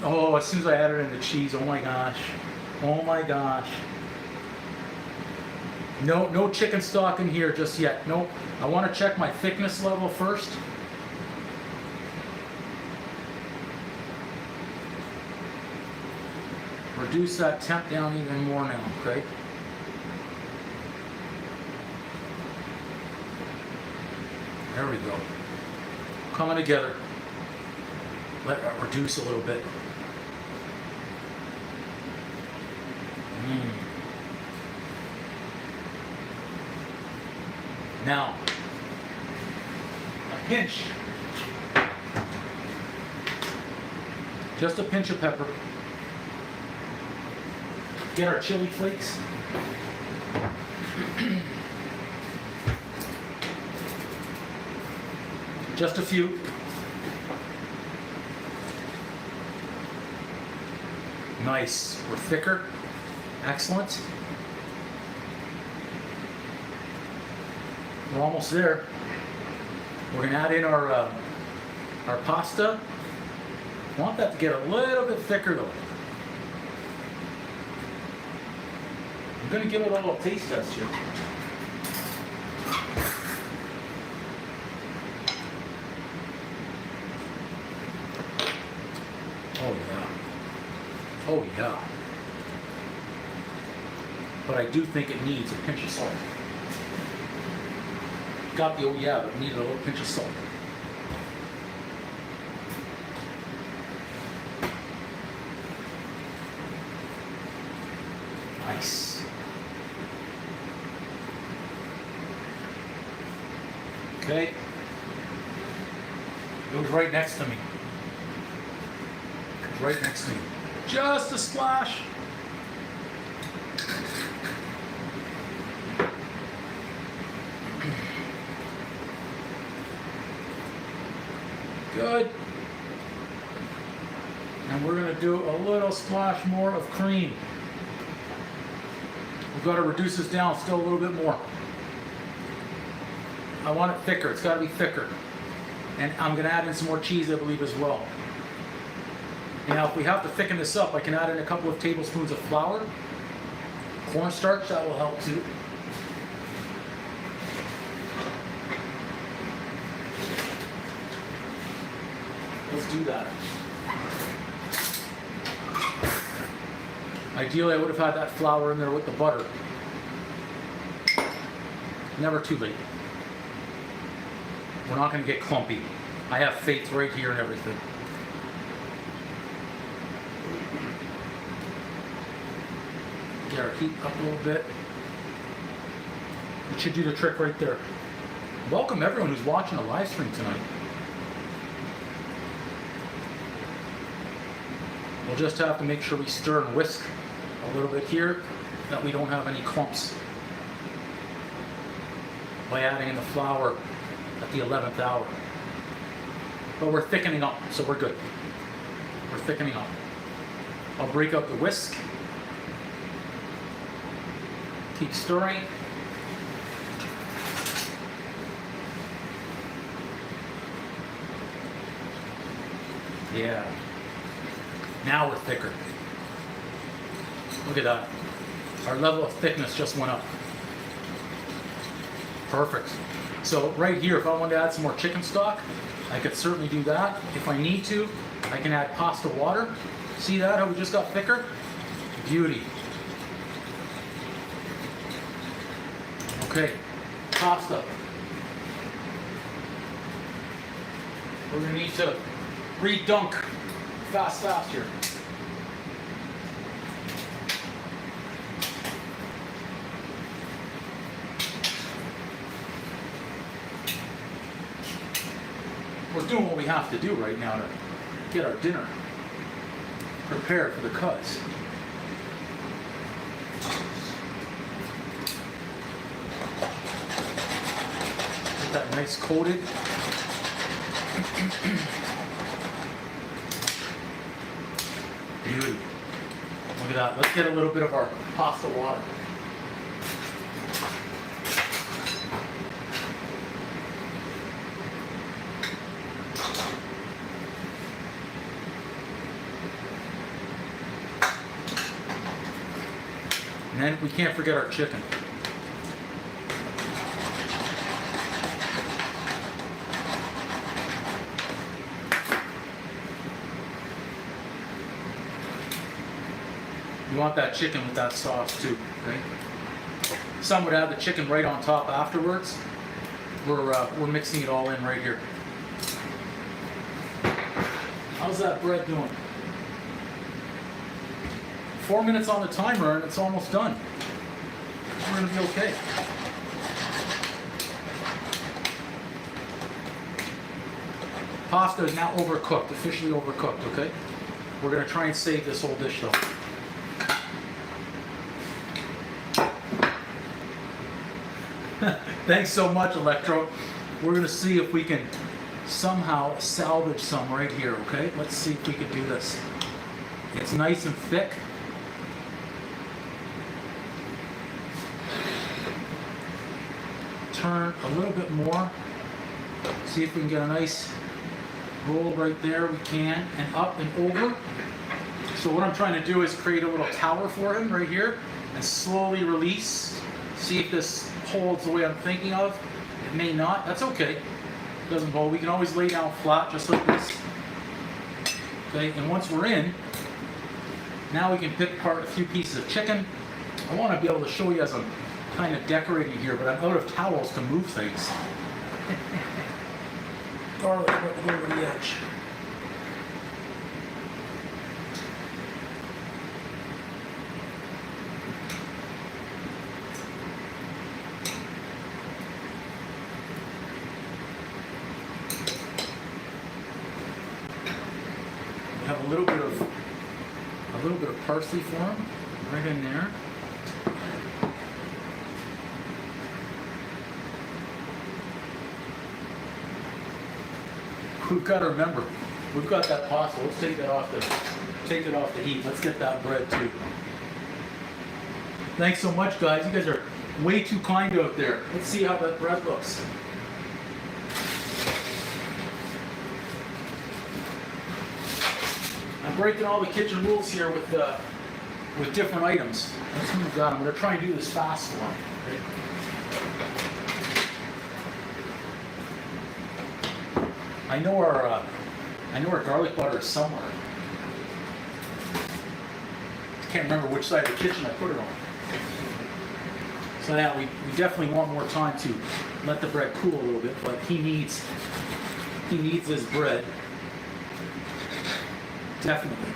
Oh, as soon as I added in the cheese, oh my gosh. Oh my gosh. No chicken stock in here just yet. No, I want to check my thickness level first. Reduce that temp down even more now, okay? There we go. Coming together. Let that reduce a little bit. Now, a pinch. Just a pinch of pepper. Get our chili flakes. Just a few. Nice. We're thicker. Excellent. We're almost there. We're going to add in our pasta. I want that to get a little bit thicker though. I'm going to give it a little taste test here. Oh yeah. Oh yeah. But I do think it needs a pinch of salt. Got the oh yeah, but needed a little pinch of salt. Nice. Okay. It was right next to me. It was right next to me. Just a splash. Good. And we're going to do a little splash more of cream. We've got to reduce this down still a little bit more. I want it thicker. It's got to be thicker. And I'm going to add in some more cheese, I believe, as well. Now, if we have to thicken this up, I can add in a couple of tablespoons of flour. Cornstarch, that will help too. Let's do that. Ideally, I would have had that flour in there with the butter. Never too late. We're not going to get clumpy. I have faith right here and everything. Get our heat up a little bit. It should do the trick right there. Welcome everyone who's watching the live stream tonight. We'll just have to make sure we stir and whisk a little bit here, that we don't have any clumps by adding in the flour at the 11th hour. But we're thickening up, so we're good. We're thickening up. I'll break out the whisk. Keep stirring. Yeah. Now we're thicker. Look at that. Our level of thickness just went up. Perfect. So right here, if I wanted to add some more chicken stock, I could certainly do that. If I need to, I can add pasta water. See that, how we just got thicker? Beauty. Okay, pasta. We're gonna need to re-dunk fast here. we're doing what we have to do right now to get our dinner prepared for the cuz. Get that nice coated. Beauty. Look at that. Let's get a little bit of our pasta water. And then we can't forget our chicken. You want that chicken with that sauce too, okay? Some would add the chicken right on top afterwards. We're mixing it all in right here. How's that bread doing? 4 minutes on the timer and it's almost done. We're gonna be okay. Pasta is now overcooked, officially overcooked, okay? We're gonna try and save this whole dish though. Thanks so much, Electro. We're gonna see if we can somehow salvage some right here, okay? Let's see if we can do this. It's nice and thick. Turn a little bit more. See if we can get a nice roll right there. We can, and up and over. So what I'm trying to do is create a little tower for him right here and slowly release. See if this holds the way I'm thinking of. It may not. That's okay. It doesn't hold. We can always lay down flat just like this. Okay, and once we're in, now we can pick apart a few pieces of chicken. I want to be able to show you as I'm kind of decorating here, but I'm out of towels to move things. Garlic right over the edge. We have a little bit of parsley for him right in there. We've got to remember, we've got that pasta. Let's take it off the heat. Let's get that bread too. Thanks so much, guys. You guys are way too kind out there. Let's see how that bread looks. I'm breaking all the kitchen rules here with different items. Let's see what we've got. I'm going to try and do this fast for them. Okay? I know our garlic butter is somewhere. I can't remember which side of the kitchen I put it on. So now we definitely want more time to let the bread cool a little bit, but he needs his bread. Definitely.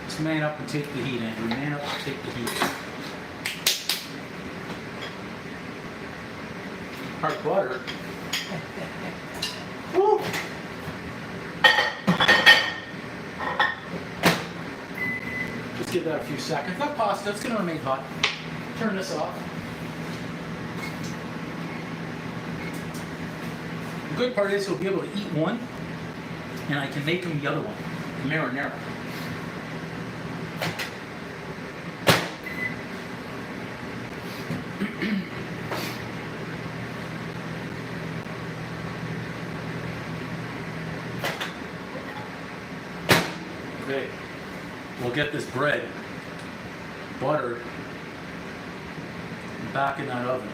Just man up and take the heat, Andrew. Man up and take the heat. Hard butter. Woo! Just give that a few seconds. That pasta, it's going to remain hot. Turn this off. The good part is he'll be able to eat one, and I can make him the other one, the marinara. Okay, we'll get this bread buttered back in that oven.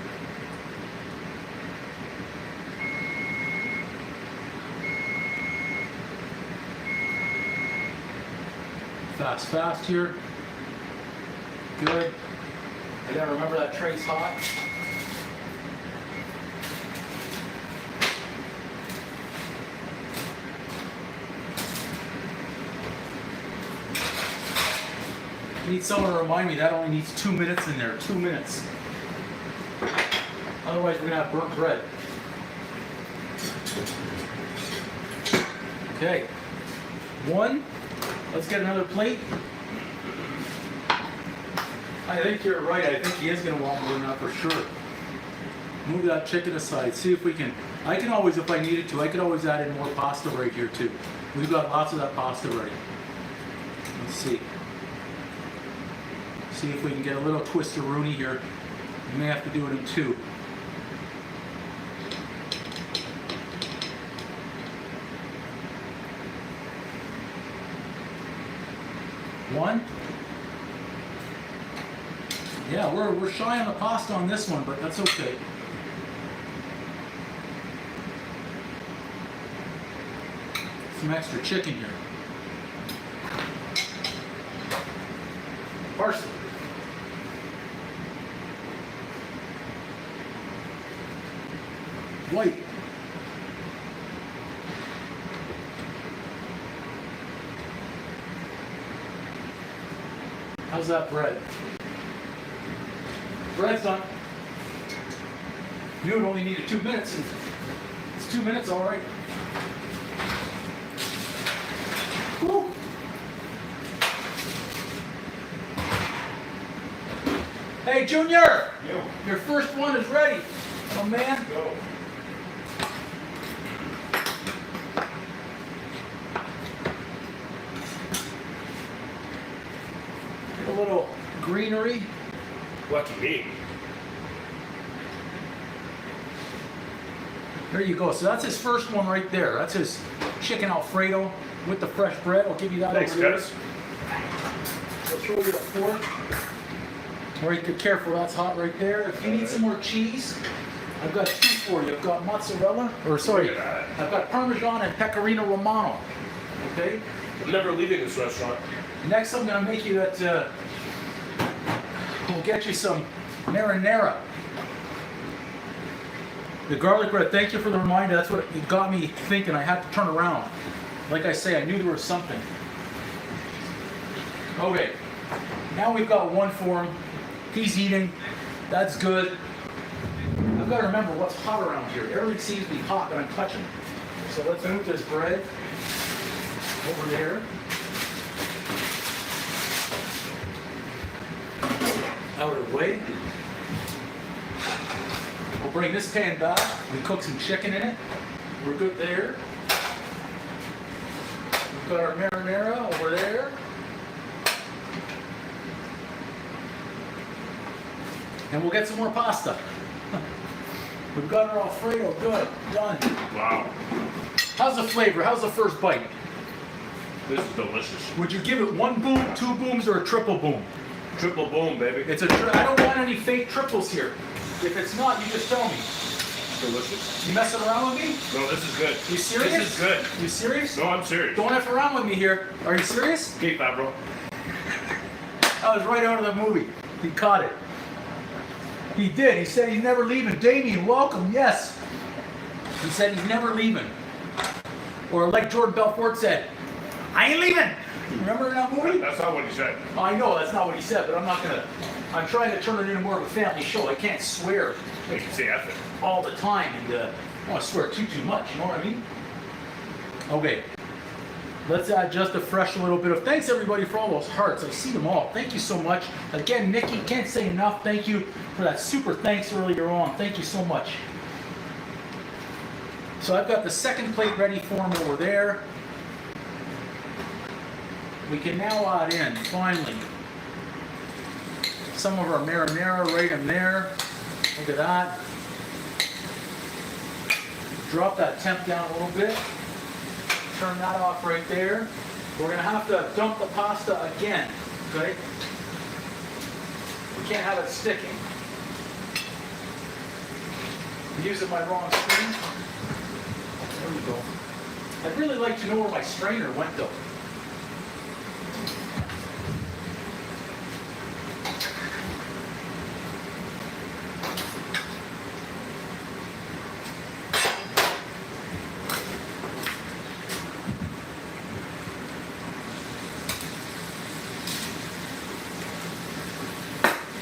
Fast here. Good. I gotta remember that tray's hot. Need someone to remind me that only needs 2 minutes in there. 2 minutes. Otherwise, we're gonna have burnt bread. Okay. One. Let's get another plate. I think you're right. I think he is going to want more than that for sure. Move that chicken aside. See if we can. I can always, if I needed to, I could always add in more pasta right here too. We've got lots of that pasta ready. Let's see. See if we can get a little twist-a-rooney here. We may have to do it in two. One. Yeah, we're shy on the pasta on this one, but that's okay. Some extra chicken here. Parsley. White. How's that bread? Bread's done. You only needed 2 minutes, and it's 2 minutes, all right. Woo. Hey, Junior! Yo. Your first one is ready. Oh, man. Go. Get a little greenery. Lucky me. There you go. So that's his first one right there. That's his chicken Alfredo with the fresh bread. I'll give you that. Thanks, over there. guys. I'll show you the fork. Or you be careful, that's hot right there. If you need some more cheese, I've got two for you. I've got mozzarella, or sorry, Look at that. I've got Parmesan and Pecorino Romano. Okay? I'm never leaving this restaurant. Next, I'm going to make you that, we'll get you some marinara. The garlic bread, thank you for the reminder. That's what it got me thinking. I had to turn around. Like I say, I knew there was something. Okay, now we've got one for him. He's eating. That's good. I've got to remember what's hot around here. Everything seems to be hot that I'm touching. So let's move this bread over there. Out of the way. We'll bring this pan back. We cook some chicken in it. We're good there. We've got our marinara over there. And we'll get some more pasta. We've got our Alfredo. Good. Done. Wow. How's the flavor? How's the first bite? This is delicious. Would you give it one boom, two booms, or a triple boom? Triple boom, baby. It's I don't want any fake triples here. If it's not, you just tell me. Delicious. You messing around with me? No, this is good. You serious? This is good. You serious? No, I'm serious. Don't F around with me here. Are you serious? Okay, Fabro. I was right out of the movie. He caught it. He did. He said he's never leaving. Damien, welcome. Yes. He said he's never leaving. Or like Jordan Belfort said, I ain't leaving. Remember in that movie? That's not what he said. I know that's not what he said, but I'm not gonna. I'm trying to turn it into more of a family show. I can't swear You can say F it. all the time, and I don't want to swear too much. You know what I mean? Okay. Let's add just a fresh little bit of. Thanks everybody for all those hearts. I see them all. Thank you so much. Again, Nikki, can't say enough. Thank you for that super thanks earlier on. Thank you so much. So I've got the second plate ready for him over there. We can now add in, finally, some of our marinara right in there. Look at that. Drop that temp down a little bit. Turn that off right there. We're going to have to dump the pasta again, okay? We can't have it sticking. I'm using my wrong screen. There we go. I'd really like to know where my strainer went though.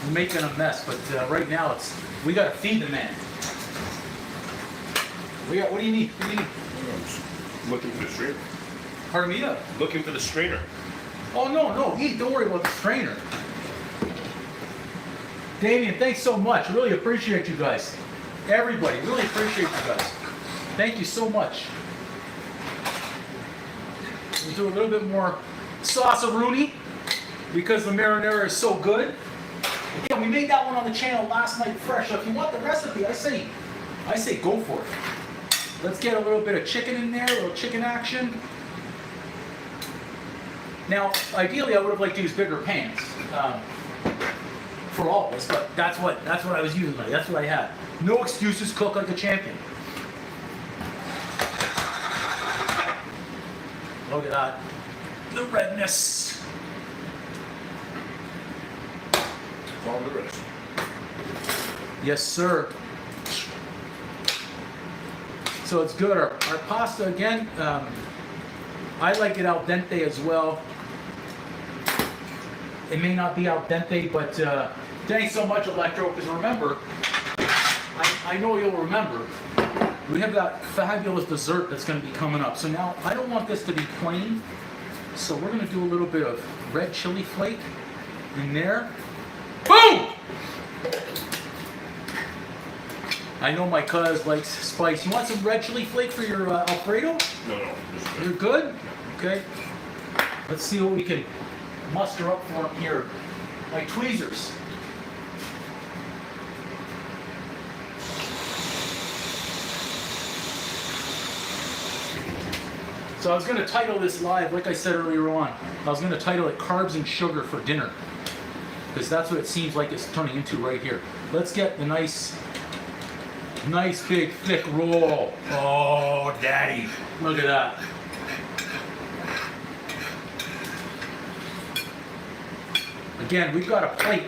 I'm making a mess, but right now we got to feed the man. What do you need? What do you need? Looking for the strainer. Pardon me? Looking for the strainer. Oh, no, eat. Don't worry about the strainer. Damien, thanks so much. Really appreciate you guys. Everybody, really appreciate you guys. Thank you so much. We'll do a little bit more sauce-a-rooney because the marinara is so good. Again, we made that one on the channel last night fresh. So if you want the recipe, I say go for it. Let's get a little bit of chicken in there, a little chicken action. Now, ideally, I would have liked to use bigger pans for all this, but that's what I was using. That's what I had. No excuses. Cook like a champion. Look at that. The redness. It's all the rest. Yes, sir. So it's good. Our pasta, again, I like it al dente as well. It may not be al dente, but thanks so much, Electro, because remember, I know you'll remember, we have that fabulous dessert that's going to be coming up. So now, I don't want this to be plain, so we're going to do a little bit of red chili flake in there. Boom! I know my cuz likes spice. You want some red chili flake for your Alfredo? No. You're good? Okay. Let's see what we can muster up for him here. My tweezers. So I was going to title this live, like I said earlier on, I was going to title it Carbs and Sugar for Dinner. Because that's what it seems like it's turning into right here. Let's get the nice big thick roll. Oh, daddy. Look at that. Again, we've got a plate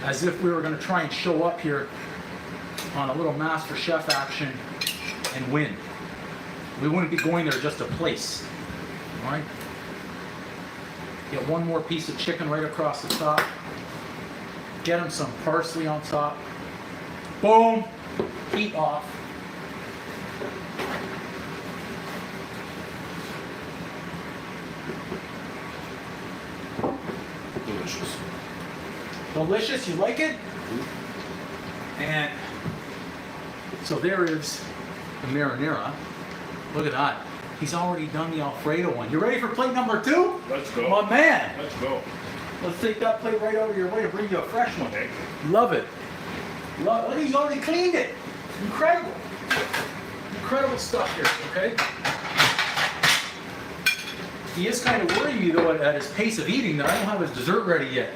as if we were going to try and show up here on a little Master Chef action and win. We wouldn't be going there just to place. All right? Get one more piece of chicken right across the top. Get him some parsley on top. Boom! Heat off. Delicious. Delicious, you like it? And so there is the marinara. Look at that. He's already done the Alfredo one. You ready for plate number 2? Let's go. My man. Let's go. Let's take that plate right over your way to bring you a fresh one. Okay. Love it. Look, he's already cleaned it. Incredible. Incredible stuff here, okay? He is kind of worrying me, though, at his pace of eating that I don't have his dessert ready yet.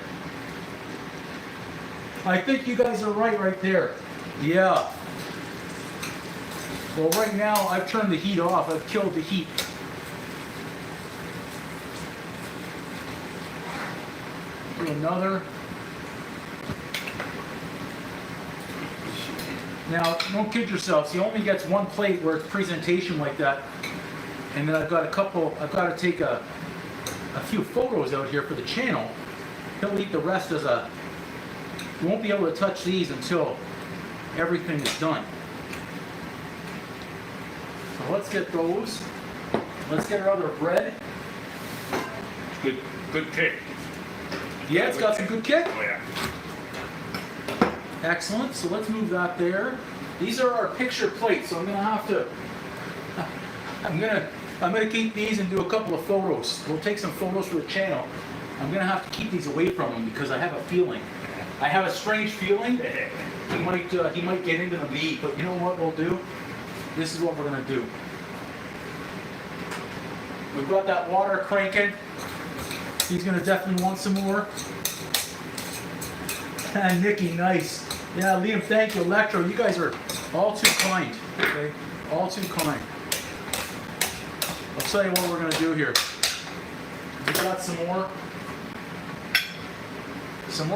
I think you guys are right there. Yeah. Well, right now, I've turned the heat off. I've killed the heat. Do another. Now, don't kid yourselves. He only gets one plate where it's presentation like that. And then I've got to take a few photos out here for the channel. He'll eat the rest as a, you won't be able to touch these until everything is done. So let's get those. Let's get our other bread. Good kick. Yeah, it's got some good kick. Oh yeah. Excellent. So let's move that there. These are our picture plates, so I'm gonna have to. I'm gonna keep these and do a couple of photos. We'll take some photos for the channel. I'm gonna have to keep these away from him because I have a feeling. I have a strange feeling he might get into the meat. But you know what we'll do? This is what we're gonna do. We've got that water cranking. He's gonna definitely want some more. And Nikki, nice. Yeah, Liam, thank you. Electro, you guys are all too kind. Okay, all too kind. I'll tell you what we're gonna do here. We got some more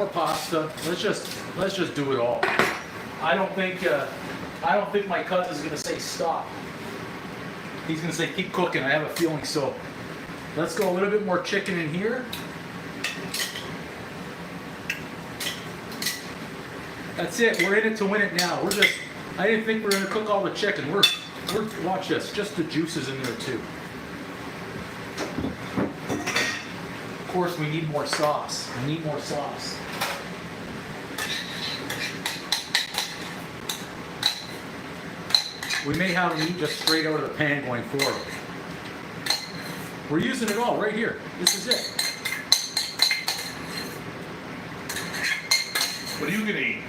pasta. Let's just do it all. I don't think my cousin's gonna say stop. He's gonna say keep cooking. I have a feeling so. Let's go a little bit more chicken in here. That's it. We're in it to win it now. I didn't think we were gonna cook all the chicken. Watch this, just the juices in there too. Of course, we need more sauce. We need more sauce. We may have them eat just straight out of the pan going forward. We're using it all right here. This is it. What are you gonna eat?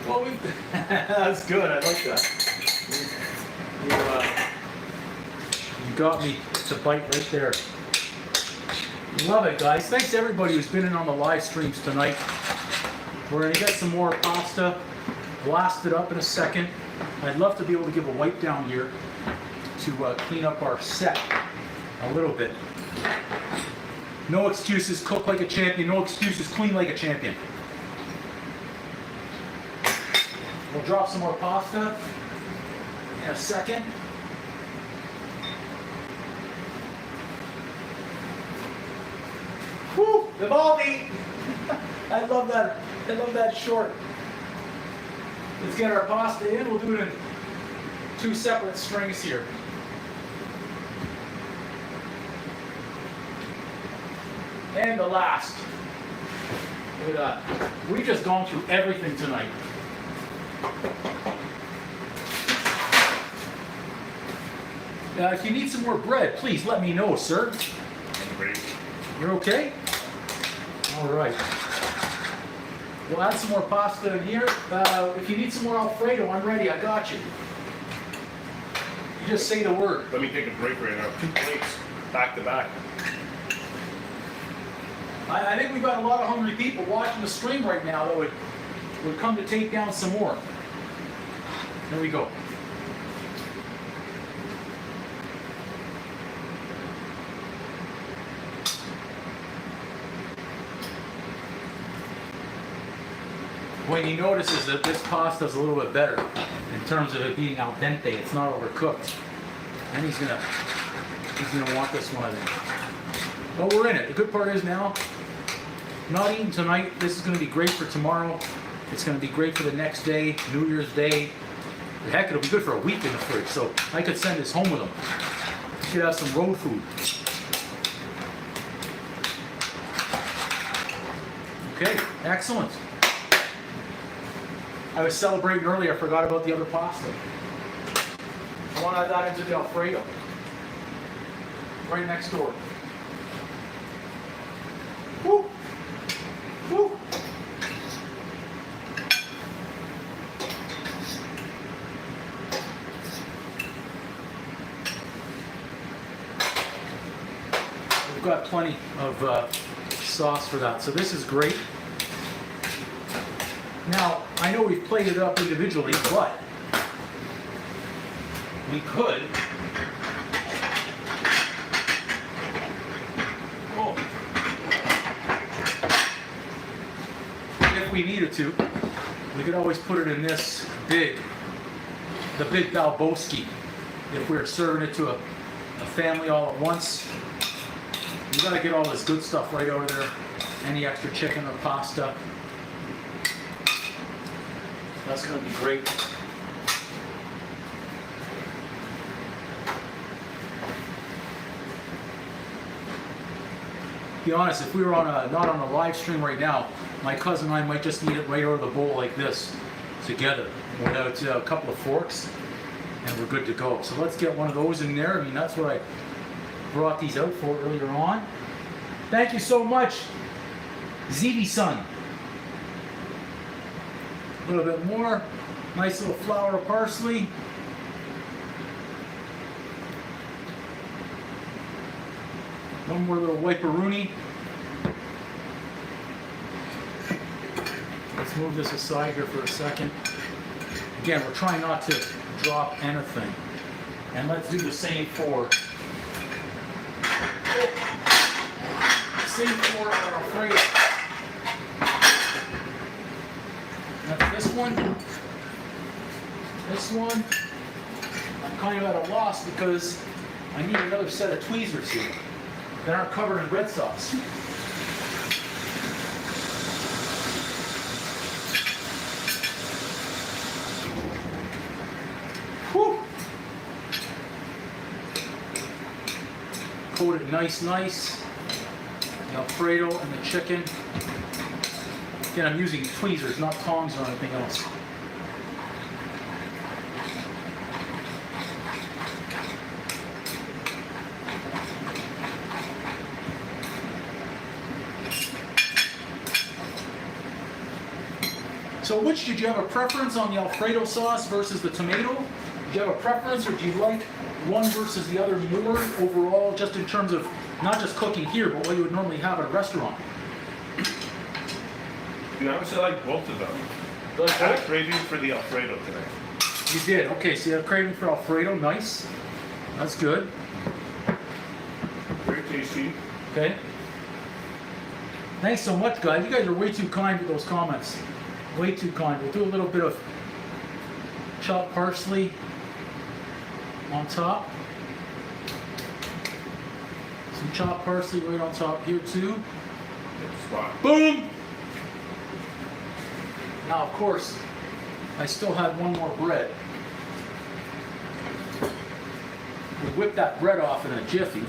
Well, that's good. I like that. You got me to bite right there. Love it, guys. Thanks to everybody who's been in on the live streams tonight. We're going to get some more pasta blasted up in a second. I'd love to be able to give a wipe down here to clean up our set a little bit. No excuses, cook like a champion. No excuses, clean like a champion. We'll drop some more pasta in a second. Woo! Vivaldi! I love that. I love that short. Let's get our pasta in. We'll do it in 2 separate strings here. And the last. Look at that. We've just gone through everything tonight. If you need some more bread, please let me know, sir. I'm ready. You're okay? All right. We'll add some more pasta in here. If you need some more Alfredo, I'm ready. I got you. You just say the word. Let me take a break right now. 2 plates, back to back. I think we've got a lot of hungry people watching the stream right now that would come to take down some more. There we go. When you notice is that this pasta is a little bit better in terms of it being al dente. It's not overcooked. And he's gonna want this one, I think. But we're in it. The good part is now, not eating tonight. This is gonna be great for tomorrow. It's gonna be great for the next day, New Year's Day. Heck, it'll be good for a week in the fridge. So I could send this home with them. You could have some road food. Okay, excellent. I was celebrating earlier, I forgot about the other pasta. I want to add that into the Alfredo. Right next door. Woo! Woo! We've got plenty of sauce for that, so this is great. Now, I know we've plated it up individually, but we could if we needed to, we could always put it in this the big Balboski. If we were serving it to a family all at once, you gotta get all this good stuff right over there. Any extra chicken or pasta. That's going to be great. Be honest, if we were on not on a live stream right now, my cousin and I might just eat it right out of the bowl like this, together, without a couple of forks, and we're good to go. So let's get one of those in there. I mean, that's what I brought these out for earlier on. Thank you so much, ZB-san. A little bit more. Nice little flower of parsley. One more little wiperoonie. Let's move this aside here for a second. Again, we're trying not to drop anything. And let's do the same for our Alfredo. That's this one. This one. I'm kind of at a loss because I need another set of tweezers here that aren't covered in red sauce. Whew. coat it nice. The Alfredo and the chicken. Again, I'm using tweezers, not tongs or anything else. So which, did you have a preference on the Alfredo sauce versus the tomato? Did you have a preference, or do you like one versus the other more overall, just in terms of not just cooking here, but what you would normally have at a restaurant? You know, I like both of them. I had a craving for the Alfredo today. You did, okay, so you have a craving for Alfredo, nice. That's good. Very tasty. Okay. Thanks so much, guys. You guys are way too kind with those comments. Way too kind. We'll do a little bit of chopped parsley on top. Some chopped parsley right on top here too. Good spot. Boom! Now, of course, I still had one more bread. We whipped that bread off in a jiffy.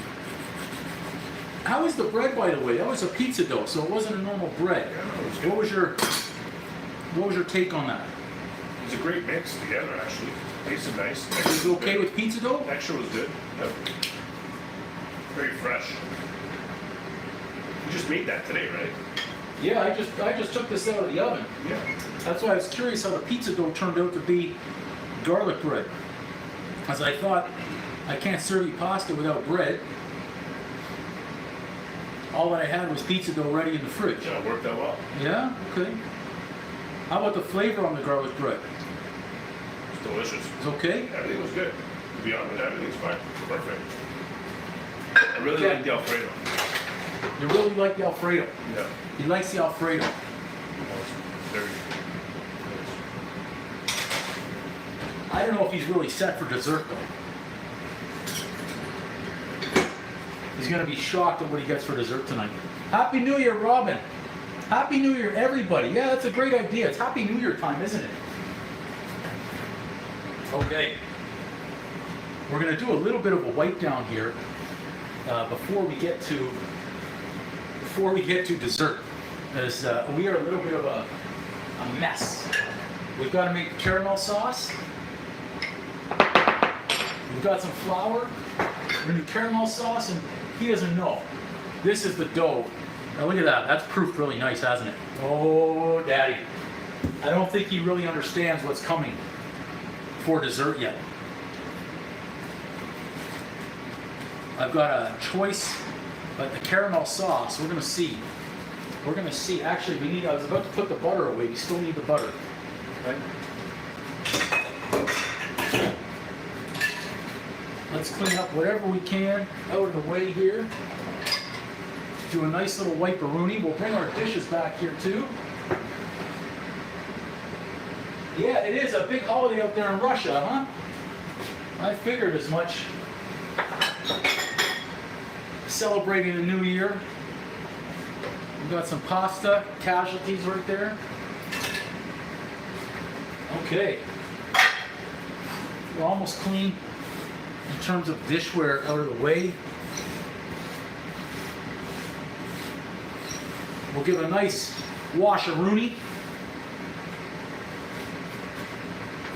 How was the bread, by the way? That was a pizza dough, so it wasn't a normal bread. Yeah, no, it was good. What was your take on that? It was a great mix together, actually. Tasted nice. Was it okay with pizza dough? Texture was good. Yep. Very fresh. You just made that today, right? Yeah, I just took this out of the oven. Yeah. That's why I was curious how the pizza dough turned out to be garlic bread. As I thought, I can't serve you pasta without bread. All that I had was pizza dough ready in the fridge. Yeah, it worked out well. Yeah? Okay. How about the flavor on the garlic bread? It's delicious. It's okay? Everything was good. To be honest, everything's fine. Perfect. I really Okay. like the Alfredo. You really like the Alfredo. Yeah. He likes the Alfredo. Very I don't know if he's really set for dessert though. He's gonna be shocked at what he gets for dessert tonight. Happy New Year, Robin. Happy New Year, everybody. Yeah, that's a great idea. It's Happy New Year time, isn't it? Okay. We're gonna do a little bit of a wipe down here before we get to dessert. As we are a little bit of a mess. We've got to make the caramel sauce. We've got some flour. We're gonna do caramel sauce, and he doesn't know. This is the dough. Now look at that. That's proof really nice, hasn't it? Oh, Daddy. I don't think he really understands what's coming for dessert yet. I've got a choice, but the caramel sauce, we're gonna see. We're gonna see. Actually, we need. I was about to put the butter away. We still need the butter. Okay. Let's clean up whatever we can out of the way here. Do a nice little wipe-a-rooney. We'll bring our dishes back here too. Yeah, it is a big holiday out there in Russia, huh? I figured as much. Celebrating the new year. We've got some pasta casualties right there. Okay. We're almost clean in terms of dishware out of the way. We'll give a nice wash-a-rooney.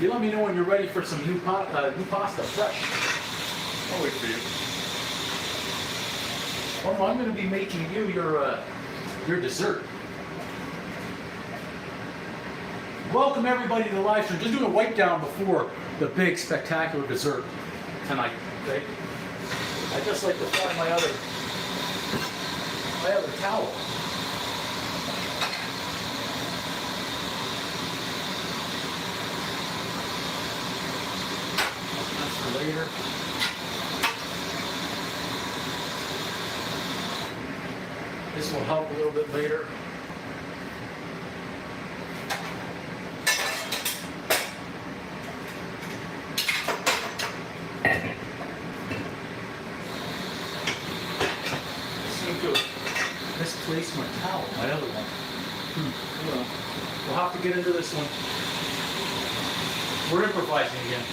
You let me know when you're ready for some new pasta, fresh. I'll wait for you. Oh, I'm going to be making you your dessert. Welcome everybody to the live stream. Just doing a wipe down before the big spectacular dessert tonight. Okay. I just like to find my other towel. That's for later. This will help a little bit later. Misplaced my towel, my other one. Well, we'll have to get into this one. We're improvising again.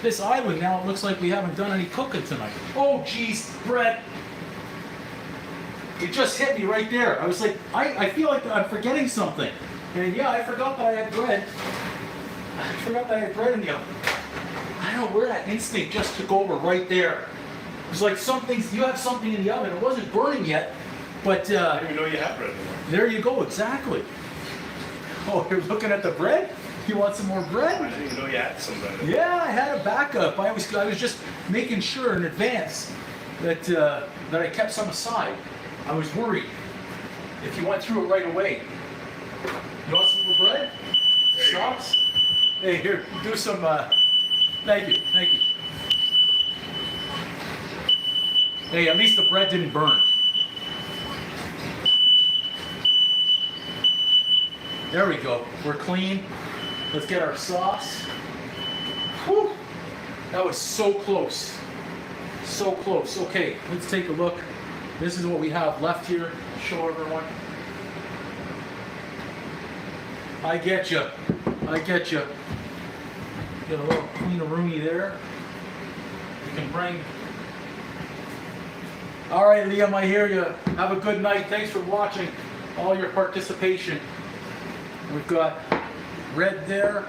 this island now, it looks like we haven't done any cooking tonight. Oh, geez, bread. It just hit me right there. I was like, I feel like I'm forgetting something. And yeah, I forgot that I had bread. I forgot that I had bread in the oven. I don't know where that instinct just took over right there. It was like you have something in the oven. It wasn't burning yet, but I didn't even know you had bread. there you go, exactly. Oh, you're looking at the bread? You want some more bread? I didn't even know you had some bread. Yeah, I had a backup. I was just making sure in advance that that I kept some aside. I was worried if you went through it right away. You want some more bread? Sauce? Hey, here, do some. Thank you, thank you. Hey, at least the bread didn't burn. There we go. We're clean. Let's get our sauce. Whew. That was so close. So close. Okay, let's take a look. This is what we have left here. Show everyone. I get you. I get you. Get a little clean-a-rooney there. You can bring. All right, Liam, I hear you. Have a good night. Thanks for watching. All your participation. We've got red there.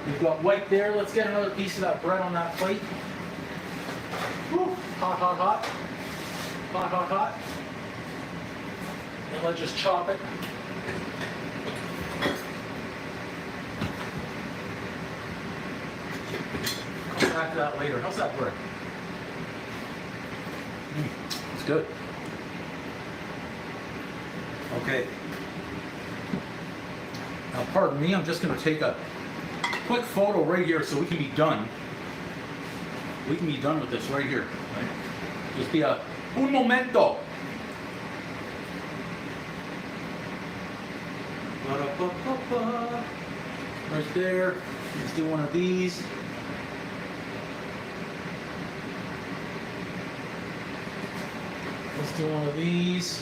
We've got white there. Let's get another piece of that bread on that plate. Whew. Hot, hot, hot. Hot, hot, hot. And let's just chop it. Come back to that later. How's that bread? It's good. Okay. Now, pardon me, I'm just going to take a quick photo right here so we can be done. We can be done with this right here. Right? Just be a un momento. Ba-da-ba-ba-ba. Right there. Let's do one of these. Let's do one of these.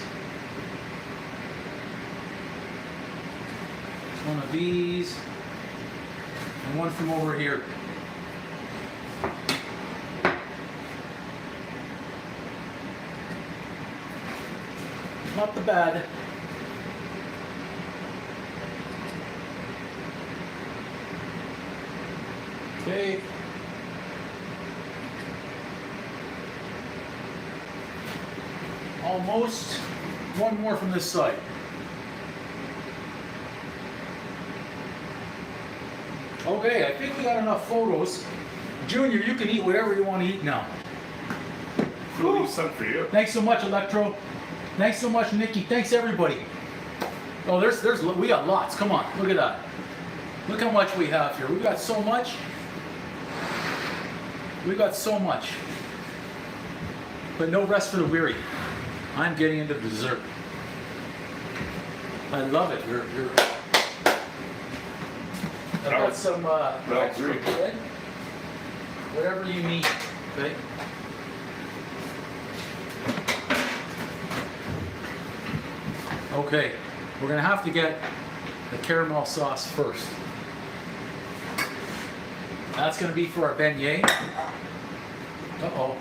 One of these. And one from over here. Not the bad. Okay. Almost. One more from this side. Okay, I think we got enough photos. Junior, you can eat whatever you want to eat now. We'll leave some for you. Thanks so much, Electro. Thanks so much, Nikki. Thanks, everybody. Oh, we got lots. Come on, look at that. Look how much we have here. We've got so much. We've got so much. But no rest for the weary. I'm getting into the dessert. I love it. I've got some extra bread. Whatever you need. Okay. Okay, we're gonna have to get the caramel sauce first. That's gonna be for our beignet. Uh-oh,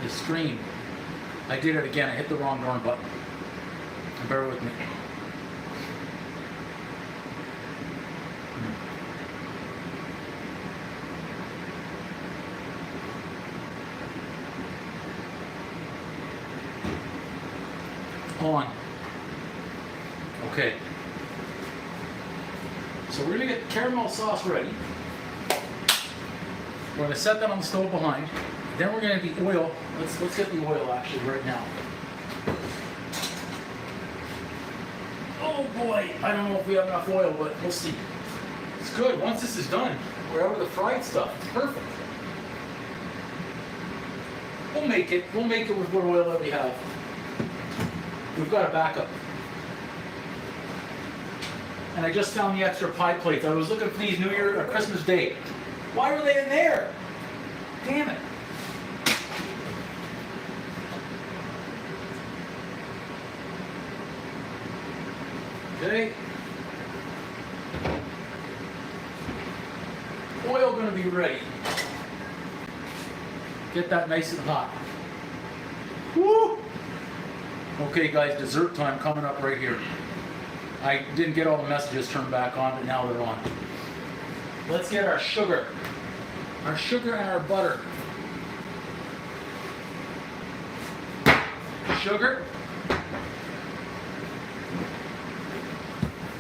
the screen. I did it again, I hit the wrong darn button. Bear with me. On. Okay. So we're gonna get the caramel sauce ready. We're gonna set that on the stove behind. Then we're gonna get the oil. Let's get the oil actually right now. Oh boy, I don't know if we have enough oil, but we'll see. It's good. Once this is done, we're out of the fried stuff. It's perfect. We'll make it with what oil that we have. We've got a backup. And I just found the extra pie plates. I was looking for these New Year or Christmas Day. Why were they in there? Damn it. Okay. Oil gonna be ready. Get that nice and hot. Woo! Okay guys, dessert time coming up right here. I didn't get all the messages turned back on, but now they're on. Let's get our sugar. Our sugar and our butter. Sugar.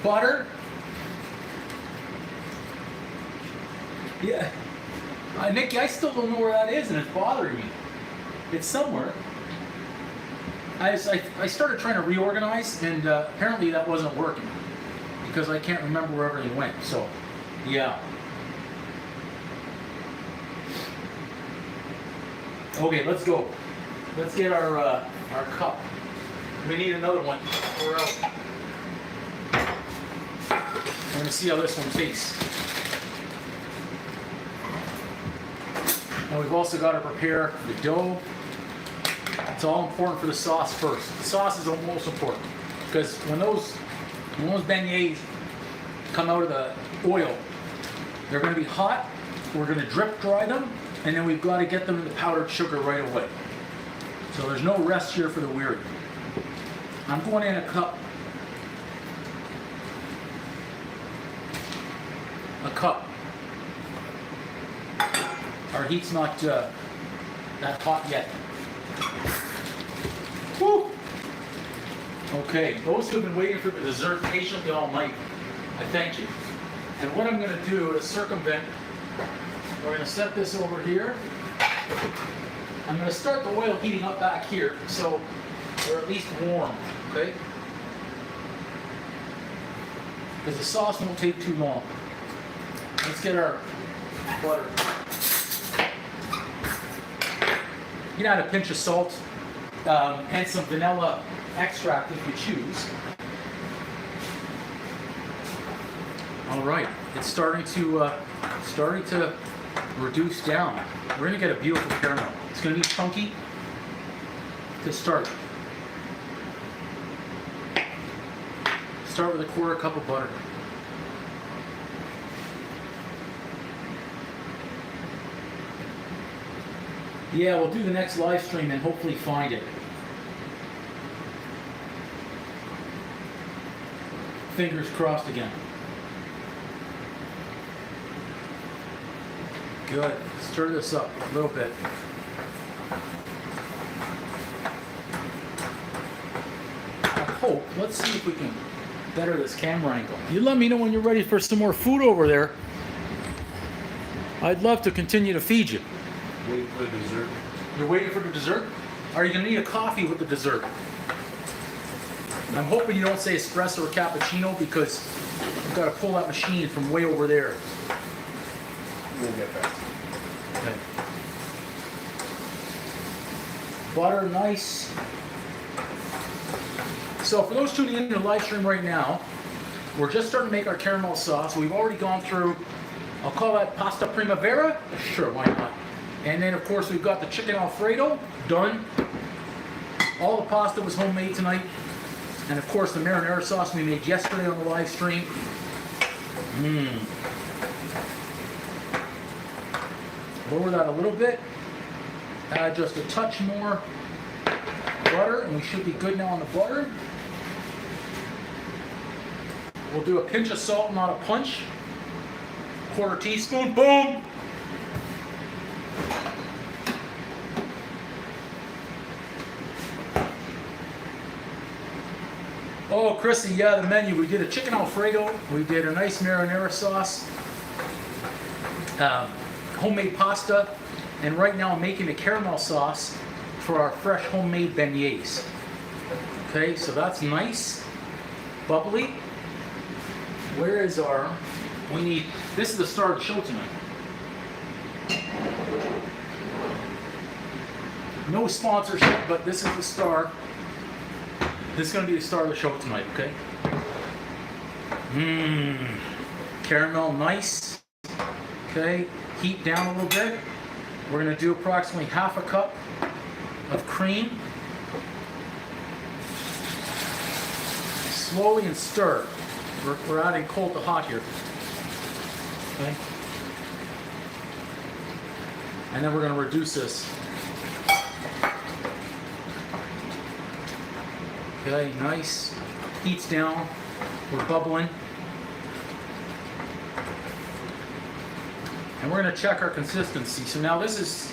Butter. Yeah. Nikki, I still don't know where that is, and it's bothering me. It's somewhere. I started trying to reorganize, and apparently that wasn't working because I can't remember where everything went. So, yeah. Okay, let's go. Let's get our cup. We need another one. We're out. We're gonna see how this one tastes. Now we've also got to prepare the dough. It's all important for the sauce first. The sauce is the most important because when those beignets come out of the oil, they're going to be hot. We're going to drip dry them, and then we've got to get them in the powdered sugar right away. So there's no rest here for the weary. I'm going in a cup. A cup. Our heat's not that hot yet. Woo! Okay, those who have been waiting for the dessert patiently all night, I thank you. And what I'm going to do to circumvent, we're going to set this over here. I'm going to start the oil heating up back here, so they're at least warm, okay? Because the sauce won't take too long. Let's get our butter. You can add a pinch of salt and some vanilla extract if you choose. All right, it's starting to reduce down. We're gonna get a beautiful caramel. It's gonna be chunky to start. Start with a quarter cup of butter. Yeah, we'll do the next live stream and hopefully find it. Fingers crossed again. Good. Stir this up a little bit. I hope. Let's see if we can better this camera angle. You let me know when you're ready for some more food over there. I'd love to continue to feed you. Waiting for the dessert. You're waiting for the dessert? Are you going to need a coffee with the dessert? I'm hoping you don't say espresso or cappuccino because I've got to pull that machine from way over there. We'll get that. Okay. Butter, nice. So for those tuning in the live stream right now, we're just starting to make our caramel sauce. We've already gone through, I'll call that pasta primavera. Sure, why not? And then, of course, we've got the chicken Alfredo, done. All the pasta was homemade tonight. And, of course, the marinara sauce we made yesterday on the live stream. Lower that a little bit. Add just a touch more butter, and we should be good now on the butter. We'll do a pinch of salt, not a punch. Quarter teaspoon, boom! Oh, Chrissy, yeah, the menu. We did a chicken Alfredo. We did a nice marinara sauce. Homemade pasta. And right now I'm making the caramel sauce for our fresh homemade beignets. Okay, so that's nice. Bubbly. Where is our... We need... This is the star of the show tonight. No sponsorship, but this is the star. This is going to be the star of the show tonight, okay? Caramel, nice. Okay, heat down a little bit. We're going to do approximately half a cup of cream. Slowly and stir. We're adding cold to hot here. Okay? And then we're going to reduce this Okay, nice. Heat's down. We're bubbling. And we're gonna check our consistency. So now this is,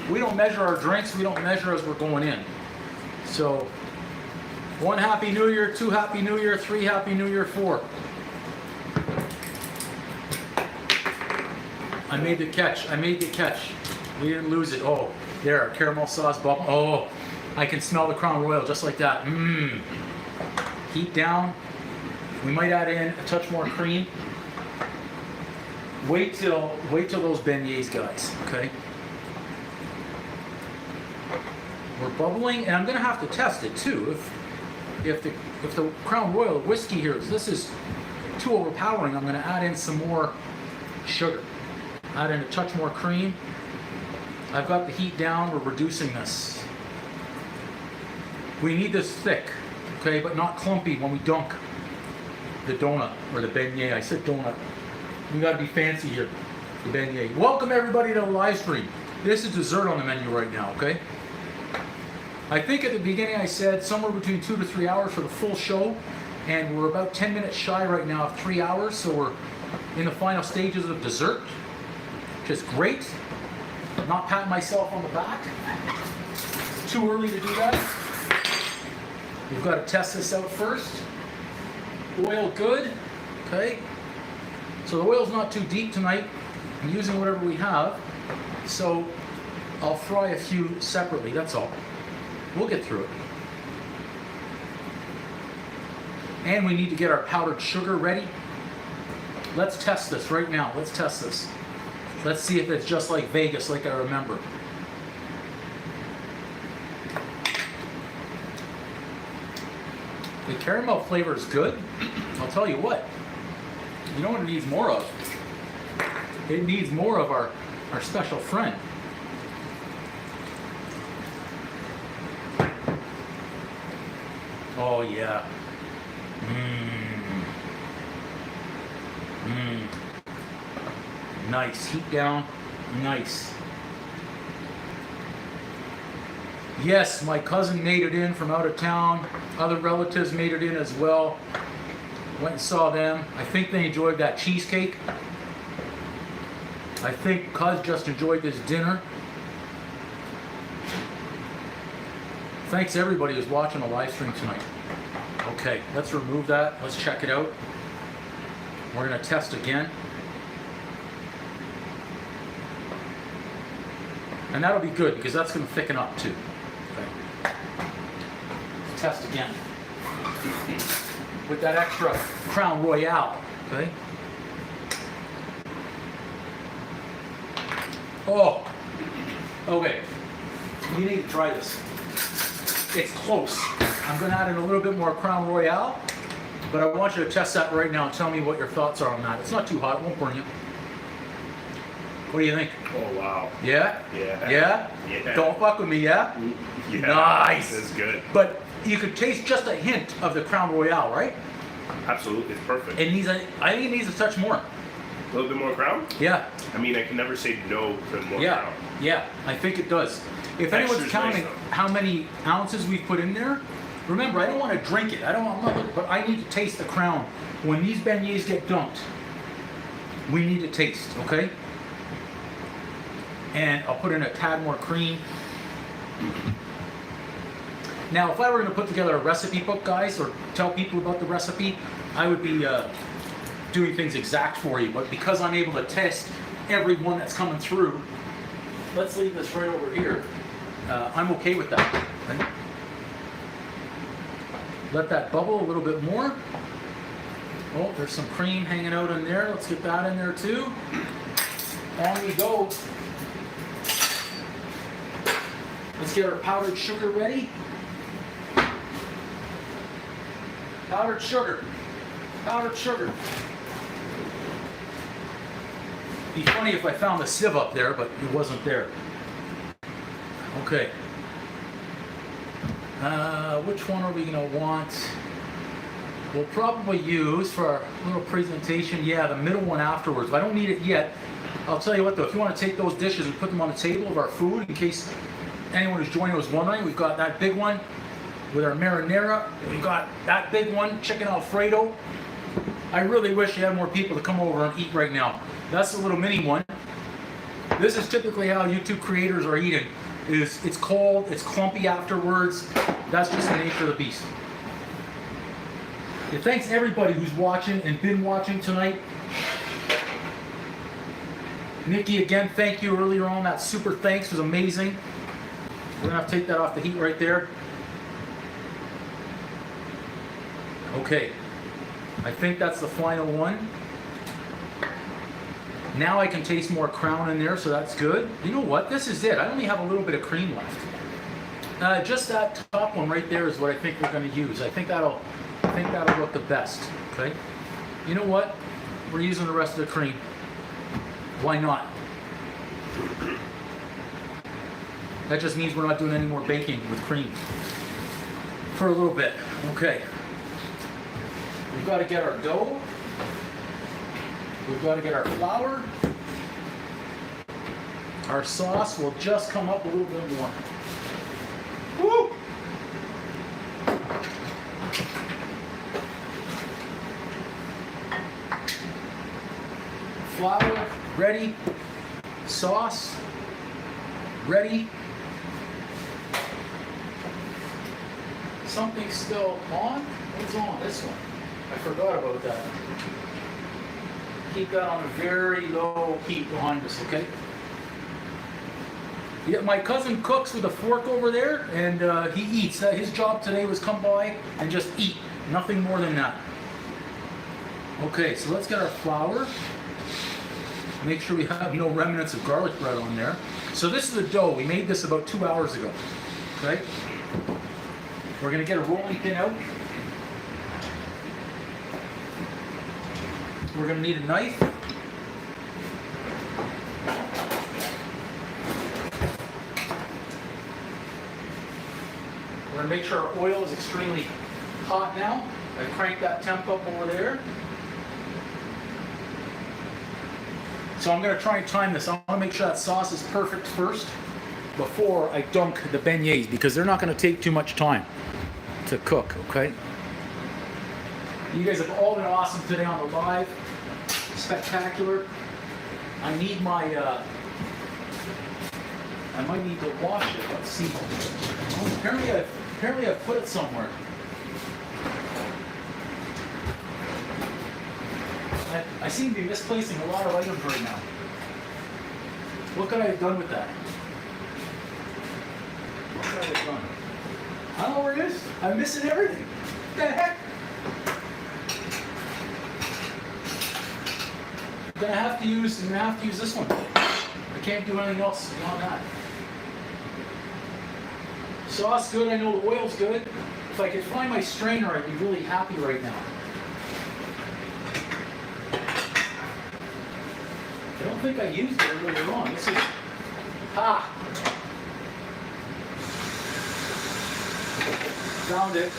we don't measure our drinks, we don't measure as we're going in. So, 1 Happy New Year, 2 Happy New Year, 3 Happy New Year, 4. I made the catch, We didn't lose it. Oh, there, caramel sauce bubble. Oh, I can smell the Crown Royal just like that. Mmm. Heat down. We might add in a touch more cream. Wait till those beignets, guys, okay? We're bubbling, and I'm gonna have to test it too. If the Crown Royal whiskey here, this is too overpowering, I'm gonna add in some more sugar. Add in a touch more cream. I've got the heat down, we're reducing this. We need this thick, okay, but not clumpy when we dunk the donut, or the beignet. I said donut. We gotta be fancy here, the beignet. Welcome everybody to the live stream. This is dessert on the menu right now, okay? I think at the beginning I said somewhere between 2 to 3 hours for the full show, and we're about 10 minutes shy right now of 3 hours, so we're in the final stages of dessert, which is great. I'm not patting myself on the back. It's too early to do that. We've got to test this out first. Oil good, okay? So the oil's not too deep tonight. I'm using whatever we have, so I'll fry a few separately, that's all. We'll get through it. And we need to get our powdered sugar ready. Let's test this right now. Let's test this. Let's see if it's just like Vegas, like I remember. The caramel flavor is good. I'll tell you what. You know what it needs more of? It needs more of our special friend. Oh yeah. Nice. Heat down. Nice. Yes, my cousin made it in from out of town. Other relatives made it in as well. Went and saw them. I think they enjoyed that cheesecake. I think Cuz just enjoyed this dinner. Thanks everybody who's watching the live stream tonight. Okay, let's remove that. Let's check it out. We're going to test again. And that'll be good because that's going to thicken up too. Okay. Let's test again. With that extra Crown Royal. Okay. Oh. Okay. You need to try this. It's close. I'm going to add in a little bit more Crown Royal, but I want you to test that right now and tell me what your thoughts are on that. It's not too hot, it won't burn you. What do you think? Oh, wow. Yeah? Yeah. Yeah? Yeah. Don't fuck with me, yeah? Yeah. Nice. This is good. But you could taste just a hint of the Crown Royal, right? Absolutely. It's perfect. It needs I think it needs a touch more. A little bit more Crown? Yeah. I mean, I can never say no to more Yeah. Crown. Yeah, I think it does. If anyone's Texture's counting nice, though. how many ounces we've put in there, remember, I don't want to drink it. I'm not looking, but I need to taste the Crown. When these beignets get dunked, we need to taste, okay? And I'll put in a tad more cream. Now, if I were going to put together a recipe book, guys, or tell people about the recipe, I would be doing things exact for you. But because I'm able to test every one that's coming through, let's leave this right over here. I'm okay with that. Okay? Let that bubble a little bit more. Oh, there's some cream hanging out in there. Let's get that in there too. On we go. Let's get our powdered sugar ready. Powdered sugar. Powdered sugar. Be funny if I found a sieve up there, but it wasn't there. Okay. Which one are we going to want? We'll probably use for our little presentation, yeah, the middle one afterwards. But I don't need it yet. I'll tell you what though, if you want to take those dishes and put them on the table of our food, in case anyone who's joining was wondering, we've got that big one with our marinara. We've got that big one, chicken Alfredo. I really wish you had more people to come over and eat right now. That's the little mini one. This is typically how YouTube creators are eating. It's cold, it's clumpy afterwards. That's just the nature of the beast. Yeah, thanks everybody who's watching and been watching tonight. Nikki, again, thank you earlier on. That super thanks was amazing. We're gonna have to take that off the heat right there. Okay, I think that's the final one. Now I can taste more crown in there, so that's good. You know what? This is it. I only have a little bit of cream left. Just that top one right there is what I think we're going to use. I think that'll look the best. Okay. You know what? We're using the rest of the cream. Why not? That just means we're not doing any more baking with cream for a little bit. Okay. We've got to get our dough. We've got to get our flour. Our sauce will just come up a little bit more. Woo! Flour ready. Sauce ready. Something's still on? What's on? This one. I forgot about that. Keep that on a very low heat behind us, okay? Yeah, my cousin cooks with a fork over there, and he eats. His job today was come by and just eat. Nothing more than that. Okay, so let's get our flour. Make sure we have no remnants of garlic bread on there. So this is the dough. We made this about 2 hours ago, okay? We're gonna get a rolling pin out. We're going to need a knife. We're going to make sure our oil is extremely hot now. I crank that temp up over there. So I'm going to try and time this. I want to make sure that sauce is perfect first before I dunk the beignets, because they're not going to take too much time to cook, okay? You guys have all been awesome today on the live. Spectacular. I need my, I might need to wash it. Let's see. Oh, apparently I've put it somewhere. I seem to be misplacing a lot of items right now. What could I have done with that? What could I have done? I don't know where it is. I'm missing everything. What the heck? I'm gonna have to use this one. I can't do anything else beyond that. Sauce good, I know the oil's good. If I could find my strainer, I'd be really happy right now. I don't think I used it earlier on. This is, found it.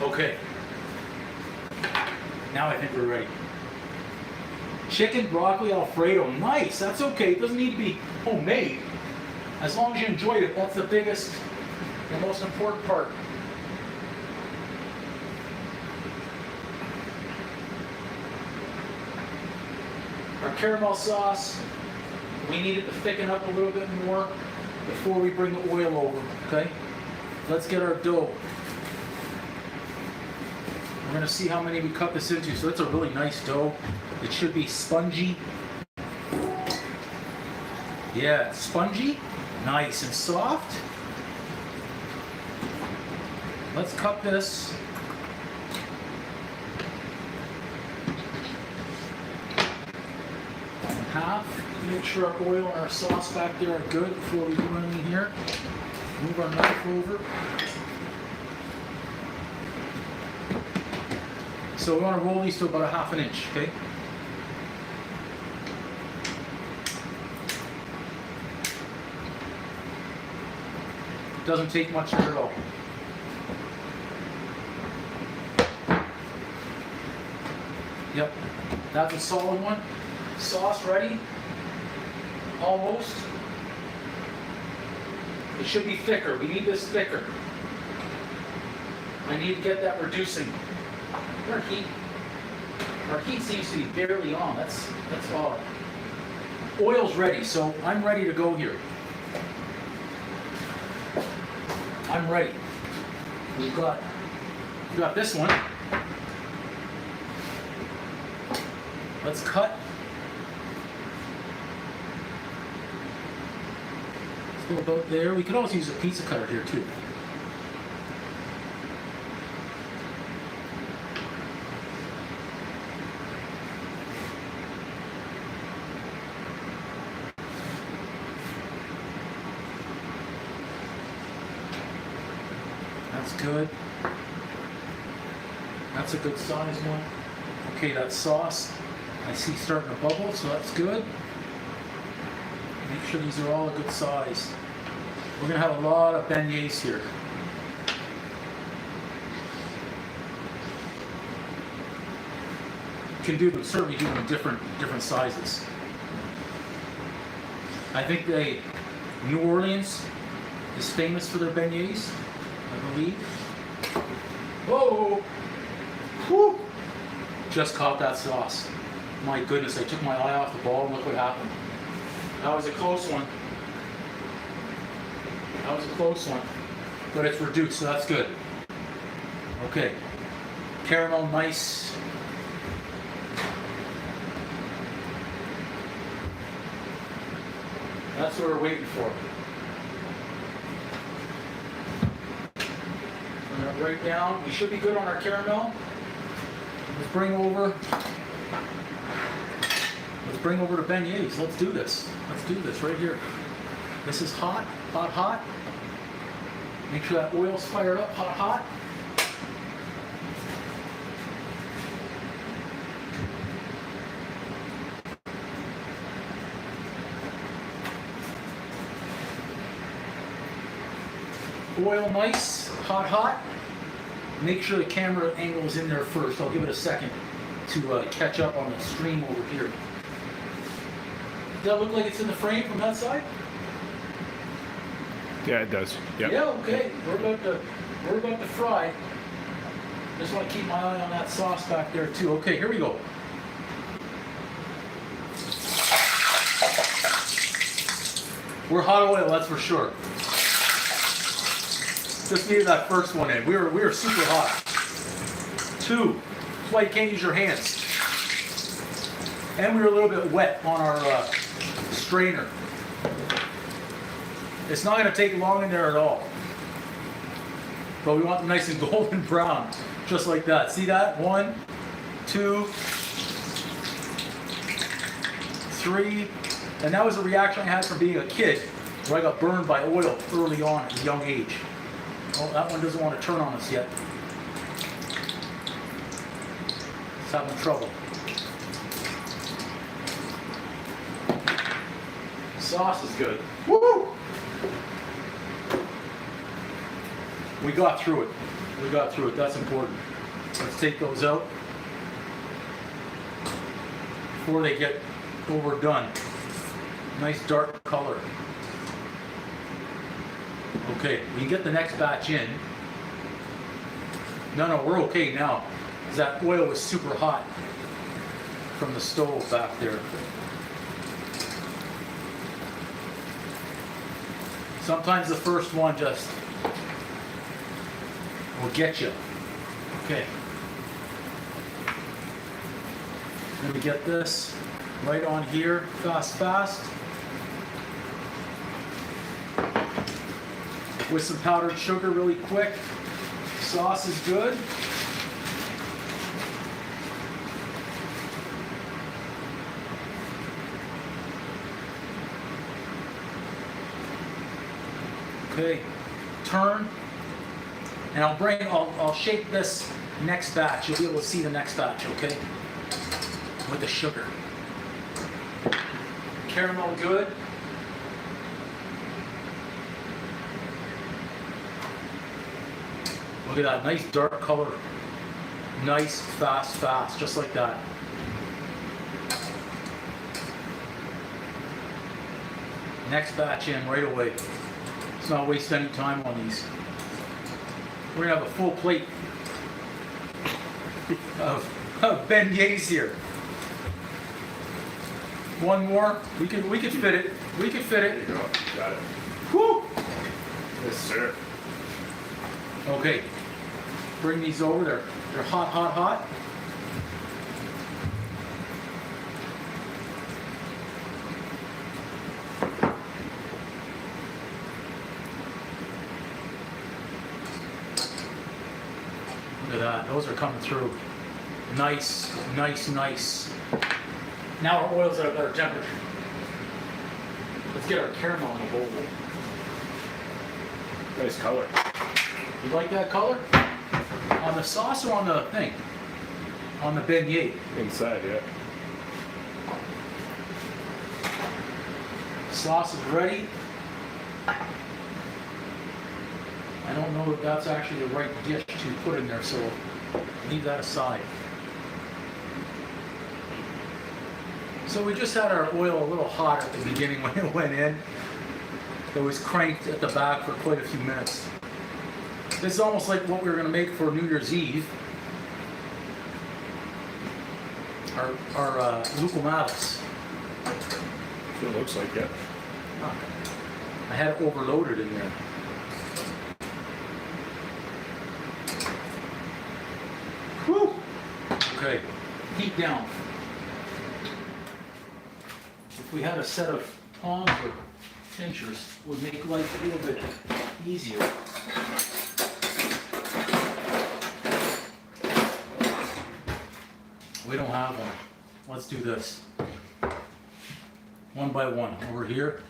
Okay. Now I think we're ready. Chicken broccoli Alfredo. Nice. That's okay. It doesn't need to be homemade. As long as you enjoyed it, that's the biggest and most important part. Our caramel sauce, we need it to thicken up a little bit more before we bring the oil over, okay? Let's get our dough. We're going to see how many we cut this into. So that's a really nice dough. It should be spongy. Yeah, spongy, nice and soft. Let's cut this. In half. Make sure our oil and our sauce back there are good before we do anything here. Move our knife over. So we want to roll these to about 1/2 inch, okay? Doesn't take much there at all. Yep, that's a solid one. Sauce ready. Almost. It should be thicker. We need this thicker. I need to get that reducing. Our heat seems to be barely on. That's odd. Oil's ready, so I'm ready to go here. I'm ready. We've got this one. Let's cut. Let's go about there. We could also use a pizza cutter here too. That's good. That's a good size one. Okay, that sauce I see starting to bubble, so that's good. Make sure these are all a good size. We're gonna have a lot of beignets here. You can do them, certainly do them in different sizes. I think New Orleans is famous for their beignets, I believe. Whoa! Whew! Just caught that sauce. My goodness, I took my eye off the ball and look what happened. That was a close one. That was a close one. But it's reduced, so that's good. Okay. Caramel, nice. That's what we're waiting for. Right down. We should be good on our caramel. Let's bring over the beignets. Let's do this. Let's do this right here. This is hot, hot, hot. Make sure that oil's fired up, hot, hot. Oil nice, hot, hot. Make sure the camera angle is in there first. I'll give it a second to catch up on the stream over here. Does that look like it's in the frame from that side? Yeah, it does. Yep. Yeah, okay. We're about to fry. Just want to keep my eye on that sauce back there too. Okay, here we go. We're hot oil, that's for sure. Just needed that first one in. We were super hot. 2. That's why you can't use your hands. And we were a little bit wet on our strainer. It's not going to take long in there at all. But we want them nice and golden brown, just like that. See that? 1, 2, 3. And that was a reaction I had from being a kid, where I got burned by oil early on at a young age. Oh, that one doesn't want to turn on us yet. It's having trouble. Sauce is good. Woo! We got through it. We got through it. That's important. Let's take those out before they get overdone. Nice dark color. Okay, we can get the next batch in. No, we're okay now. Because that oil was super hot from the stove back there. Sometimes the first one just will get you. Okay. Let me get this right on here, fast. With some powdered sugar really quick. Sauce is good. Okay, turn. And I'll shape this next batch. You'll be able to see the next batch, okay? With the sugar. Caramel good. Look at that, nice dark color. Nice, fast, just like that. Next batch in right away. Let's not waste any time on these. We're gonna have a full plate of beignets here. One more. We could fit it. We could fit There it. you go. Got it. Woo! Yes, sir. Okay. Bring these over. They're hot. Look at that. Those are coming through. Nice. Now our oil's at a better temperature. Let's get our caramel in the bowl. Nice color. You like that color? On the sauce or on the thing? On the beignet. Inside, yeah. Sauce is ready. I don't know if that's actually the right dish to put in there, so leave that aside. So we just had our oil a little hot at the beginning when it went in. It was cranked at the back for quite a few minutes. This is almost like what we were going to make for New Year's Eve. Our lucamadas. It looks like it. I had it overloaded in there. Whew. Okay, heat down. If we had a set of tongs or pinchers, it would make life a little bit easier. We don't have one. Let's do this. One by one, over here.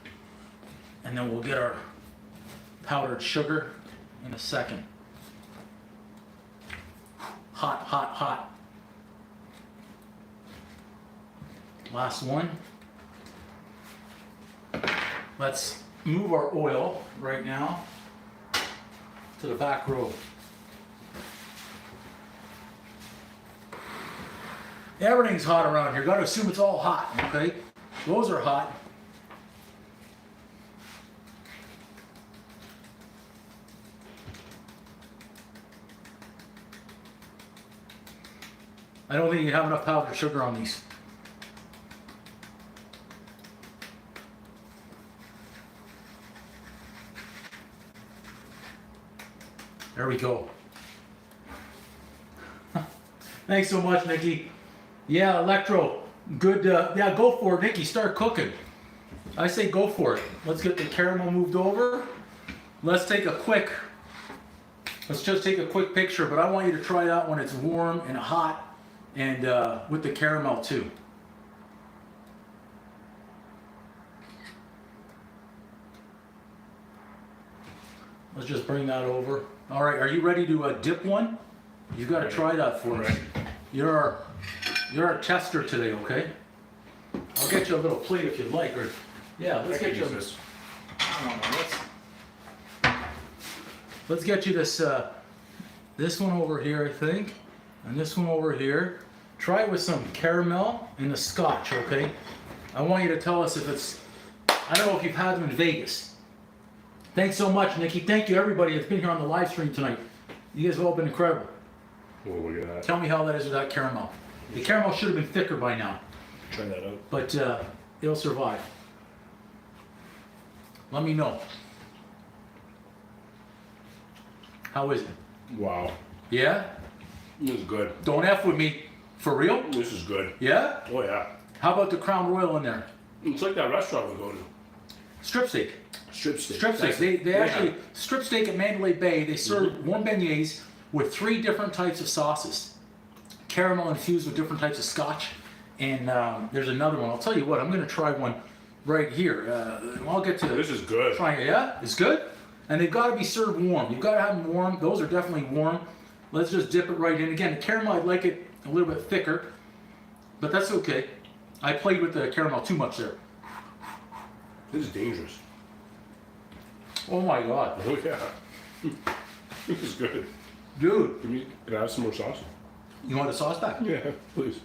And then we'll get our powdered sugar in a second. Hot. Last one. Let's move our oil right now to the back row. Everything's hot around here. Got to assume it's all hot, okay? Those are hot. I don't think you have enough powdered sugar on these. There we go. Thanks so much, Nikki. Yeah, Electro. Good. Yeah, go for it, Nikki. Start cooking. I say go for it. Let's get the caramel moved over. Let's just take a quick picture, but I want you to try it out when it's warm and hot and with the caramel too. Let's just bring that over. All right, are you ready to dip one? You've got to try that for us. You're our tester today, okay? I'll get you a little plate if you'd like, or yeah, let's get you this. Let's get you this this one over here, I think, and this one over here. Try it with some caramel and the scotch, okay? I want you to tell us if it's. I don't know if you've had them in Vegas. Thanks so much, Nikki. Thank you, everybody that's been here on the live stream tonight. You guys have all been incredible. Well, look at that. Tell me how that is with that caramel. The caramel should have been thicker by now, Try that out. but it'll survive. Let me know. How is it? Wow. Yeah? This is good. Don't F with me. For real? This is good. Yeah? Oh, yeah. How about the Crown Royal in there? It's like that restaurant we go to. Strip steak. Strip steak. Strip steak. They Yeah. actually, strip steak at Mandalay Bay, they serve warm beignets with 3 different types of sauces. Caramel infused with different types of scotch. And there's another one. I'll tell you what, I'm going to try one right here. I'll get to This is good. trying it. Yeah? It's good? And they've got to be served warm. You've got to have them warm. Those are definitely warm. Let's just dip it right in. Again, the caramel, I'd like it a little bit thicker. But that's okay. I played with the caramel too much there. This is dangerous. Oh my God. Oh, yeah. This is good. Dude, Can I have some more sauce? you want the sauce back? Yeah, please.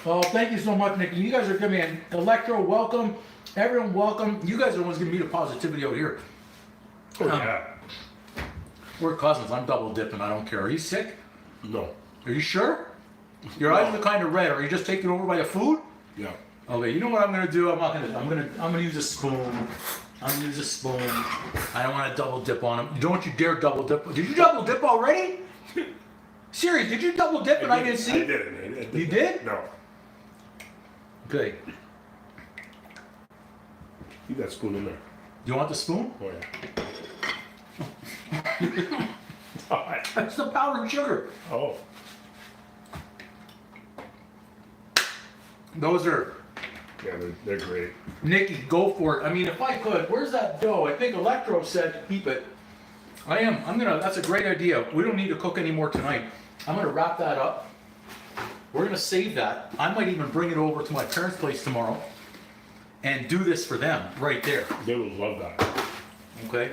Oh, thank you so much, Nicky. You guys are giving me an Electro welcome. Everyone welcome. You guys are the ones giving me the positivity out here. Oh, yeah. We're cousins. I'm double dipping. I don't care. Are you sick? No. Are you sure? Your eyes are kind of red. Are you just taken over by the food? Yeah. Okay. You know what I'm gonna do? I'm gonna use a spoon. I'm gonna use a spoon. I don't want to double dip on them. Don't you dare double dip. Did you double dip already? Serious? Did you double dip and I didn't see? I didn't. You did? No. Okay. Keep that spoon in there. You want the spoon? Oh, yeah. That's the powdered sugar. Oh. Those are, Yeah, they're great. Nicky, go for it. I mean, if I could, where's that dough? I think Electro said to keep it. That's a great idea. We don't need to cook anymore tonight. I'm gonna wrap that up. We're gonna save that. I might even bring it over to my parents' place tomorrow and do this for them right there. They will love that. Okay?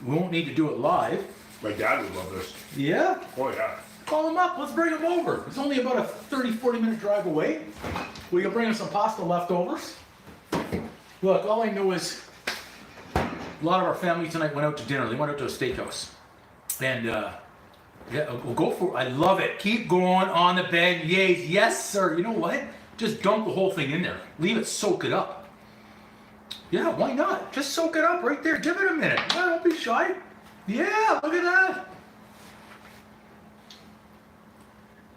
We won't need to do it live. My dad would love this. Yeah? Oh, yeah. Call him up. Let's bring him over. It's only about a 30-40 minute drive away. We can bring him some pasta leftovers. Look, all I know is a lot of our family tonight went out to dinner. They went out to a steakhouse. And yeah, we'll go for it. I love it. Keep going on the beignets. Yes, sir. You know what? Just dump the whole thing in there. Leave it soak it up. Yeah, why not? Just soak it up right there. Give it a minute. No, don't be shy. Yeah, look at that.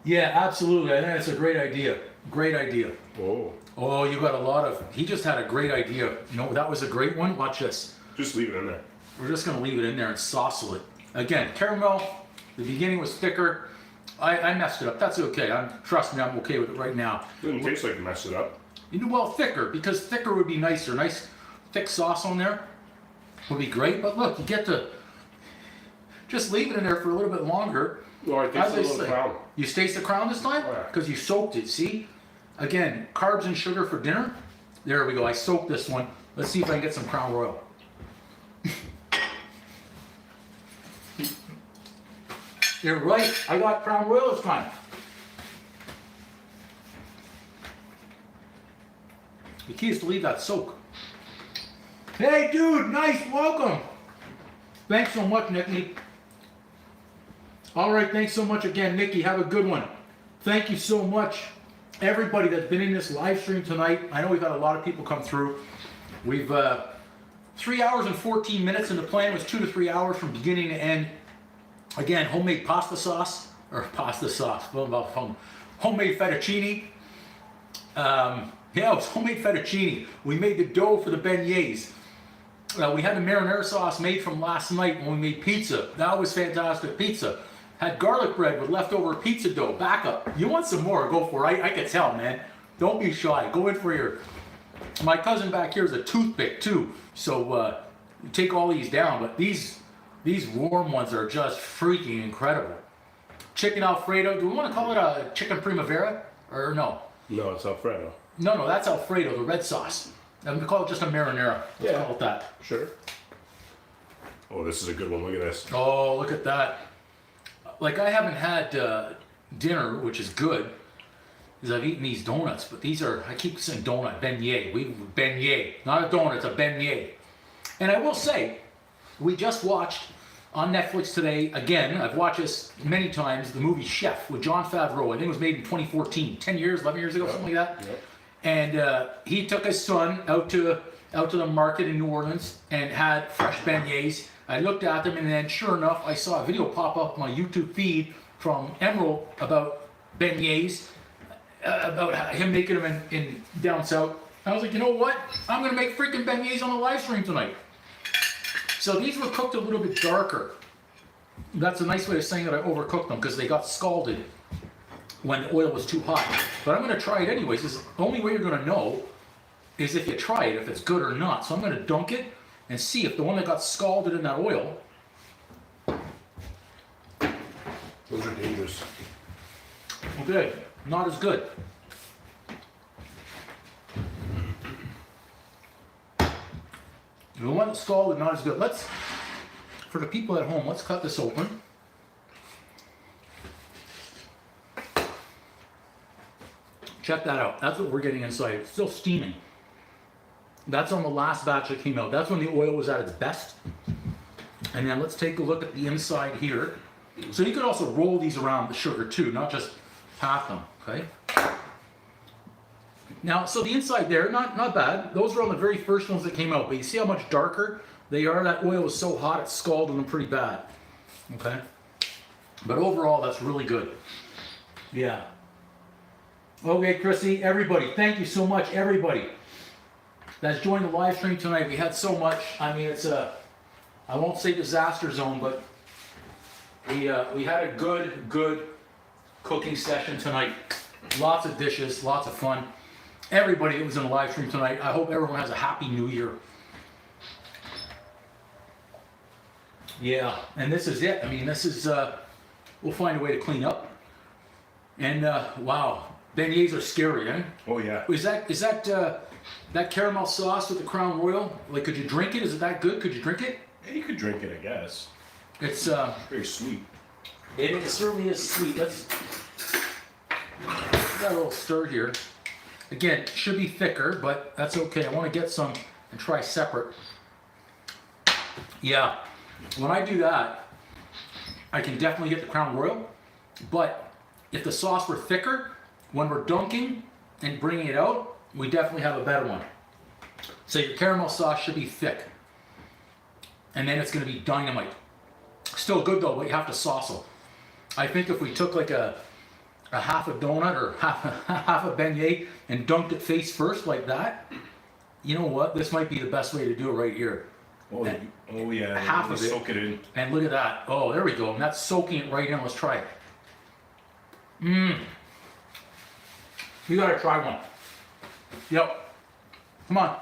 Yeah, absolutely. I think that's a great idea. Great idea. Oh. Oh, you got a lot of. He just had a great idea. You know, that was a great one. Watch this. Just leave it in there. We're just gonna leave it in there and sauce it. Again, caramel. The beginning was thicker. I messed it up. That's okay. Trust me, I'm okay with it right now. Doesn't taste like you messed it up. You know, well, thicker, because thicker would be nicer. Nice thick sauce on there would be great. But look, you get to just leave it in there for a little bit longer. Well, I taste a little crown. You taste the crown this time? Oh, yeah. Because you soaked it, see? Again, carbs and sugar for dinner. There we go. I soaked this one. Let's see if I can get some Crown Royal. You're right. I got Crown Royal this time. The key is to leave that soak. Hey, dude. Nice. Welcome. Thanks so much, Nicky. All right. Thanks so much again, Nicky. Have a good one. Thank you so much, everybody that's been in this live stream tonight. I know we've had a lot of people come through. We've 3 hours and 14 minutes, and the plan was 2 to 3 hours from beginning to end. Again, homemade homemade fettuccine. Yeah, it was homemade fettuccine. We made the dough for the beignets. We had the marinara sauce made from last night when we made pizza. That was fantastic pizza. Had garlic bread with leftover pizza dough. Backup. You want some more? Go for it. I can tell, man. Don't be shy. Go in for your. My cousin back here is a toothpick too. So you take all these down, but these warm ones are just freaking incredible. Chicken Alfredo. Do we want to call it a chicken primavera or no? No, it's Alfredo. No, that's Alfredo, the red sauce. And we call it just a marinara. Let's call it that. Sure. Oh, this is a good one. Look at this. Oh, look at that. Like, I haven't had dinner, which is good, because I've eaten these donuts, but these are, I keep saying donut, beignet. Beignet. Not a donut, it's a beignet. And I will say, we just watched on Netflix today, again, I've watched this many times, the movie Chef with Jon Favreau. I think it was made in 2014, 10 years, 11 years ago, something like that. Yep. And he took his son out to the market in New Orleans and had fresh beignets. I looked at them, and then sure enough, I saw a video pop up on my YouTube feed from Emerald about beignets, about him making them in down south. I was like, you know what? I'm gonna make freaking beignets on the live stream tonight. So these were cooked a little bit darker. That's a nice way of saying that I overcooked them because they got scalded when the oil was too hot. But I'm gonna try it anyways. The only way you're gonna know is if you try it, if it's good or not. So I'm gonna dunk it and see if the one that got scalded in that oil. Those are dangerous. Okay, not as good. The one that's scalded, not as good. for the people at home, let's cut this open. Check that out. That's what we're getting inside. It's still steaming. That's on the last batch that came out. That's when the oil was at its best. And then let's take a look at the inside here. So you could also roll these around the sugar too, not just half them, okay? Now, so the inside there, not bad. Those were on the very first ones that came out, but you see how much darker they are? That oil was so hot, it scalded them pretty bad, okay? But overall, that's really good. Yeah. Okay, Chrissy, everybody, thank you so much, everybody that's joined the live stream tonight. We had so much. I mean, it's a, I won't say disaster zone, but we had a good cooking session tonight. Lots of dishes, lots of fun. Everybody that was in the live stream tonight, I hope everyone has a happy new year. Yeah, and this is it. I mean, this is, we'll find a way to clean up. And wow, beignets are scary, eh? Oh yeah. Is that caramel sauce with the Crown Royal? Like, could you drink it? Is it that good? Could you drink it? Yeah, you could drink it, I guess. It's Very sweet. it certainly is sweet. Let's got a little stir here. Again, it should be thicker, but that's okay. I want to get some and try separate. Yeah, when I do that, I can definitely get the Crown Royal, but if the sauce were thicker, when we're dunking and bringing it out, we definitely have a better one. So your caramel sauce should be thick, and then it's going to be dynamite. Still good though, but you have to sauce it. I think if we took like a half a donut or half a beignet and dunked it face first like that, you know what? This might be the best way to do it right here. Oh, oh yeah. Half of it. Soak it in. And look at that. Oh, there we go. And that's soaking it right in. Let's try it. Mmm. You gotta try one. Yep. Come on.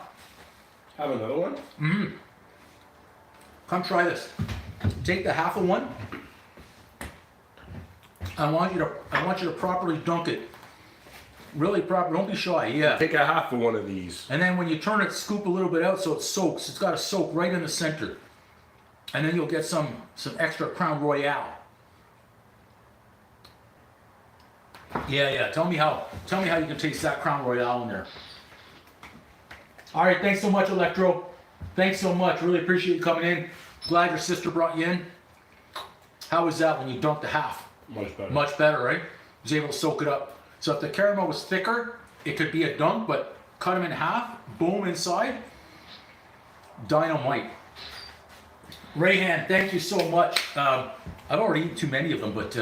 Have another one? Mmm. Come try this. Take the half of one. I want you to properly dunk it. Really proper. Don't be shy. Yeah. Take a half of one of these. And then when you turn it, scoop a little bit out so it soaks. It's got to soak right in the center. And then you'll get some extra Crown Royale. Yeah. Tell me how you can taste that Crown Royale in there. All right. Thanks so much, Electro. Thanks so much. Really appreciate you coming in. Glad your sister brought you in. How was that when you dunked the half? Much better. Much better, right? Was able to soak it up. So if the caramel was thicker, it could be a dunk, but cut them in half, boom, inside, dynamite. Rayhan, thank you so much. I've already eaten too many of them, but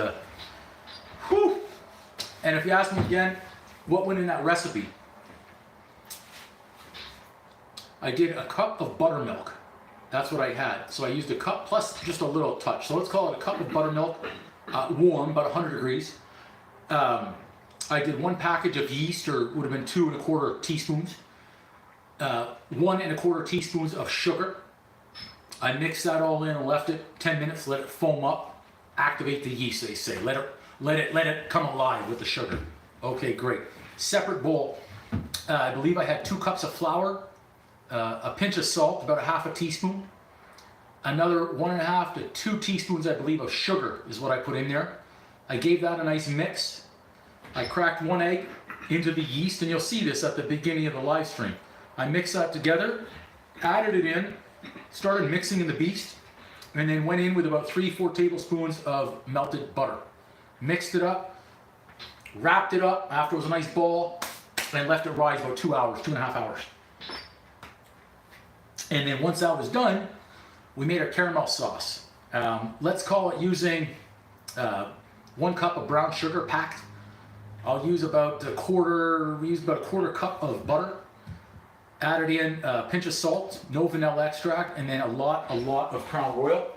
whew. And if you ask me again, what went in that recipe? I did a cup of buttermilk. That's what I had. So I used a cup plus just a little touch. So let's call it a cup of buttermilk, warm, about 100 degrees. I did 1 package of yeast, or would have been 2 1/4 teaspoons. 1 1/4 teaspoons of sugar. I mixed that all in and left it 10 minutes, let it foam up, activate the yeast, they say. Let it come alive with the sugar. Okay, great. Separate bowl. I believe I had 2 cups of flour, a pinch of salt, about a half a teaspoon. Another 1 1/2 to 2 teaspoons, I believe, of sugar is what I put in there. I gave that a nice mix. I cracked 1 egg into the yeast, and you'll see this at the beginning of the live stream. I mixed that together, added it in, started mixing in the beast, and then went in with about 3-4 tablespoons of melted butter. Mixed it up, wrapped it up after it was a nice ball, and left it rise about 2 hours, 2.5 hours. And then once that was done, we made a caramel sauce. Let's call it using 1 cup of brown sugar packed. I'll use about a quarter cup of butter. Added in a pinch of salt, no vanilla extract, and then a lot of Crown Royal.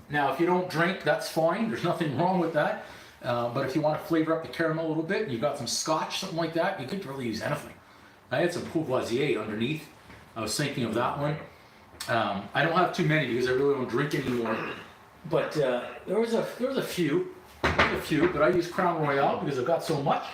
Now, if you don't drink, that's fine. There's nothing wrong with that. But if you want to flavor up the caramel a little bit, you've got some scotch, something like that, you could really use anything. I had some Courvoisier underneath. I was thinking of that one. I don't have too many because I really don't drink anymore. But there was a few, but I use Crown Royale because I've got so much.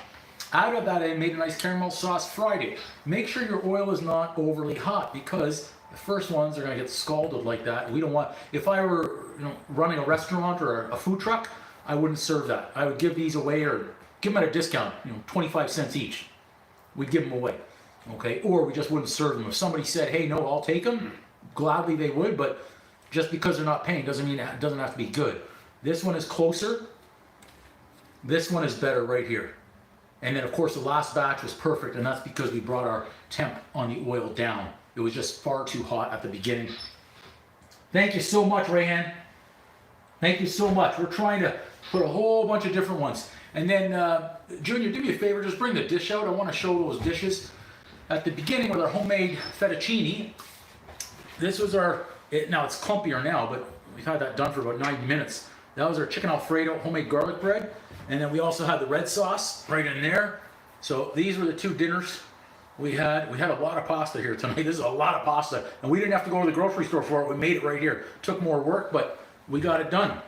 Out of that, I made a nice caramel sauce, fried it. Make sure your oil is not overly hot because the first ones are gonna get scalded like that. We don't want, if I were running a restaurant or a food truck, I wouldn't serve that. I would give these away or give them at a discount, 25 cents each. We'd give them away, okay? Or we just wouldn't serve them. If somebody said, hey, no, I'll take them, gladly they would, but just because they're not paying doesn't mean it doesn't have to be good. This one is closer. This one is better right here. And then of course the last batch was perfect, and that's because we brought our temp on the oil down. It was just far too hot at the beginning. Thank you so much, Rayhan. Thank you so much. We're trying to put a whole bunch of different ones. And then, Junior, do me a favor, just bring the dish out. I want to show those dishes. At the beginning with our homemade fettuccine, this was our, now it's clumpier now, but we've had that done for about 90 minutes. That was our chicken Alfredo homemade garlic bread. And then we also had the red sauce right in there. So these were the two dinners we had. We had a lot of pasta here tonight. This is a lot of pasta. And we didn't have to go to the grocery store for it. We made it right here. Took more work, but we got it done.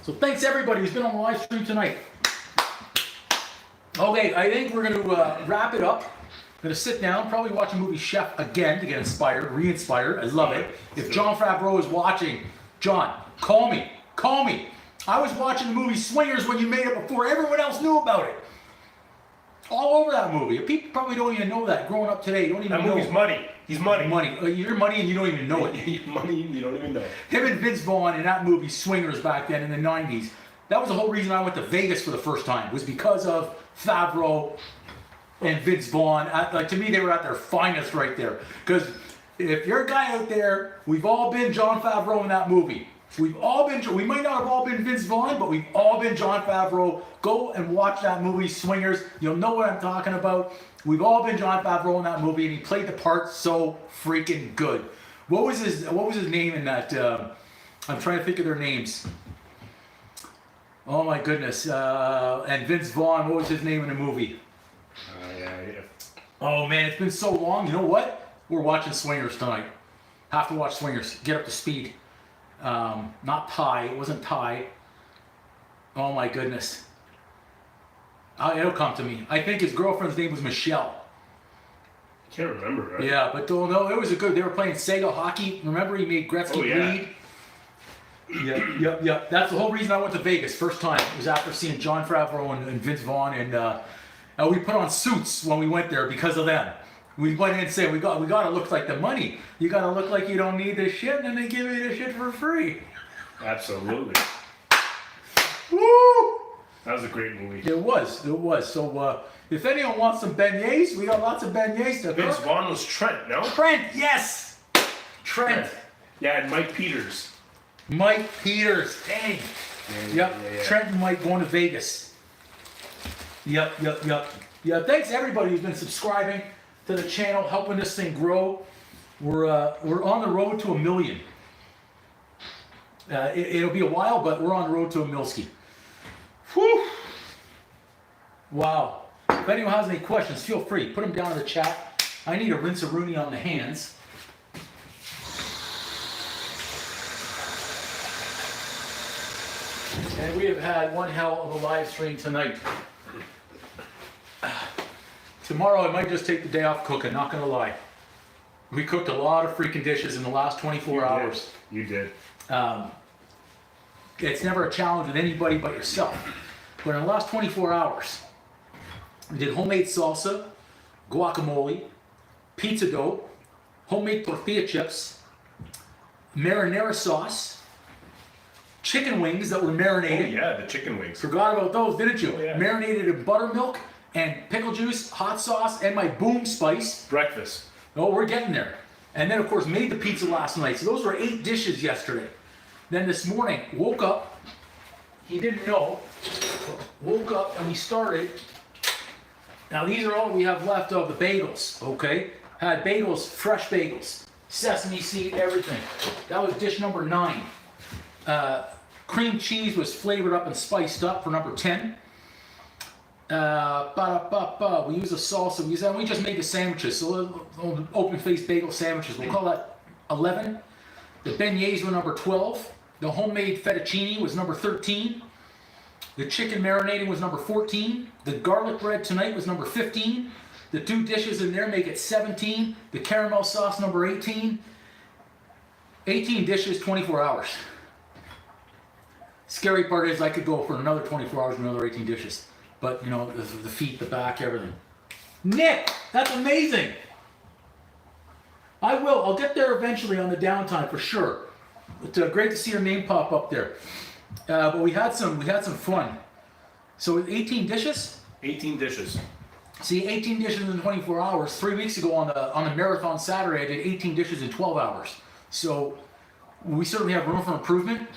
So thanks everybody who's been on the live stream tonight. Okay, I think we're going to wrap it up. I'm going to sit down, probably watch a movie Chef again to get inspired, re-inspired. I love it. If John Favreau is watching, John, call me. Call me. I was watching the movie Swingers when you made it before everyone else knew about it. All over that movie. People probably don't even know that. Growing up today, don't even know. That movie's money. He's money. Money. You're money and you don't even know it. He's money and you don't even know it. Him and Vince Vaughn in that movie Swingers back then in the 90s. That was the whole reason I went to Vegas for the first time. Was because of Favreau and Vince Vaughn. Like, to me, they were at their finest right there. Because if you're a guy out there, we've all been John Favreau in that movie. We've all been, we might not have all been Vince Vaughn, but we've all been John Favreau. Go and watch that movie, Swingers. You'll know what I'm talking about. We've all been John Favreau in that movie, and he played the part so freaking good. What was his name in that? I'm trying to think of their names. Oh my goodness. And Vince Vaughn, what was his name in the movie? Yeah. Oh man, it's been so long. You know what? We're watching Swingers tonight. Have to watch Swingers. Get up to speed. Not Ty. It wasn't Ty. Oh my goodness. It'll come to me. I think his girlfriend's name was Michelle. Can't remember, right? Yeah, but no, it was a good. They were playing Sega hockey. Remember, he made Gretzky bleed. Yeah. That's the whole reason I went to Vegas first time. It was after seeing John Favreau and Vince Vaughn, and we put on suits when we went there because of them. We went in and said we got to look like the money. You got to look like you don't need this shit, and then they give you the shit for free. Absolutely. Woo! That was a great movie. It was. So if anyone wants some beignets, we got lots of beignets to Vince cook. Vaughn was Trent, no? Trent, yes. Trent. Yeah, and Mike Peters. Mike Peters. Dang. Yeah. Trent and Mike going to Vegas. Yep. Yeah, thanks everybody who's been subscribing to the channel, helping this thing grow. We're on the road to 1 million. It'll be a while, but we're on the road to a Milski. Whew. Wow. If anyone has any questions, feel free. Put them down in the chat. I need a rinse-a-rooney on the hands. And we have had one hell of a live stream tonight. Tomorrow I might just take the day off cooking, not gonna lie. We cooked a lot of freaking dishes in the last 24 hours. You did. It's never a challenge with anybody but yourself. But in the last 24 hours, we did homemade salsa, guacamole, pizza dough, homemade tortilla chips, marinara sauce, chicken wings that were marinated. Oh yeah, the chicken wings. Forgot about those, didn't you? Oh, yeah. Marinated in buttermilk and pickle juice, hot sauce, and my boom spice. Breakfast. Oh, we're getting there. And then, of course, made the pizza last night. So those were 8 dishes yesterday. Then this morning, woke up. He didn't know. Woke up and we started. Now, these are all we have left of the bagels, okay? Had bagels, fresh bagels, sesame seed, everything. That was dish number 9. Cream cheese was flavored up and spiced up for number 10. We use a salsa. We just made the sandwiches. So open-faced bagel sandwiches. We'll call that 11. The beignets were number 12. The homemade fettuccine was number 13. The chicken marinating was number 14. The garlic bread tonight was number 15. The 2 dishes in there make it 17. The caramel sauce number 18. 18 dishes, 24 hours. Scary part is I could go for another 24 hours with another 18 dishes. But, you know, the feet, the back, everything. Nick, that's amazing. I will. I'll get there eventually on the downtime for sure. It's great to see your name pop up there. But we had some fun. So 18 dishes? 18 dishes. See, 18 dishes in 24 hours. 3 weeks ago on the marathon Saturday, I did 18 dishes in 12 hours. So we certainly have room for improvement.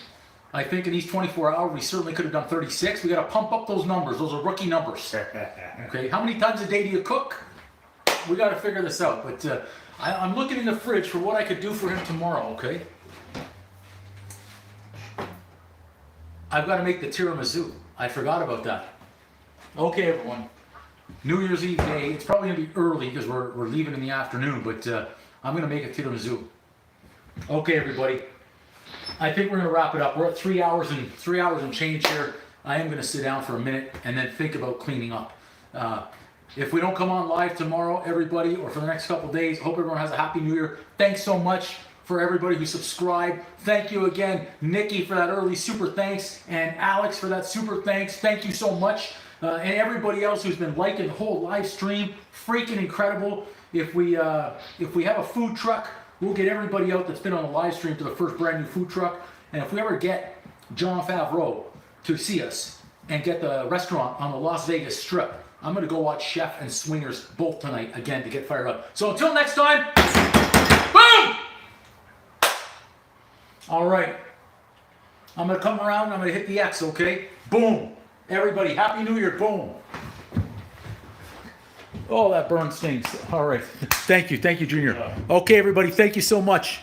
I think in these 24 hours, we certainly could have done 36. We got to pump up those numbers. Those are rookie numbers. Okay, how many times a day do you cook? We got to figure this out. But I'm looking in the fridge for what I could do for him tomorrow. Okay. I've got to make the tiramisu. I forgot about that. Okay, everyone. New Year's Eve day. It's probably gonna be early because we're leaving in the afternoon, but I'm gonna make a tiramisu. Okay, everybody. I think we're gonna wrap it up. We're at 3 hours and change here. I am gonna sit down for a minute and then think about cleaning up. If we don't come on live tomorrow, everybody, or for the next couple days, hope everyone has a happy New Year. Thanks so much for everybody who subscribed. Thank you again, Nikki, for that early super thanks, and Alex for that super thanks. Thank you so much. And everybody else who's been liking the whole live stream, freaking incredible. If we have a food truck, we'll get everybody out that's been on the live stream to the first brand new food truck. And if we ever get John Favreau to see us and get the restaurant on the Las Vegas Strip, I'm gonna go watch Chef and Swingers both tonight again to get fired up. So until next time, boom! All right, I'm gonna come around and I'm gonna hit the X, okay? Boom. Everybody, Happy New Year, boom. Oh, that burn stings. All right, thank you, Junior. Okay, everybody, thank you so much.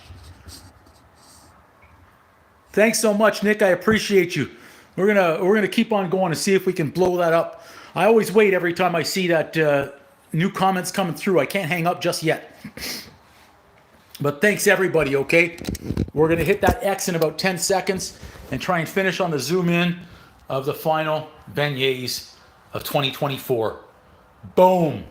Thanks so much, Nick, I appreciate you. We're gonna keep on going and see if we can blow that up. I always wait every time I see that new comments coming through. I can't hang up just yet. But thanks everybody, okay? We're gonna hit that X in about 10 seconds and try and finish on the zoom in of the final beignets of 2024. Boom.